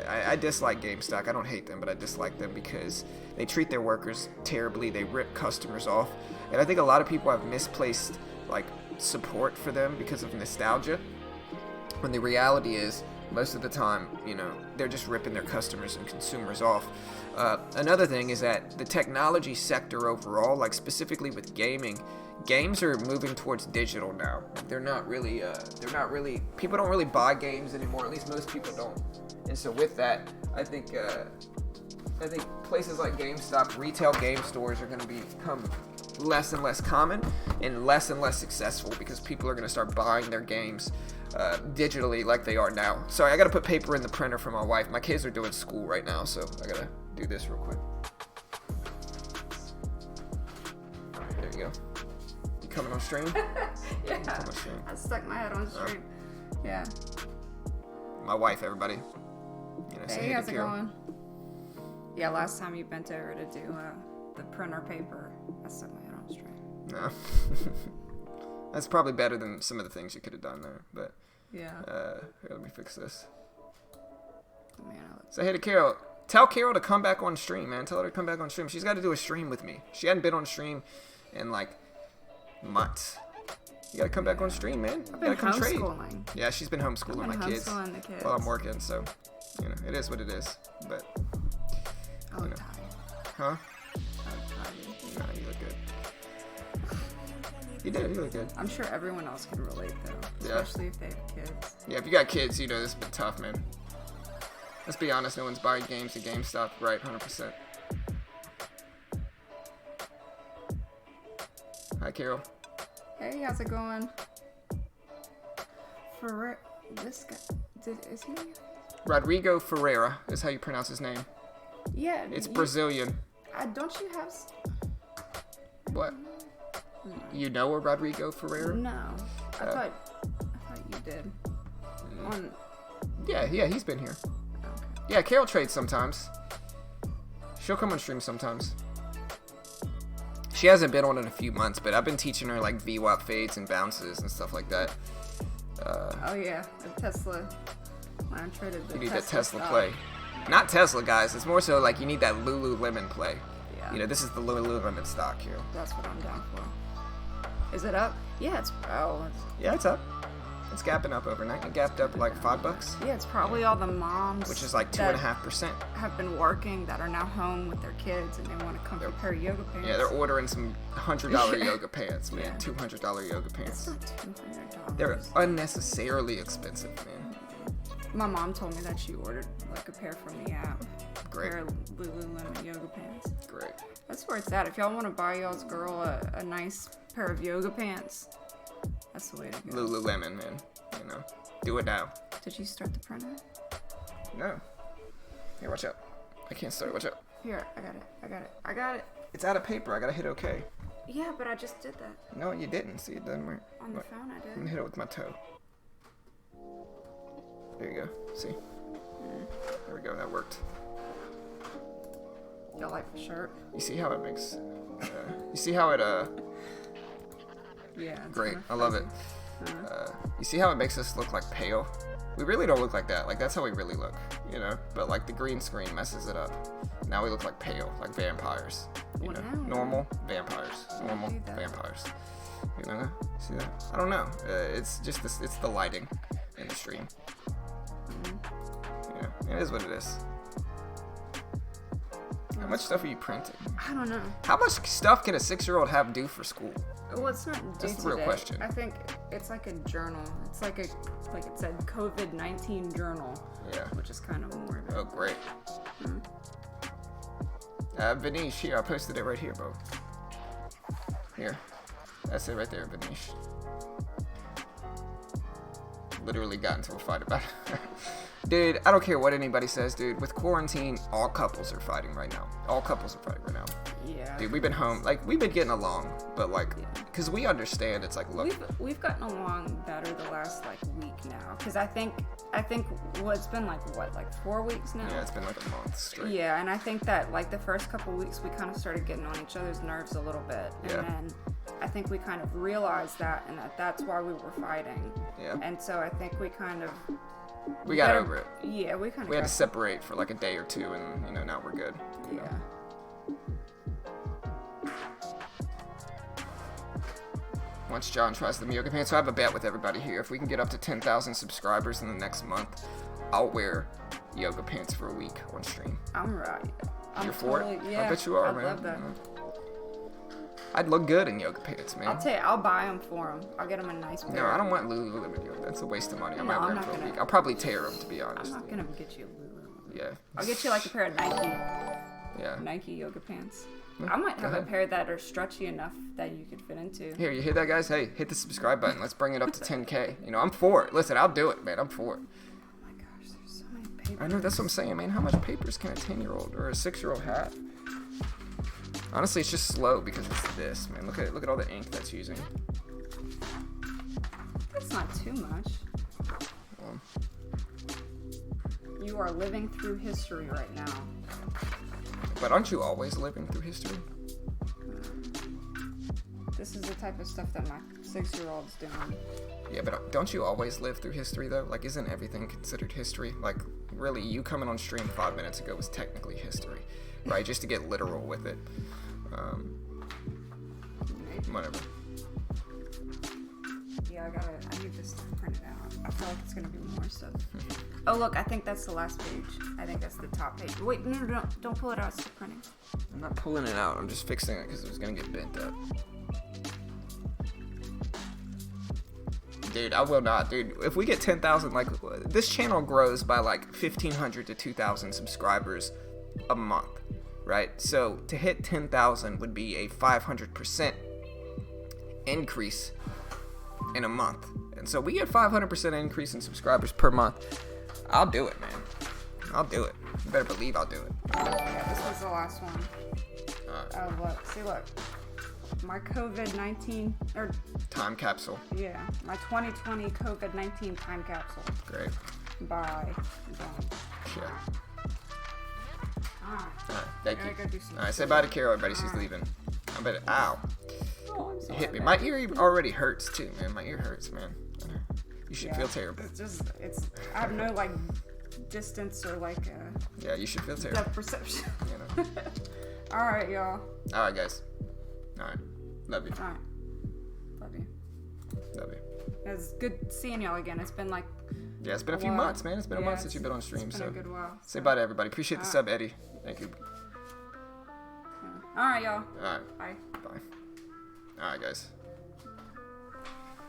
I dislike GameStop. I don't hate them, but I dislike them because they treat their workers terribly. They rip customers off, and I think a lot of people have misplaced like support for them because of nostalgia. When the reality is, most of the time, you know, they're just ripping their customers and consumers off. Another thing is that the technology sector overall, like specifically with gaming, games are moving towards digital now. They're not really, people don't really buy games anymore. At least most people don't. And so with that, I think places like GameStop, retail game stores are going to become less and less common and less successful because people are going to start buying their games digitally like they are now. Sorry, I got to put paper in the printer for my wife. My kids are doing school right now, so I got to do this real quick. There you go. You coming on stream? Yeah. Come on stream. I stuck my head on stream. Yeah. My wife, everybody. You know, say Hey, to how's it Carol. going? Yeah, last time you bent over to do the printer paper, I stuck my head on stream. No. That's probably better than some of the things you could have done there, but Yeah. here, let me fix this. Man, I look. Say hey to Carol. Tell Carol to come back on stream, man. Tell her to come back on stream. She's got to do a stream with me. She hadn't been on stream in like months. You gotta come back on stream, man. I've been you gotta come trade. homeschooling. Yeah, she's been homeschooling I've been my kids homeschooling the kids. while I'm working, so you know it is what it is. But I look know. tired. huh? I look tired. No, you look good. You did. You look good. I'm sure everyone else can relate though, Yeah. especially if they have kids. Yeah, if you got kids, you know this has been tough, man. Let's be honest, no one's buying games at GameStop, right? 100%. Hi, Carol. Hey, how's it going? This guy, is he? Rodrigo Ferreira is how you pronounce his name. Yeah. It's Brazilian. Don't you have? What? You know a Rodrigo Ferreira? No, I thought you did. On. Yeah, he's been here. Okay. Yeah, Carol trades sometimes. She'll come on stream sometimes. She hasn't been on in a few months, but I've been teaching her like VWAP fades and bounces and stuff like that. Oh yeah, the Tesla. When I traded the You need that Tesla stock. play. Not Tesla, guys. It's more so like you need that Lululemon play. Yeah. You know, this is the Lululemon stock here. That's what I'm down for. Is it up? Yeah, it's Yeah, it's up. It's gapping up overnight. It gapped up like $5, yeah, it's probably all the moms, which is like that 2.5%. have been working that are now home with their kids and they want to come pair of yoga pants. Yeah, they're ordering some $100 yoga pants, man. Yeah. $200 yoga pants. It's not $200. They're unnecessarily expensive, man. My mom told me that she ordered like a pair from the app. Great. A pair of Lululemon yoga pants. Great. That's where it's at. If y'all want to buy y'all's girl a nice pair of yoga pants, that's the way to go. Lululemon, man. You know, do it now. Did you start the printer? No. Here, watch out. I can't start. Watch out. Here, I got it. It's out of paper. I gotta hit OK. Yeah, but I just did that. No, you didn't. See, it doesn't work. On the What? phone, I I'm did. gonna hit it with my toe. There you go. See? There we go. That worked. Y'all like the shirt? You see how it makes? You see how it? Yeah. It's Great. kinda I love it. fuzzy. You see how it makes us look like pale? We really don't look like that. Like that's how we really look, you know. But like the green screen messes it up. Now we look like pale, like vampires. You know, Wow. normal vampires, normal do that. vampires. You know, see that? I don't know. It's just this. It's the lighting in the stream. Yeah, it is what it is. How much stuff are you printing? I don't know. How much stuff can a 6-year-old have due for school? Well, it's not due That's the real today. question. I think it's like a journal. It's like it said COVID-19 journal, Yeah. which is kind of more. Oh, great. Vanish, here, I posted it right here, bro. Here. That's it right there, Vanish. Literally got into a fight about it. Dude, I don't care what anybody says, dude. With quarantine, all couples are fighting right now. All couples are fighting right now. Yeah. Dude, we've been home. Like, we've been getting along, but, like, because we understand it's like, look. We've gotten along better the last like week now, because I think well, it's been like 4 weeks now. Yeah, it's been like a month straight. Yeah, and I think that like the first couple weeks we kind of started getting on each other's nerves a little bit, and Yeah. then I think we kind of realized that, and that's why we were fighting. Yeah. And so I think we kind of We got over it. Yeah, we kind of We had to separate for like a day or two, and, you know, now we're good. You know? Yeah. Once John tries the yoga pants, so I have a bet with everybody here. If we can get up to 10,000 subscribers in the next month, I'll wear yoga pants for a week on stream. I'm right. You're for it? Yeah, I bet you are, I man. love that. I'd look good in yoga pants, man. I'll tell you, I'll buy them for him. I'll get him a nice pair. No, I don't want Lululemon yoga. That's a waste of money. I No, might wear I'm them not for a gonna- week. I'll probably tear them, to be I'm honest. not gonna get you a Lululemon. Yeah. I'll get you like a pair of Nike Yeah. Nike yoga pants. Yeah, I might go have a ahead. pair that are stretchy enough that you could fit into. Here, you hear that, guys? Hey, hit the subscribe button. Let's bring it up to 10K. You know, I'm for it. Listen, I'll do it, man. I'm for it. Oh my gosh, there's so many papers. I know, that's what I'm saying, man. How much papers can a 10-year-old or a 6-year-old have? Honestly, it's just slow because it's this, man. Look at all the ink that's using. That's not too much. Um, You are living through history right now. but aren't you always living through history? This is the type of stuff that my 6-year-old's doing. Yeah, but don't you always live through history, though? Like, isn't everything considered history? Like, really, you coming on stream 5 minutes ago was technically history, right? Just to get literal with it. Maybe. Whatever. Yeah, I need this stuff printed out. I feel like it's gonna be more stuff. Oh look, I think that's the last page. I think that's the top page. Wait, no, don't pull it out, it's still printing. I'm not pulling it out. I'm just fixing it because it was going to get bent up. Dude, I will not. Dude, if we get 10,000, like, this channel grows by like 1,500 to 2,000 subscribers a month, right? So to hit 10,000 would be a 500% increase in a month. And so we get 500% increase in subscribers per month. I'll do it, man. I'll do it. You better believe I'll do it. Yeah, this was the last one. Oh look, see look. My COVID-19, or Time capsule. yeah, my 2020 COVID-19 time capsule Great. by John. Yeah. Alright. Alright, thank Gotta you. go do some Alright, say bye to Carol, everybody. She's leaving. I bet it. Ow. Oh, I'm It sorry. hit me. My ear already hurts, too, man. My ear hurts, man. You should Yeah, feel terrible. It's I have no like distance or like Yeah, you should feel terrible. depth perception. You know? Alright, y'all. Alright, guys. Alright. Love you. Alright. Love you. Love you. It's good seeing y'all again. It's been like Yeah, it's been a few while. months, man. It's been a Yeah, month since you've been on stream, it's been so a good while. say bye to everybody. Appreciate the Alright. sub, Eddie. Thank you. Alright, y'all. Alright. Bye. Bye. Alright, guys.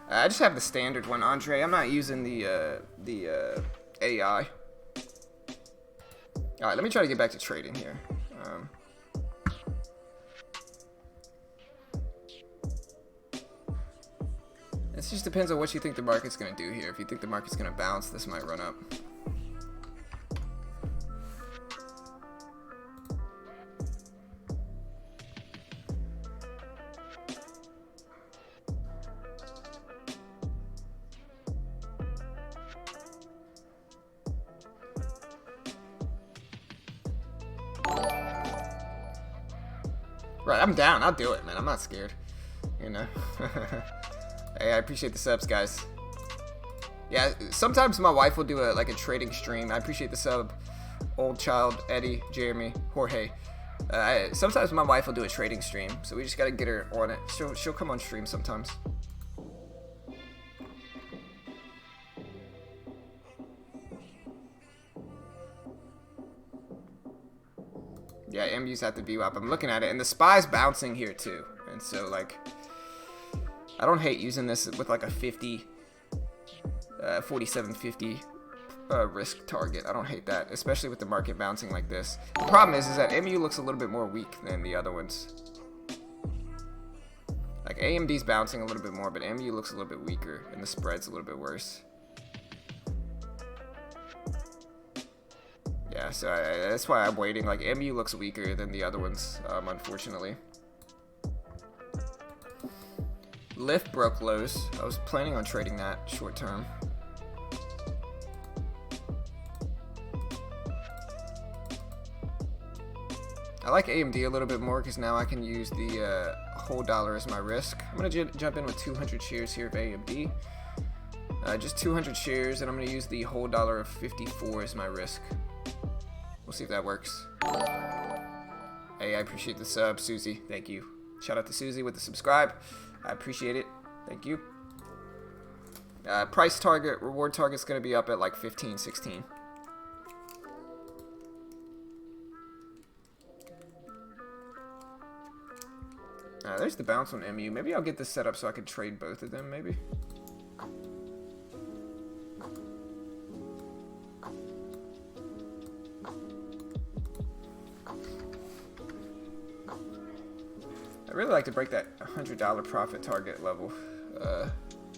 I just have the standard one, Andre. I'm not using the AI. Alright, let me try to get back to trading here. It just depends on what you think the market's going to do here. If you think the market's going to bounce, this might run up. Right, I'm down. I'll do it, man. I'm not scared. You know. Hey, I appreciate the subs, guys. Yeah, sometimes my wife will do a trading stream. I appreciate the sub. Old Child, Eddie, Jeremy, Jorge. Sometimes my wife will do a trading stream, so we just gotta get her on it. She'll come on stream sometimes. Yeah, MU's at the VWAP. I'm looking at it, and the SPY's bouncing here too. And so, like, I don't hate using this with like a 4750 risk target. I don't hate that, especially with the market bouncing like this. The problem is that MU looks a little bit more weak than the other ones. Like, AMD's bouncing a little bit more, but MU looks a little bit weaker, and the spread's a little bit worse. Yeah, so that's why I'm waiting. Like, MU looks weaker than the other ones, unfortunately. Lyft broke lows. I was planning on trading that short term. I like AMD a little bit more because now I can use the whole dollar as my risk. I'm going to jump in with 200 shares here of AMD. Just 200 shares, and I'm going to use the whole dollar of 54 as my risk. We'll see if that works. Hey, I appreciate the sub, Susie. Thank you. Shout out to Susie with the subscribe. I appreciate it. Thank you. Price target, reward target's going to be up at like 15, 16. There's the bounce on MU. Maybe I'll get this set up so I can trade both of them, maybe. I really like to break that $100 profit target level.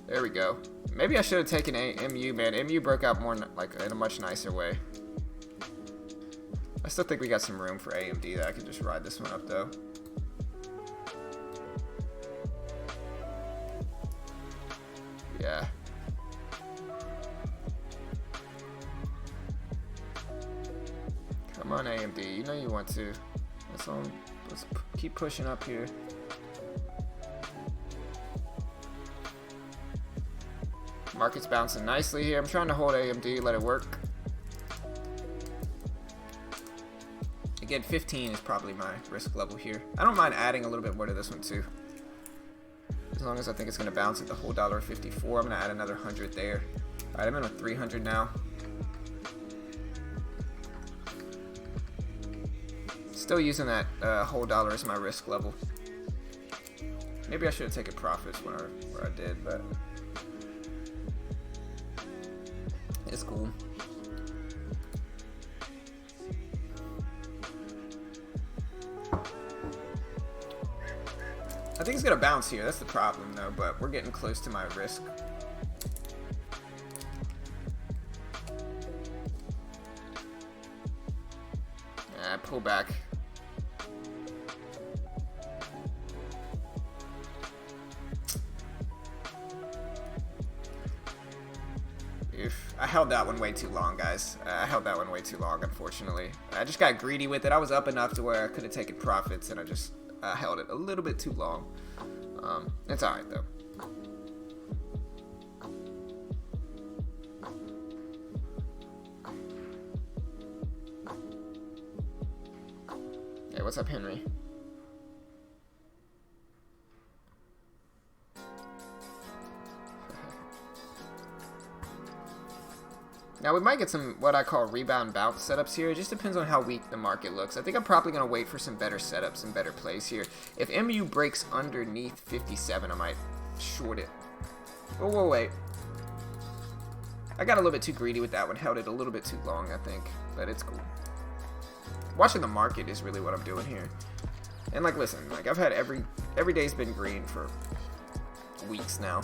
There we go. Maybe I should have taken MU, man. MU broke out more like in a much nicer way. I still think we got some room for AMD that I can just ride this one up though. Yeah. Come on, AMD. You know you want to. Let's keep pushing up here. Market's bouncing nicely here. I'm trying to hold AMD, let it work. Again, 15 is probably my risk level here. I don't mind adding a little bit more to this one too. As long as I think it's going to bounce at the whole dollar 54, I'm going to add another 100 there. Alright, I'm in with 300 now. Still using that whole dollar as my risk level. Maybe I should have taken profits where I did, but it's cool. I think it's gonna bounce here. That's the problem, though. But we're getting close to my risk. Pull back. I held that one way too long, guys. I held that one way too long, unfortunately. I just got greedy with it. I was up enough to where I could have taken profits, and I just held it a little bit too long. It's alright, though. Hey, what's up, Henry? Now, we might get some what I call rebound bounce setups here. It just depends on how weak the market looks. I think I'm probably going to wait for some better setups and better plays here. If MU breaks underneath 57, I might short it. But we'll wait. I got a little bit too greedy with that one. Held it a little bit too long, I think. But it's cool. Watching the market is really what I'm doing here. And, like, listen. Like, I've had every day's been green for weeks now.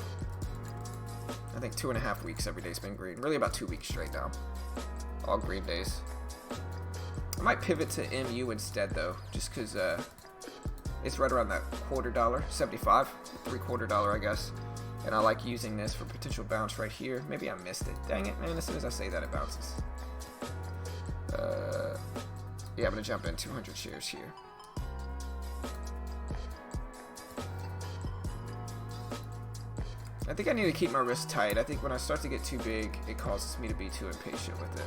I think 2.5 weeks every day's been green. Really about 2 weeks straight now. All green days. I might pivot to MU instead though, just because it's right around that $0.25, 75, $0.75, I guess. And I like using this for potential bounce right here. Maybe I missed it. Dang it, man. As soon as I say that, it bounces. Yeah, I'm going to jump in 200 shares here. I think I need to keep my wrist tight. I think when I start to get too big, it causes me to be too impatient with it.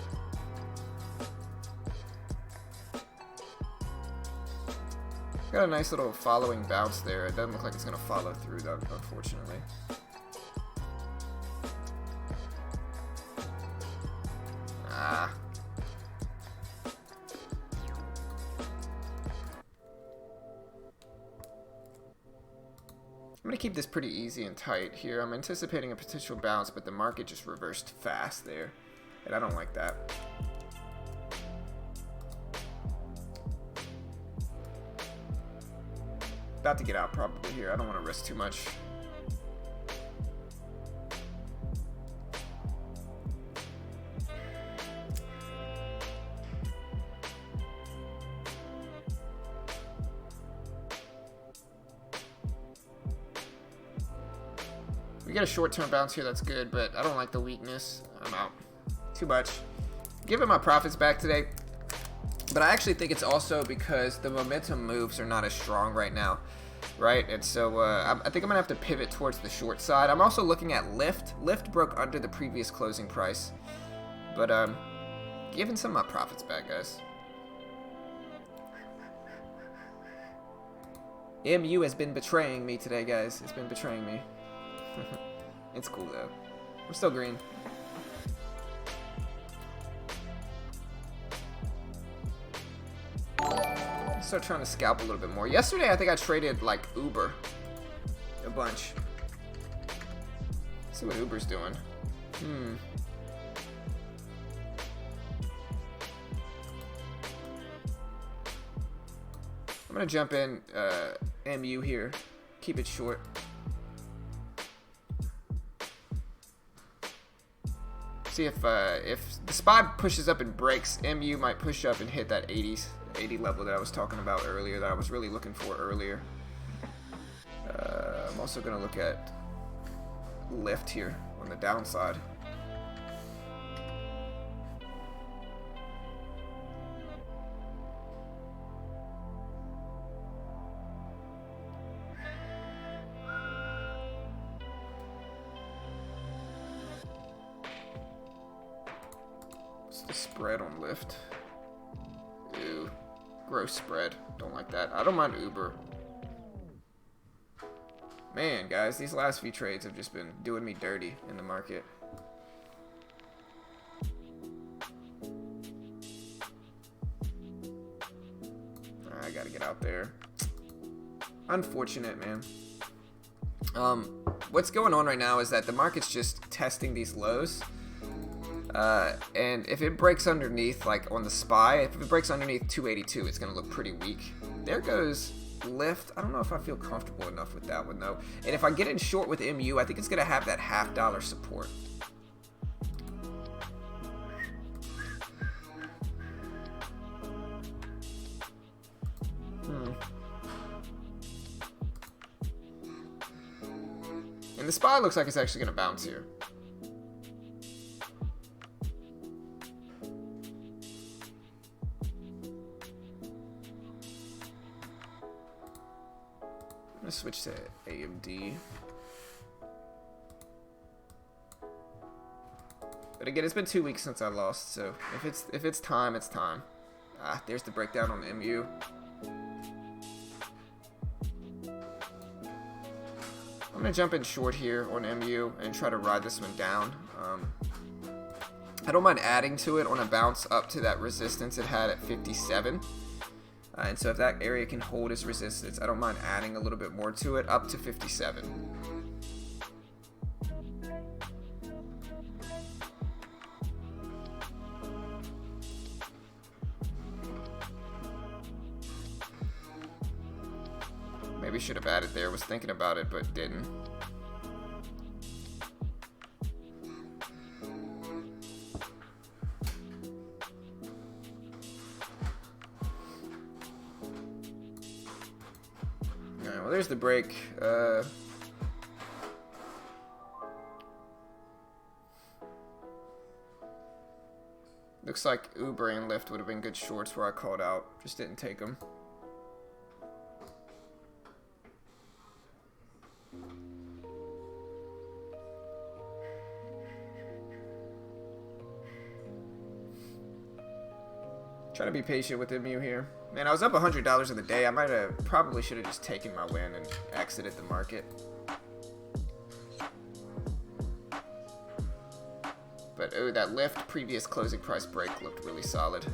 Got a nice little following bounce there. It doesn't look like it's going to follow through, though, unfortunately. Ah. I'm going to keep this pretty easy and tight here. I'm anticipating a potential bounce, but the market just reversed fast there. And I don't like that. About to get out probably here. I don't want to risk too much. We get a short-term bounce here, that's good, but I don't like the weakness. I'm out. Too much. Giving my profits back today. But I actually think it's also because the momentum moves are not as strong right now, right? And so I think I'm going to have to pivot towards the short side. I'm also looking at Lyft. Lyft broke under the previous closing price. But giving some of my profits back, guys. MU has been betraying me today, guys. It's been betraying me. It's cool, though. We're still green. Start trying to scalp a little bit more. Yesterday, I think I traded like Uber a bunch. Let's see what Uber's doing. I'm gonna jump in MU here. Keep it short. See if the SPY pushes up and breaks, MU might push up and hit that 80 level that I was talking about earlier, that I was really looking for earlier. I'm also going to look at Lyft here on the downside. What's the spread on Lyft? Ew. Gross spread. Don't like that. I don't mind Uber. Man, guys, these last few trades have just been doing me dirty in the market. I gotta get out there. Unfortunate, man. What's going on right now is that the market's just testing these lows. And if it breaks underneath, like on the SPY, if it breaks underneath 282, it's going to look pretty weak. There goes Lyft. I don't know if I feel comfortable enough with that one, though. And if I get in short with MU, I think it's going to have that $0.50 support. And the SPY looks like it's actually going to bounce here. Switch to AMD. But again, it's been 2 weeks since I lost, so if it's time, it's time. Ah, there's the breakdown on the MU. I'm gonna jump in short here on MU and try to ride this one down. I don't mind adding to it on a bounce up to that resistance it had at 57. And so if that area can hold its resistance, I don't mind adding a little bit more to it, up to 57. Maybe should have added there, was thinking about it, but didn't. There's the break. Looks like Uber and Lyft would have been good shorts where I called out. Just didn't take them. Trying to be patient with MU here. Man, I was up $100 in the day. I might have probably should have just taken my win and exited the market. But oh, that lift previous closing price break looked really solid.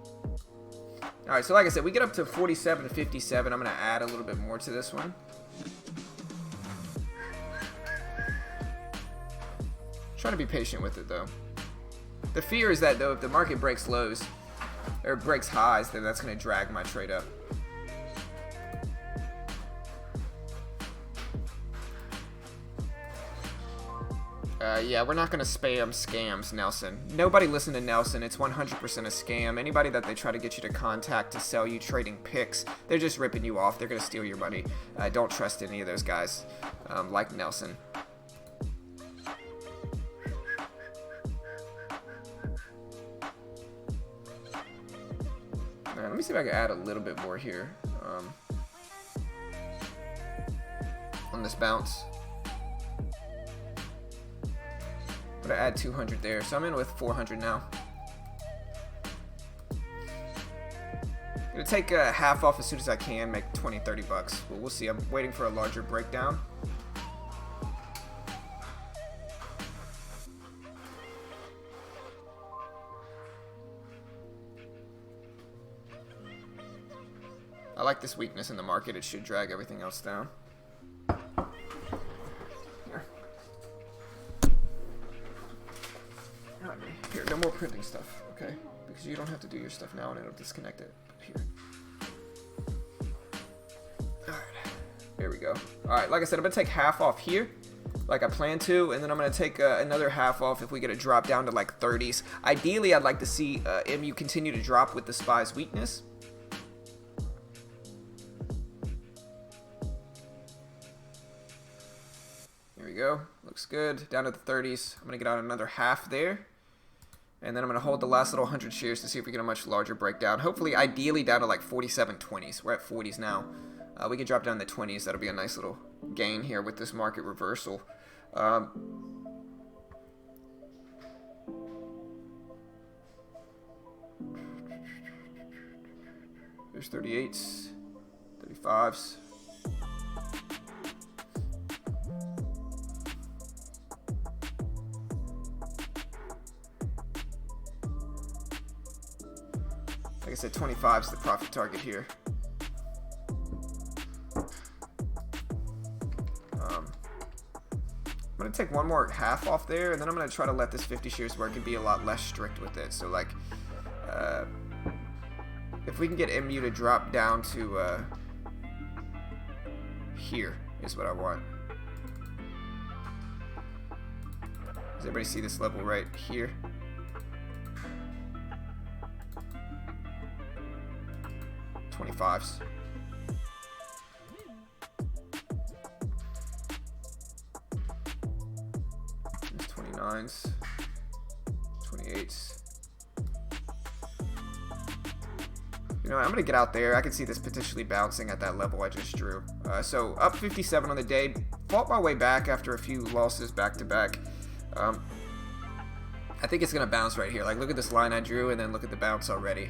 All right, so like I said, we get up to 47 to 57. I'm gonna add a little bit more to this one. Trying to be patient with it though. The fear is that though, if the market breaks lows or breaks highs, then that's gonna drag my trade up. Yeah, we're not gonna spam scams, Nelson. Nobody listen to Nelson. It's 100% a scam. Anybody that they try to get you to contact to sell you trading picks, they're just ripping you off. They're gonna steal your money. Don't trust any of those guys, like Nelson. Alright, let me see if I can add a little bit more here on this bounce. I add 200 there, so I'm in with 400 now. Gonna take a half off as soon as I can, make 20-30 bucks. Well, we'll see. I'm waiting for a larger breakdown. I like this weakness in the market. It should drag everything else down. Here, no more printing stuff, okay? Because you don't have to do your stuff now and it'll disconnect it. Here. Alright, there we go. Alright, like I said, I'm going to take half off here, like I plan to, and then I'm going to take another half off if we get a drop down to like 30s. Ideally, I'd like to see MU continue to drop with the SPY's weakness. There we go. Looks good. Down to the 30s. I'm going to get out another half there. And then I'm going to hold the last little 100 shares to see if we get a much larger breakdown. Hopefully, ideally, down to like 47.20s. We're at 40s now. We can drop down to 20s. That'll be a nice little gain here with this market reversal. There's 38s, 35s. Like I said, 25 is the profit target here. I'm going to take one more half off there, and then I'm going to try to let this 50 shares work and be a lot less strict with it. So, like, if we can get MU to drop down to here is what I want. Does everybody see this level right here? $25s. There's 29s, 28s. You know, I'm gonna get out there. I can see this potentially bouncing at that level I just drew. So up 57 on the day. Fought my way back after a few losses back to back. I think it's gonna bounce right here. Like, look at this line I drew, and then look at the bounce already.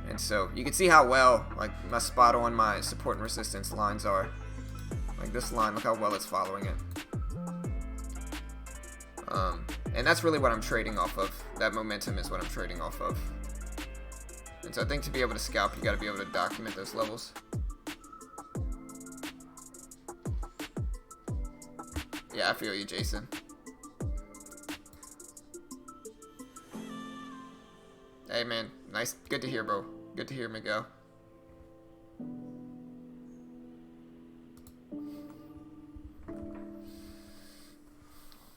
And so you can see how well, like, my spot on my support and resistance lines are. Like this line, look how well it's following it. And that's really what I'm trading off of. That momentum is what I'm trading off of. And so I think to be able to scalp, you got to be able to document those levels. Yeah, I feel you, Jason. Hey, man. Nice. Good to hear, bro. Good to hear, Miguel.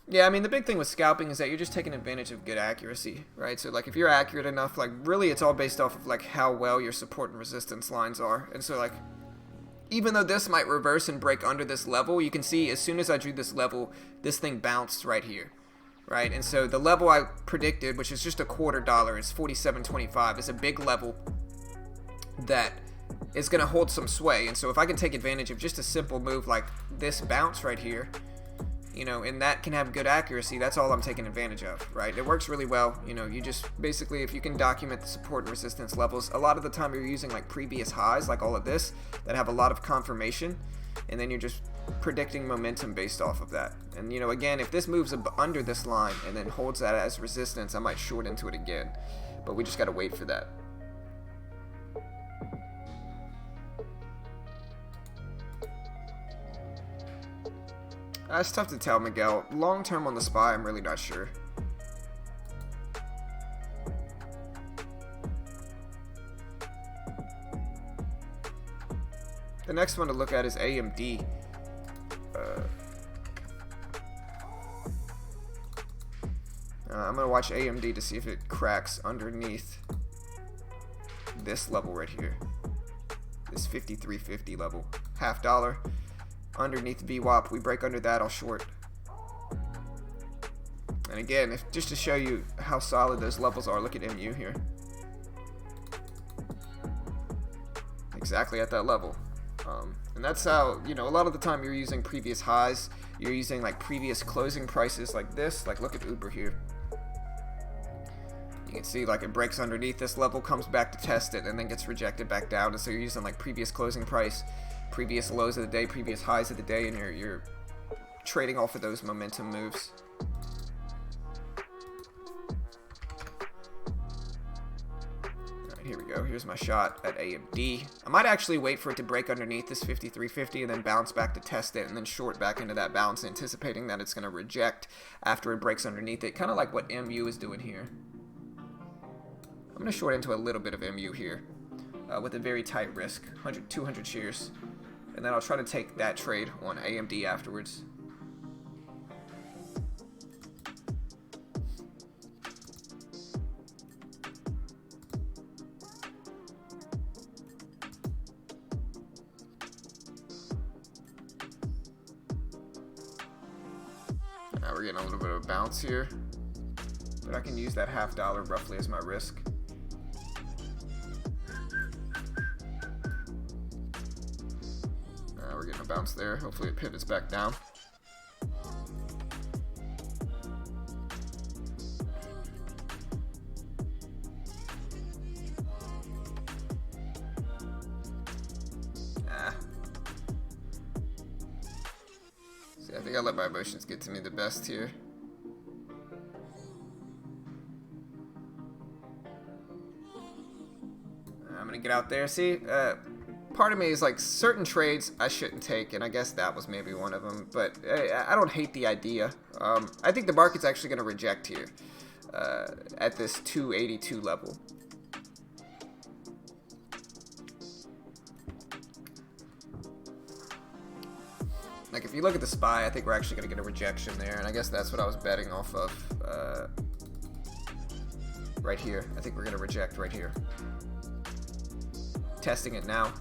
Yeah, I mean, the big thing with scalping is that you're just taking advantage of good accuracy, right? So, like, if you're accurate enough, like, really it's all based off of, like, how well your support and resistance lines are. And so, like, even though this might reverse and break under this level, you can see as soon as I drew this level, this thing bounced right here, right? And so the level I predicted, which is just $0.25, is 47.25, is a big level that is going to hold some sway. And so if I can take advantage of just a simple move like this bounce right here, you know, and that can have good accuracy. That's all I'm taking advantage of, right? It works really well. You know, you just basically, if you can document the support and resistance levels, a lot of the time you're using like previous highs, like all of this, that have a lot of confirmation, and then you're just predicting momentum based off of that. And you know, again, if this moves under this line and then holds that as resistance, I might short into it again, but we just got to wait for that. It's tough to tell, Miguel. Long term on the SPY, I'm really not sure. The next one to look at is AMD. I'm going to watch AMD to see if it cracks underneath this level right here. This 53.50 level. $0.50. Underneath VWAP, we break under that, I'll short. And again, just to show you how solid those levels are, look at MU here. Exactly at that level. And that's how, you know, a lot of the time you're using previous highs, you're using like previous closing prices like this. Like look at Uber here. You can see like it breaks underneath this level, comes back to test it, and then gets rejected back down. And so you're using like previous closing price, previous lows of the day, previous highs of the day, and you're trading off of those momentum moves. Alright, here we go. Here's my shot at AMD. I might actually wait for it to break underneath this 53.50 and then bounce back to test it and then short back into that bounce, anticipating that it's going to reject after it breaks underneath it, kind of like what MU is doing here. I'm going to short into a little bit of MU here with a very tight risk, 200 shares. And then I'll try to take that trade on AMD afterwards. Now we're getting a little bit of a bounce here. But I can use that $0.50 roughly as my risk. We're getting a bounce there. Hopefully it pivots back down. See, I think I let my emotions get to me the best here. I'm gonna get out there. See, part of me is like, certain trades I shouldn't take, and I guess that was maybe one of them, but I don't hate the idea. I think the market's actually going to reject here at this 282 level. Like if you look at the SPY, I think we're actually going to get a rejection there, and I guess that's what I was betting off of right here. I think we're going to reject right here. Testing it now.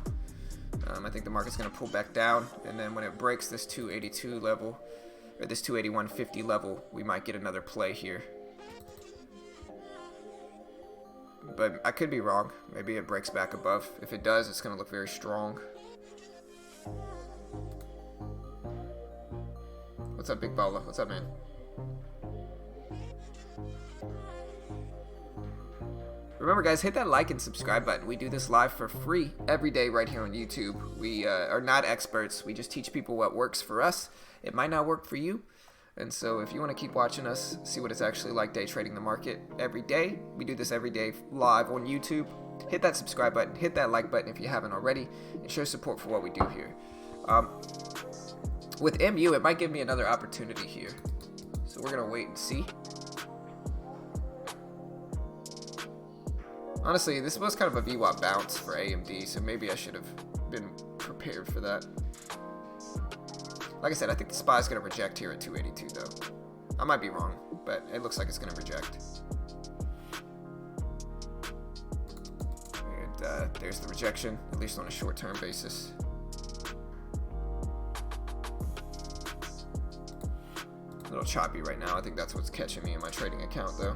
I think the market's going to pull back down, and then when it breaks this 282 level, or this 281.50 level, we might get another play here. But I could be wrong. Maybe it breaks back above. If it does, it's going to look very strong. What's up, Big Baller? What's up, man? Remember, guys, hit that like and subscribe button. We do this live for free every day right here on YouTube. We are not experts. We just teach people what works for us. It might not work for you. And so if you want to keep watching us, see what it's actually like day trading the market every day, we do this every day live on YouTube. Hit that subscribe button. Hit that like button if you haven't already. And show support for what we do here. With MU, it might give me another opportunity here. So we're going to wait and see. Honestly, this was kind of a VWAP bounce for AMD, so maybe I should have been prepared for that. Like I said, I think the SPY is going to reject here at 282, though. I might be wrong, but it looks like it's going to reject. And there's the rejection, at least on a short-term basis. A little choppy right now. I think that's what's catching me in my trading account, though.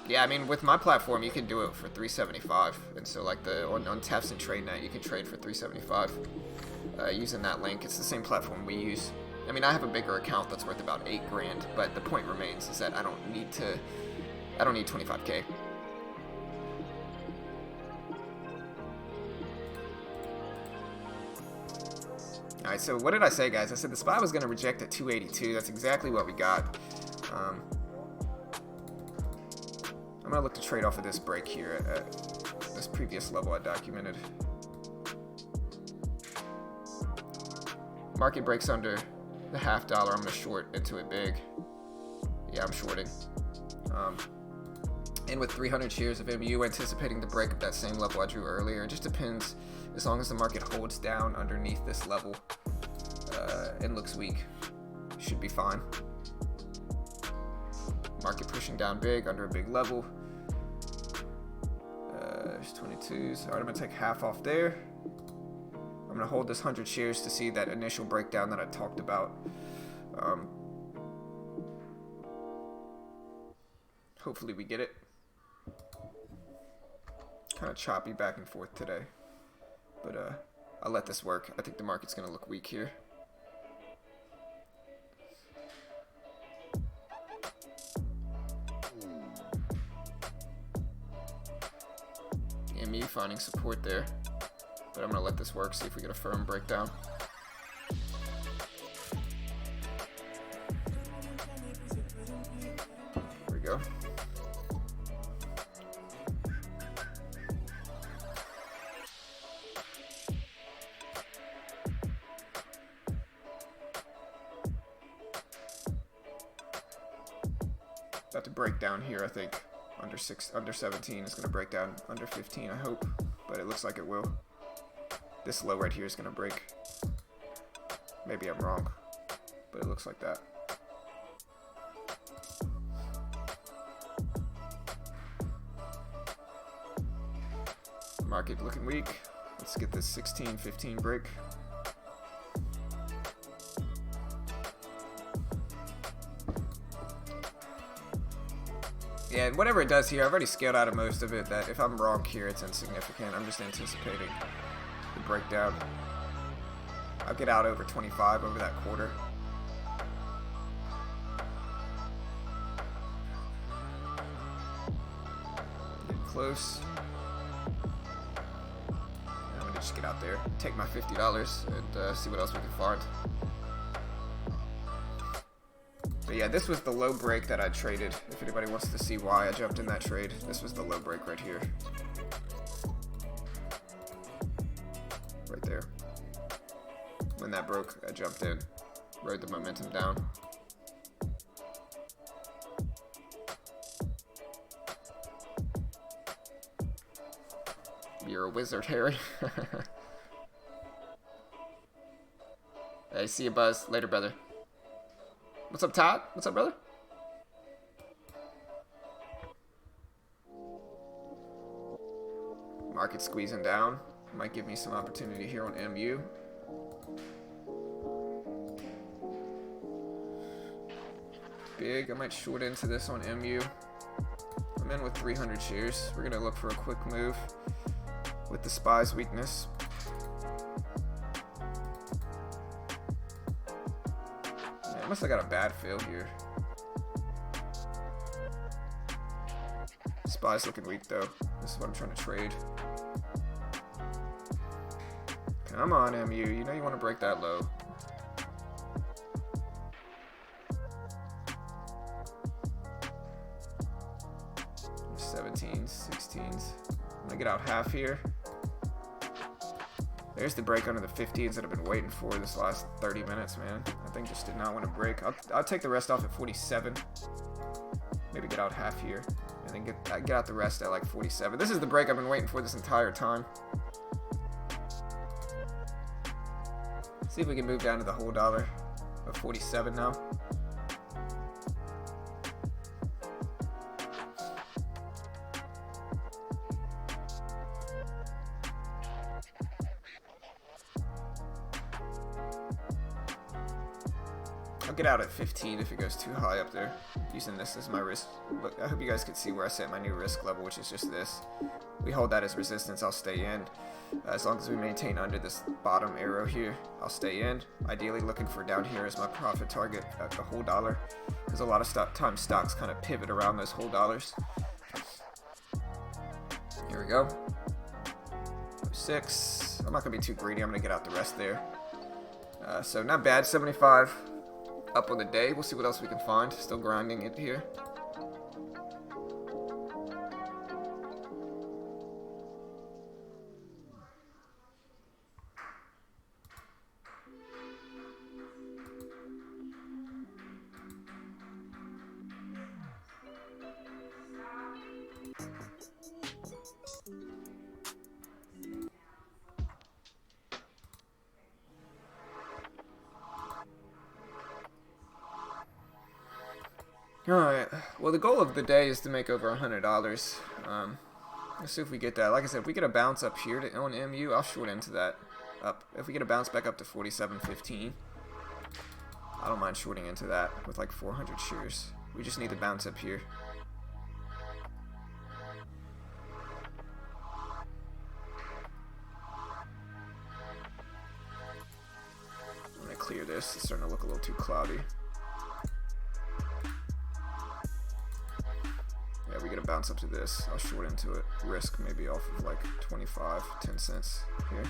Yeah, I mean, with my platform, you can do it for $375, and so like on Tefs and TradeNet, you can trade for $375. using that link. It's the same platform we use. I mean, I have a bigger account that's worth about 8 grand, but the point remains is that I don't need 25K. Alright, so what did I say, guys? I said the SPY was going to reject at 282. That's exactly what we got. I'm going to look to trade off of this break here at this previous level I documented. Market breaks under the $0.50. I'm going to short into it big. Yeah, I'm shorting. And with 300 shares of MU anticipating the break of that same level I drew earlier, it just depends. As long as the market holds down underneath this level and looks weak, should be fine. Market pushing down big under a big level. There's 22s. All right, I'm going to take half off there. I'm going to hold this 100 shares to see that initial breakdown that I talked about. Hopefully we get it. Kind of choppy back and forth today. But I'll let this work. I think the market's going to look weak here. MU finding support there. But I'm going to let this work, see if we get a firm breakdown. There we go. About to break down here, I think. Under 17 is going to break down under 15, I hope. But it looks like it will. This low right here is going to break. Maybe I'm wrong, but it looks like that. Market looking weak. Let's get this 16, 15 break. Yeah, and whatever it does here, I've already scaled out of most of it. That if I'm wrong here, it's insignificant. I'm just anticipating the breakdown. I'll get out over 25 over that quarter. Get close. I'm gonna just get out there, take my $50, and see what else we can find. But yeah, this was the low break that I traded. If anybody wants to see why I jumped in that trade, this was the low break right here. Right there. When that broke, I jumped in, rode the momentum down. You're a wizard, Harry. Hey, see you, Buzz. Later, brother. What's up, Todd? What's up, brother? Market squeezing down. Might give me some opportunity here on MU. Big. I might short into this on MU. I'm in with 300 shares. We're going to look for a quick move with the SPY's weakness. I must have got a bad fill here. SPY's looking weak though. This is what I'm trying to trade. Come on, MU. You know you want to break that low. There's 17s, 16s. I'm gonna get out half here. There's the break under the 15s that I've been waiting for this last 30 minutes, man. That thing just did not want to break. I'll take the rest off at 47. Maybe get out half here. And then get out the rest at like 47. This is the break I've been waiting for this entire time. See if we can move down to the whole dollar of 47 now. I'll get out at 15 if it goes too high up there. Using this as my risk. Look, I hope you guys can see where I set my new risk level, which is just this. We hold that as resistance, I'll stay in. As long as we maintain under this bottom arrow here, I'll stay in. Ideally looking for down here as my profit target at the whole dollar, because a lot of times stocks kind of pivot around those whole dollars. Here we go. 6. I'm not going to be too greedy. I'm going to get out the rest there. So not bad. 75 up on the day. We'll see what else we can find. Still grinding it here. Alright, well the goal of the day is to make over $100. Let's see if we get that. Like I said, if we get a bounce up here to on MU, I'll short into that up. If we get a bounce back up to 47.15, I don't mind shorting into that with like 400 shares. We just need the bounce up here. I'm gonna clear this. It's starting to look a little too cloudy. Yeah, we get a bounce up to this. I'll short into it. Risk maybe off of like 25, 10 cents here.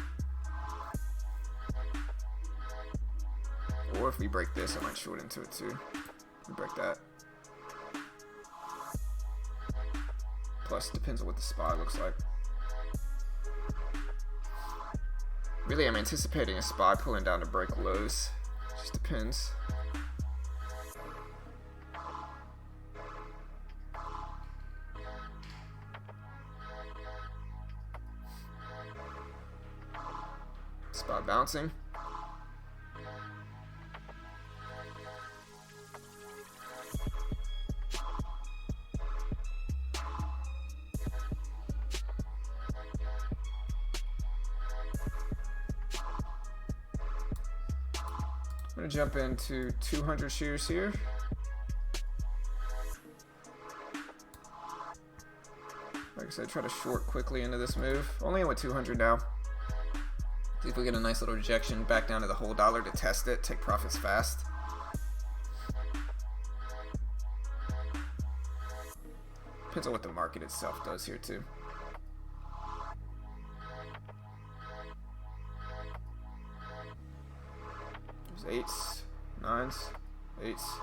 Or if we break this, I might short into it too. We break that. Plus, depends on what the SPY looks like. Really, I'm anticipating a SPY pulling down to break lows. Just depends. SPY bouncing. I'm going to jump into 200 shares here. Like I said, try to short quickly into this move. Only in with 200 now. See if we get a nice little rejection back down to the whole dollar to test it, take profits fast. Depends on what the market itself does here too. There's 8s, 9s, 8s.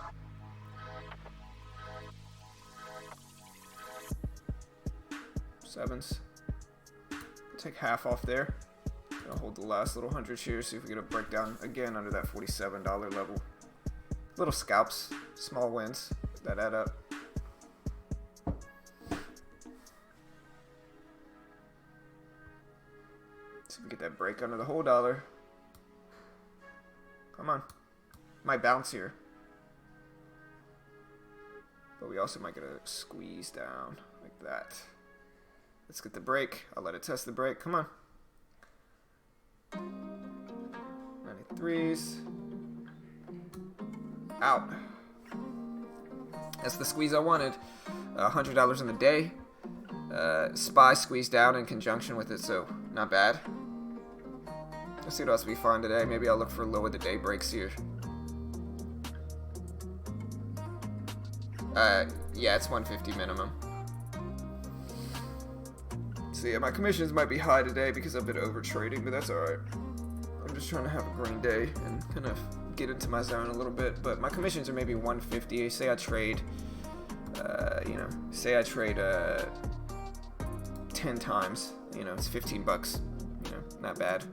Sevens. Take half off there. I'll hold the last little 100 shares, see if we get a breakdown again under that $47 level. Little scalps, small wins that add up. See if we get that break under the whole dollar. Come on. Might bounce here. But we also might get a squeeze down like that. Let's get the break. I'll let it test the break. Come on. 93s. Out. That's the squeeze I wanted. $100 in the day. SPY squeezed down in conjunction with it, so not bad. Let's see what else we find today. Maybe I'll look for low of the day breaks here. Yeah, it's 150 minimum. So yeah, my commissions might be high today because I've been over trading, but that's alright. I'm just trying to have a green day and kind of get into my zone a little bit. But my commissions are maybe 150. Say I trade, say I trade 10 times. It's 15 bucks. Not bad.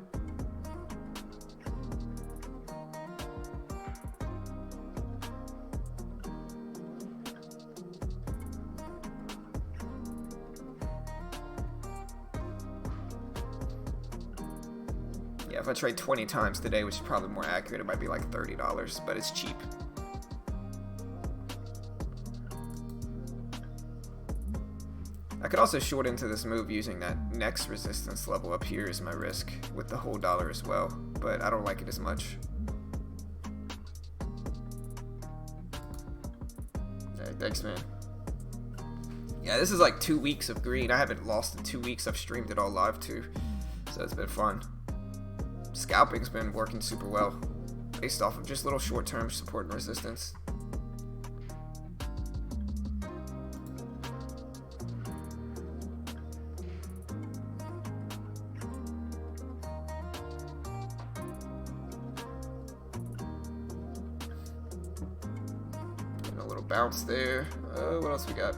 Yeah, if I trade 20 times today, which is probably more accurate, it might be like $30, but it's cheap. I could also short into this move using that next resistance level up here as my risk with the whole dollar as well, but I don't like it as much. Thanks, man. Yeah, this is like 2 weeks of green. I haven't lost in 2 weeks. I've streamed it all live too, so it's been fun. Scalping's been working super well, based off of just little short-term support and resistance. Getting a little bounce there. What else we got?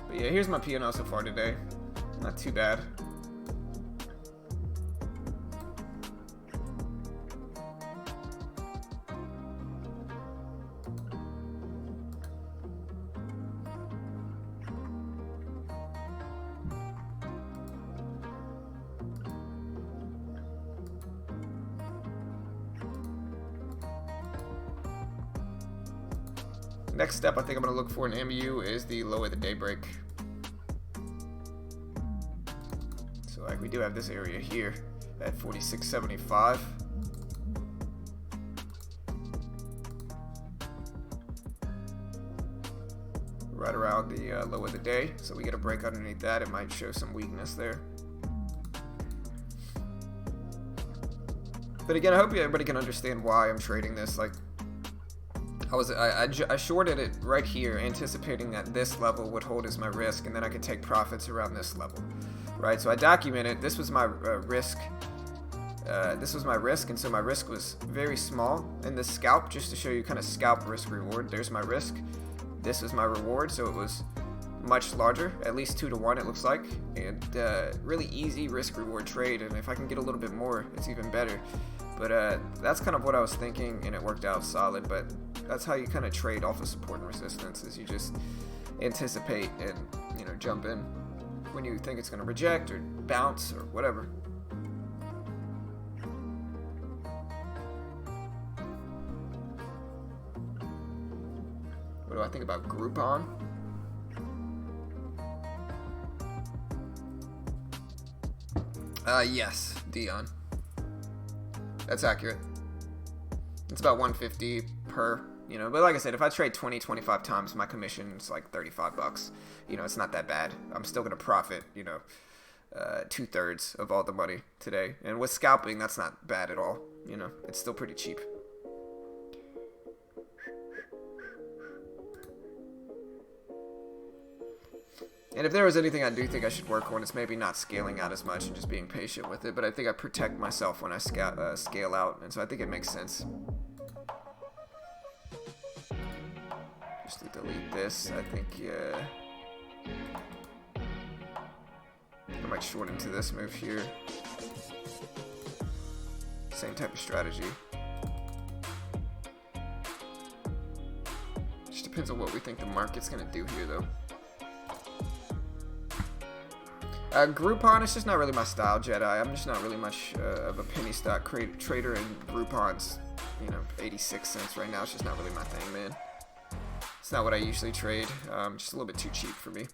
But yeah, here's my P&L so far today. Not too bad. Next step I think I'm going to look for in MU is the low of the day break. So like we do have this area here at 46.75. Right around the low of the day. So we get a break underneath that. It might show some weakness there. But again, I hope everybody can understand why I'm trading this. Like, I shorted it right here, anticipating that this level would hold as my risk, and then I could take profits around this level, right? So I documented this was my risk. This was my risk, and so my risk was very small. And the scalp, just to show you kind of scalp risk reward. There's my risk. This was my reward, so it was much larger, at least 2 to 1 it looks like, and really easy risk reward trade. And if I can get a little bit more, it's even better. But that's kind of what I was thinking, and it worked out solid. But that's how you kind of trade off of support and resistance, is you just anticipate and, you know, jump in when you think it's going to reject or bounce or whatever. What do I think about Groupon? Yes, Dion. That's accurate. It's about 150 per, you know, but like I said, if I trade 20-25 times, my commission's like $35. You know, it's not that bad. I'm still gonna profit, you know, 2/3 of all the money today. And with scalping, that's not bad at all. You know, it's still pretty cheap. And if there was anything I do think I should work on, it's maybe not scaling out as much and just being patient with it. But I think I protect myself when I scale out, and so I think it makes sense. Just to delete this, I think I might short into this move here. Same type of strategy. Just depends on what we think the market's gonna do here, though. Groupon is just not really my style, Jedi. I'm just not really much of a penny stock trader, and Groupon's, you know, 86 cents right now. It's just not really my thing, man. It's not what I usually trade. Just a little bit too cheap for me.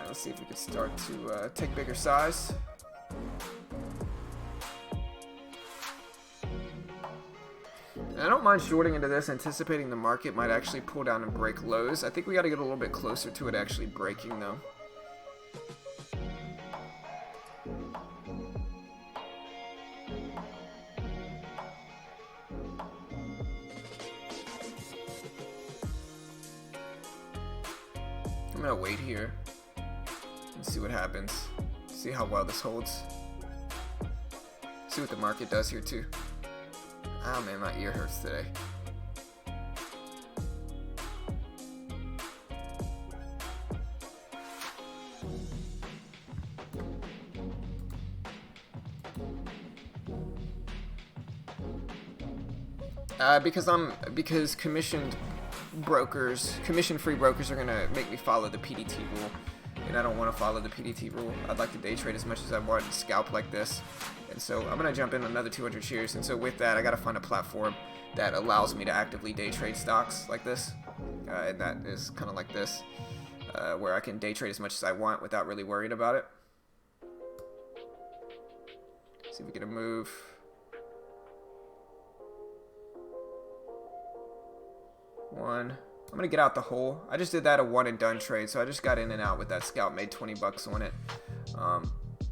Let's see if we can start to take bigger size. I don't mind shorting into this, anticipating the market might actually pull down and break lows. I think we got to get a little bit closer to it actually breaking, though. I'm going to wait here and see what happens. See how well this holds. See what the market does here, too. Oh man, my ear hurts today. Because commission-free brokers are gonna make me follow the PDT rule, and I don't want to follow the PDT rule. I'd like to day trade as much as I want and scalp like this. And so I'm going to jump in another 200 shares. And so with that, I got to find a platform that allows me to actively day trade stocks like this. and that is kind of like this, where I can day trade as much as I want without really worrying about it. See if we get a move. One. I'm gonna get out the hole. I just did that a one and done trade, so I just got in and out with that scalp, made 20 bucks on it.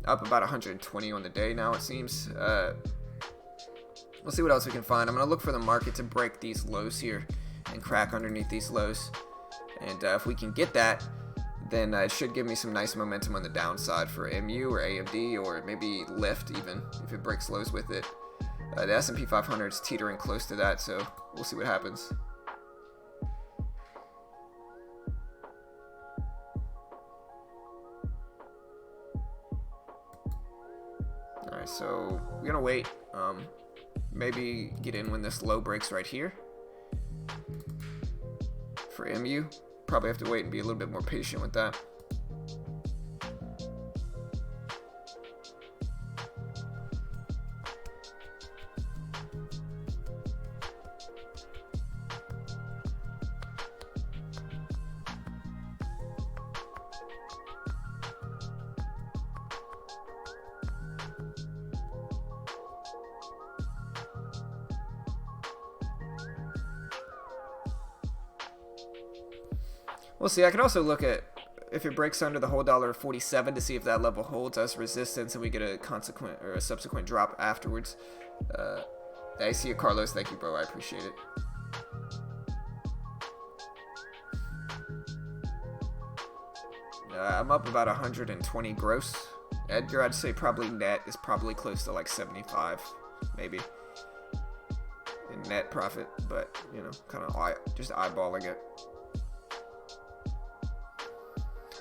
Up about 120 on the day now, it seems. We'll see what else we can find. I'm gonna look for the market to break these lows here and crack underneath these lows. And if we can get that, then it should give me some nice momentum on the downside for MU or AMD, or maybe lift even if it breaks lows with it. The S&P 500 is teetering close to that, so we'll see what happens. Alright, so we're gonna wait. Maybe get in when this low breaks right here. For MU, probably have to wait and be a little bit more patient with that. We'll see. I can also look at if it breaks under the whole $1.47 to see if that level holds as resistance and we get a consequent or a subsequent drop afterwards. I see you, Carlos. Thank you, bro. I appreciate it. I'm up about 120 gross. Edgar, I'd say probably net is probably close to like 75, maybe, in net profit, but you know, kind of just eyeballing it.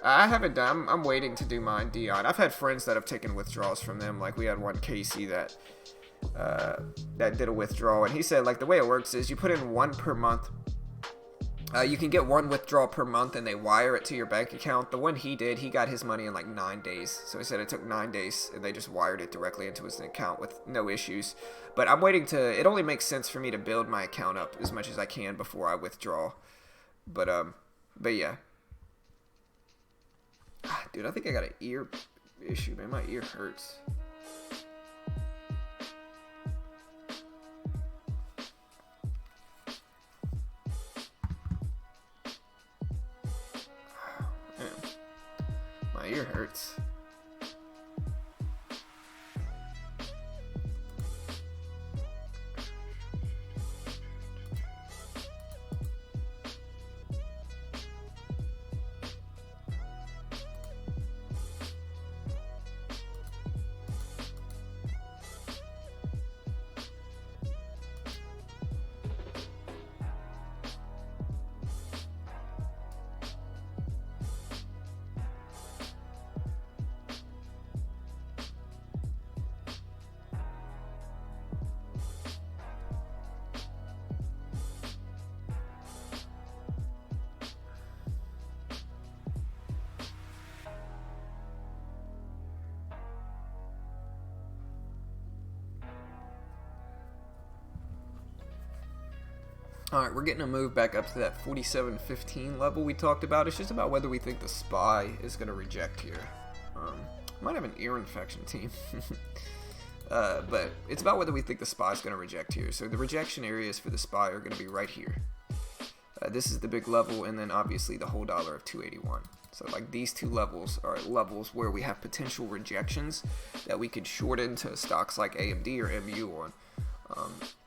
I haven't done. I'm waiting to do mine, Dion. I've had friends that have taken withdrawals from them. Like we had one Casey that did a withdrawal, and he said like the way it works is you put in one per month. You can get one withdrawal per month, and they wire it to your bank account. The one he did, he got his money in like 9 days. So he said it took 9 days, and they just wired it directly into his account with no issues. But I'm waiting to. It only makes sense for me to build my account up as much as I can before I withdraw. But yeah. Dude, I think I got an ear issue, man. My ear hurts. Man, my ear hurts. Alright, we're getting a move back up to that 47.15 level we talked about. It's just about whether we think the SPY is going to reject here. Might have an ear infection, team. But it's about whether we think the SPY is going to reject here. So the rejection areas for the SPY are going to be right here. This is the big level, and then obviously the whole dollar of 281. So like these two levels are levels where we have potential rejections that we could short into stocks like AMD or MU on.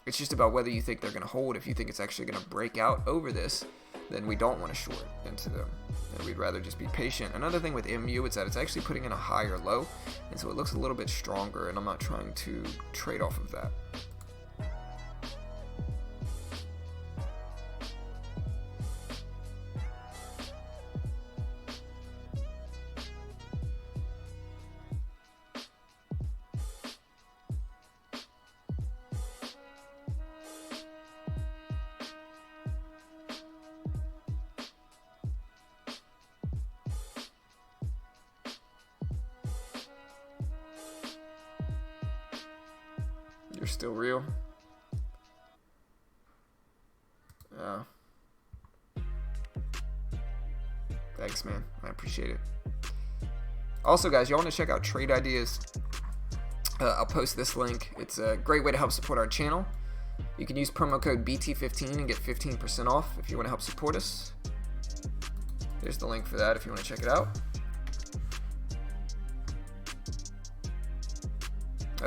It's just about whether you think they're going to hold. If you think it's actually going to break out over this, then we don't want to short into them. And we'd rather just be patient. Another thing with MU is that it's actually putting in a higher low, and so it looks a little bit stronger, and I'm not trying to trade off of that. You're still real? appreciate it. Also, guys, y'all want to check out trade ideas? I'll post this link. It's a great way to help support our channel. You can use promo code BT15 and get 15% off if you want to help support us. There's the link for that if you want to check it out.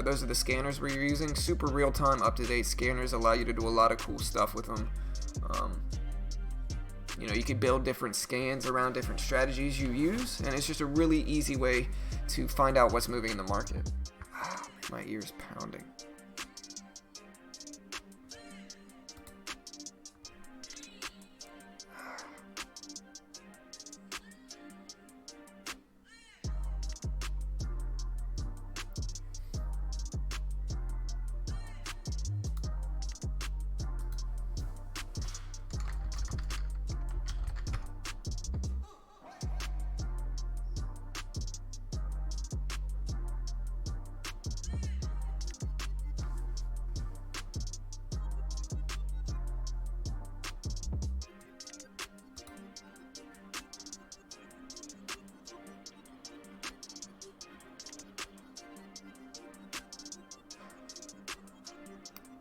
Those are the scanners we're using. Super real-time, up-to-date scanners allow you to do a lot of cool stuff with them. You know, you can build different scans around different strategies you use, and it's just a really easy way to find out what's moving in the market. My ear's pounding.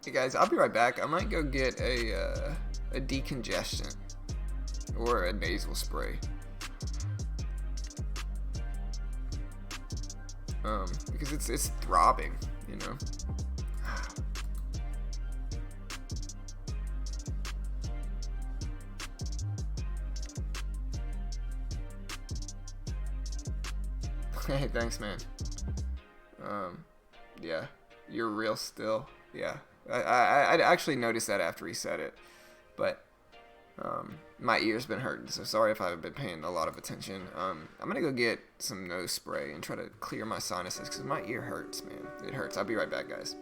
Hey guys, I'll be right back. I might go get a decongestant or a nasal spray. Because it's throbbing, you know. Hey, thanks, man. Yeah, you're real still. Yeah. I actually noticed that after he said it, but my ear's been hurting, so sorry if I haven't been paying a lot of attention. I'm gonna go get some nose spray and try to clear my sinuses because my ear hurts, man. It hurts. I'll be right back, guys.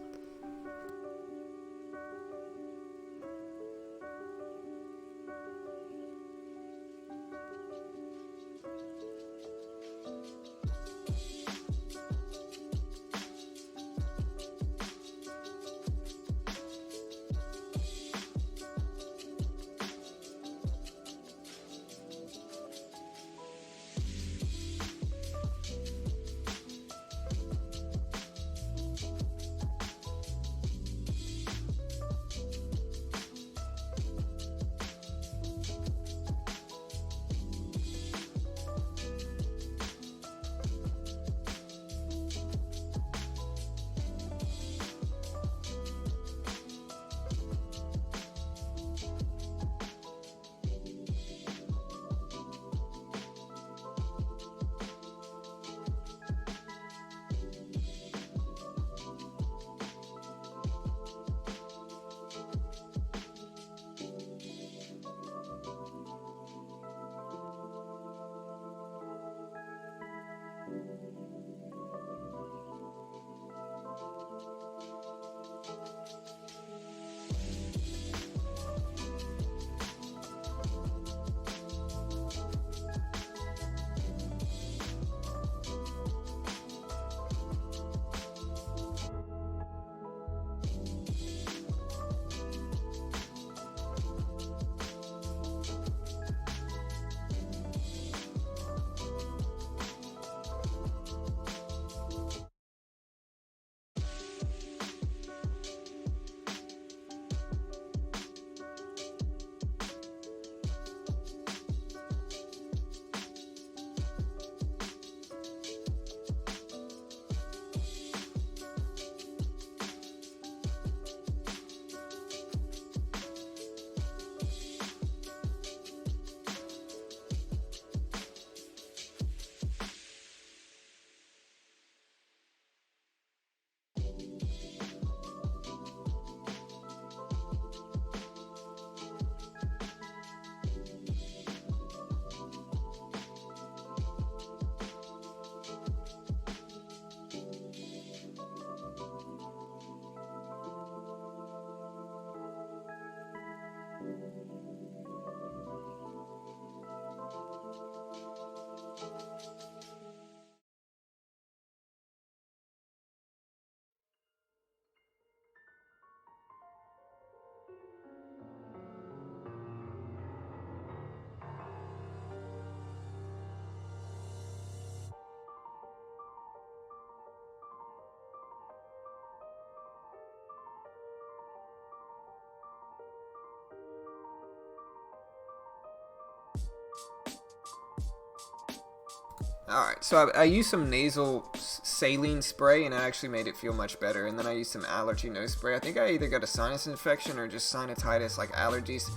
Alright, so I used some nasal saline spray and it actually made it feel much better. And then I used some allergy nose spray. I think I either got a sinus infection or just sinusitis, like allergies.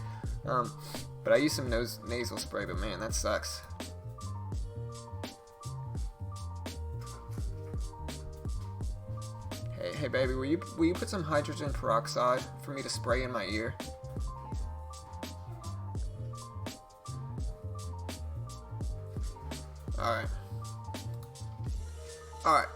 But I used some nasal spray, but man, that sucks. Hey baby, will you put some hydrogen peroxide for me to spray in my ear? Alright. Alright.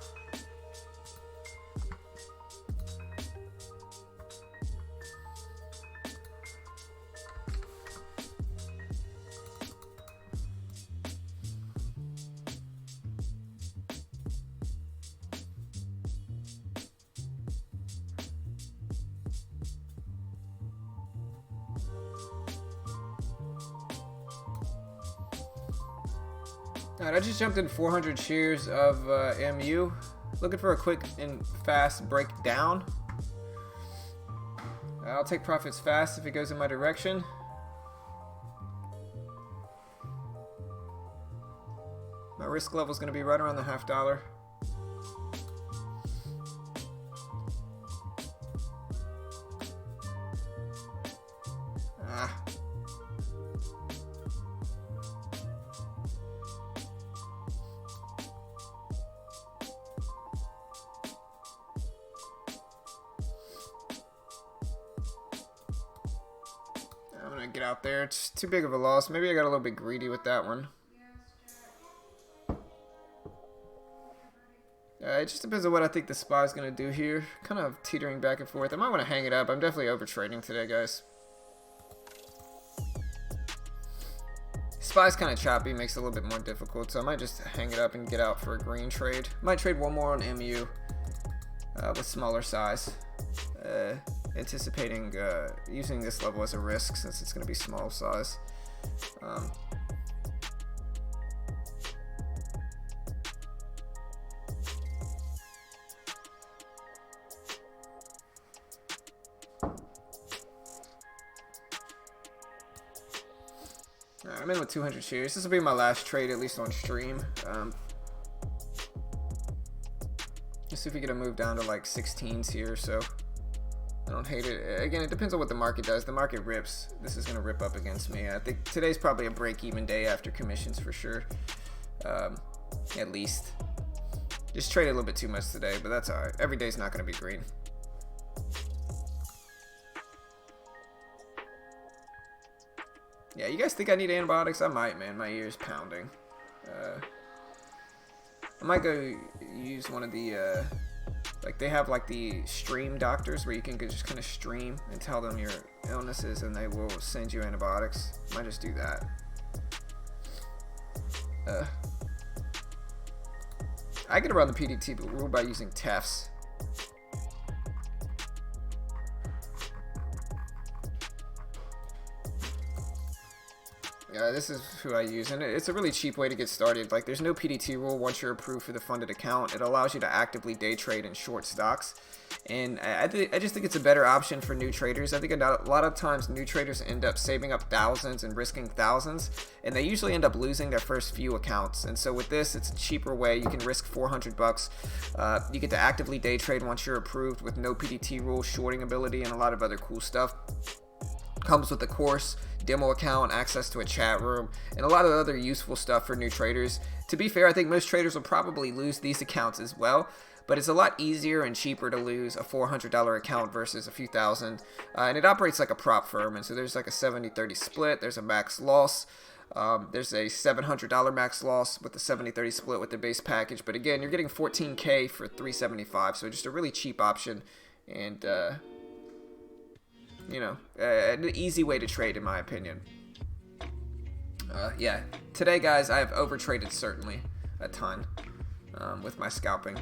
Alright, I just jumped in 400 shares of MU. Looking for a quick and fast breakdown. I'll take profits fast if it goes in my direction. My risk level is going to be right around the $0.50. I'm gonna get out there. It's too big of a loss. Maybe I got a little bit greedy with that one. It just depends on what I think the SPY is gonna do here. Kind of teetering back and forth. I might want to hang it up. I'm definitely over trading today, guys. SPY's kind of choppy, makes it a little bit more difficult, so I might just hang it up and get out for a green trade. Might trade one more on MU with smaller size. Anticipating using this level as a risk since it's going to be small size. I'm in with 200 shares. This will be my last trade, at least on stream. Let's see if we get a move down to like 16s here. So I don't hate it. Again, it depends on what the market does. The market rips. This is going to rip up against me. I think today's probably a break-even day after commissions for sure. At least. Just traded a little bit too much today, but that's alright. Every day's not going to be green. Yeah, you guys think I need antibiotics? I might, man. My ear's pounding. I might go use one of the, like they have like the stream doctors where you can just kind of stream and tell them your illnesses and they will send you antibiotics. Might just do that. I get around the PDT rule by using TEFs. This is who I use, and it's a really cheap way to get started. Like, there's no PDT rule once you're approved for the funded account. It allows you to actively day trade and short stocks, and I just think it's a better option for new traders. I think a lot of times new traders end up saving up thousands and risking thousands, and they usually end up losing their first few accounts. And so with this, it's a cheaper way. You can risk 400 bucks. You get to actively day trade once you're approved with no PDT rule, shorting ability, and a lot of other cool stuff. Comes with a course, demo account, access to a chat room, and a lot of other useful stuff for new traders. To be fair, I think most traders will probably lose these accounts as well, but it's a lot easier and cheaper to lose a $400 account versus a few thousand. And it operates like a prop firm, and so there's like a 70-30 split, there's a max loss. There's a $700 max loss with the 70-30 split with the base package, but again, you're getting $14K for $375, so just a really cheap option, and you know, an easy way to trade in my opinion. Yeah, today guys, I have overtraded certainly a ton with my scalping.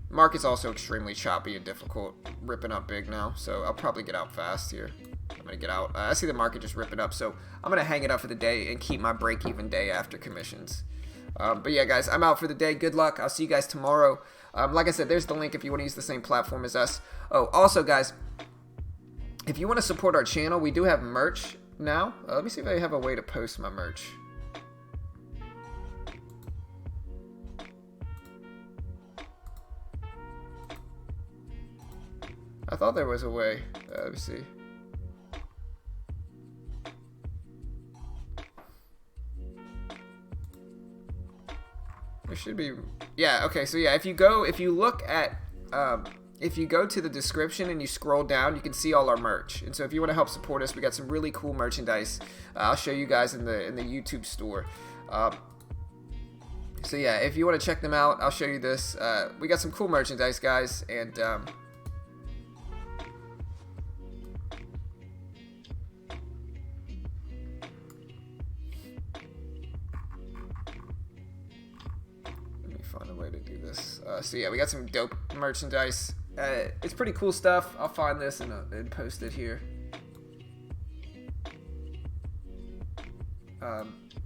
Market's also extremely choppy and difficult, ripping up big now, so I'll probably get out fast here. I'm gonna get out. I see the market just ripping up, so I'm gonna hang it up for the day and keep my break-even day after commissions. But yeah, guys, I'm out for the day. Good luck. I'll see you guys tomorrow. Like I said, there's the link if you want to use the same platform as us. Oh, also, guys, if you want to support our channel, we do have merch now. Let me see if I have a way to post my merch. I thought there was a way. Let me see. There should be, yeah, okay, so yeah, if you go to the description and you scroll down, you can see all our merch. And so if you want to help support us, we got some really cool merchandise. I'll show you guys in the YouTube store. So yeah, if you want to check them out, I'll show you this. We got some cool merchandise, guys, and find a way to do this. So yeah, we got some dope merchandise. It's pretty cool stuff. I'll find this and post it here.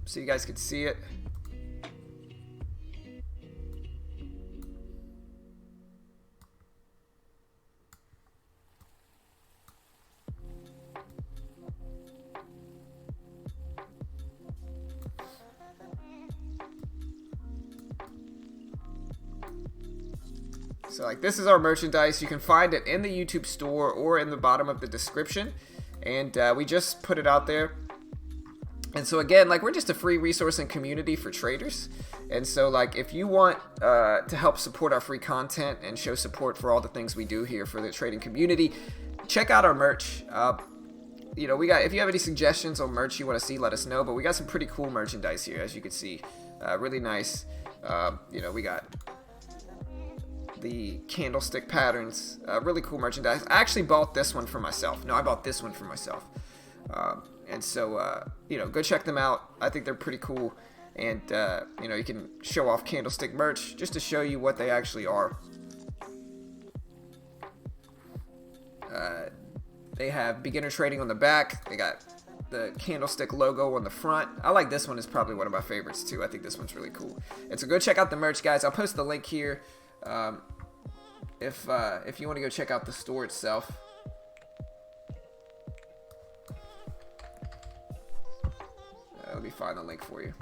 So you guys can see it. So like this is our merchandise. You can find it in the YouTube store or in the bottom of the description. And we just put it out there. And so again, like we're just a free resource and community for traders. And so like if you want to help support our free content and show support for all the things we do here for the trading community, check out our merch. You know, if you have any suggestions on merch you want to see, let us know. But we got some pretty cool merchandise here, as you can see. Really nice. You know, we got the candlestick patterns, really cool merchandise. I actually bought this one for myself. No, I bought this one for myself. And so, you know, go check them out. I think they're pretty cool. And, you know, you can show off candlestick merch just to show you what they actually are. They have beginner trading on the back. They got the candlestick logo on the front. I like this one. Is probably one of my favorites too. I think this one's really cool. And so go check out the merch, guys. I'll post the link here. If you want to go check out the store itself. Let me find the link for you.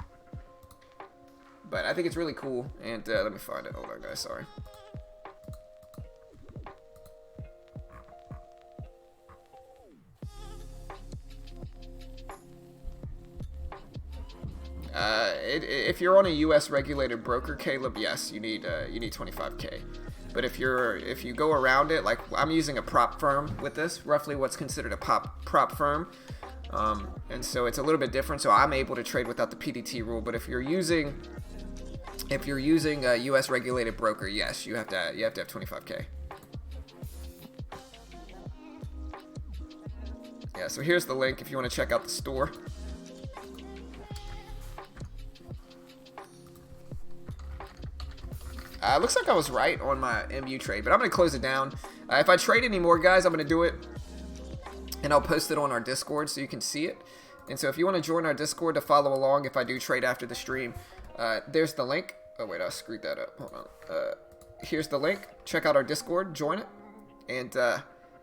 But I think it's really cool, and let me find it. Hold on, guys. Sorry. If you're on a U.S. regulated broker, Caleb, yes, you need 25K. But if you go around it, like I'm using a prop firm with this, roughly what's considered a prop firm, and so it's a little bit different. So I'm able to trade without the PDT rule. But if you're using a U.S. regulated broker, yes, you have to have 25K. Yeah. So here's the link if you want to check out the store. Looks like I was right on my MU trade, but I'm going to close it down. If I trade anymore, guys, I'm going to do it, and I'll post it on our Discord so you can see it. And so if you want to join our Discord to follow along if I do trade after the stream, there's the link. Oh, wait, I screwed that up. Hold on. Here's the link. Check out our Discord. Join it. And,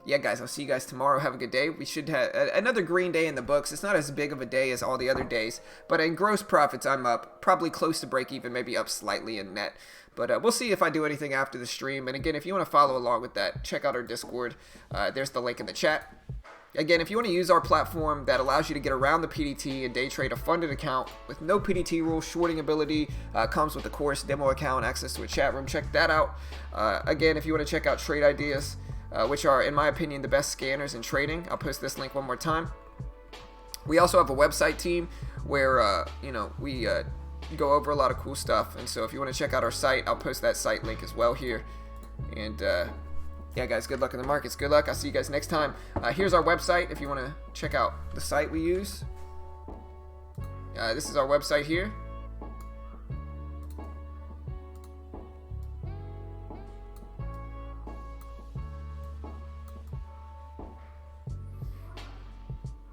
yeah, guys, I'll see you guys tomorrow. Have a good day. We should have another green day in the books. It's not as big of a day as all the other days, but in gross profits, I'm up. Probably close to break even, maybe up slightly in net. But we'll see if I do anything after the stream. And again, if you want to follow along with that, check out our Discord. There's the link in the chat. Again, if you want to use our platform that allows you to get around the PDT and day trade a funded account with no PDT rules, shorting ability, comes with a course, demo account, access to a chat room, check that out. Again, if you want to check out trade ideas, which are, in my opinion, the best scanners in trading, I'll post this link one more time. We also have a website team where, you know, we go over a lot of cool stuff. And so if you want to check out our site, I'll post that site link as well here. And, yeah, guys, good luck in the markets. Good luck. I'll see you guys next time. Here's our website if you want to check out the site we use. This is our website here.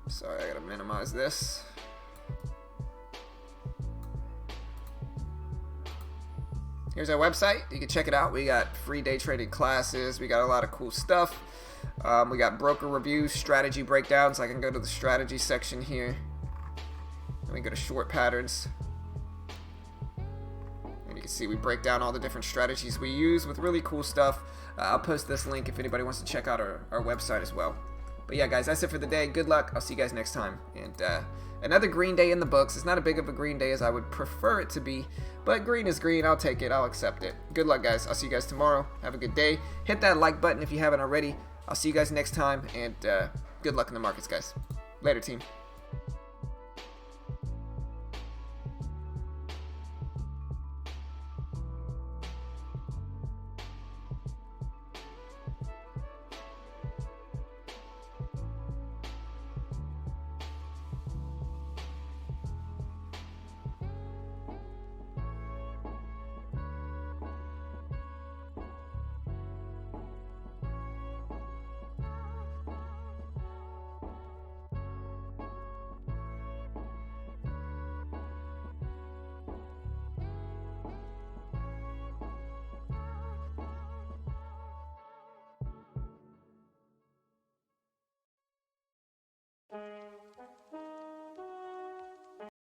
Sorry, I gotta minimize this. Here's our website. You can check it out. We got free day trading classes. We got a lot of cool stuff. We got broker reviews, strategy breakdowns. I can go to the strategy section here. Let me go to short patterns. And you can see we break down all the different strategies we use with really cool stuff. I'll post this link if anybody wants to check out our website as well. But yeah, guys, that's it for the day. Good luck. I'll see you guys next time. And another green day in the books. It's not as big of a green day as I would prefer it to be, but green is green. I'll take it. I'll accept it. Good luck, guys. I'll see you guys tomorrow. Have a good day. Hit that like button if you haven't already. I'll see you guys next time, and good luck in the markets, guys. Later, team.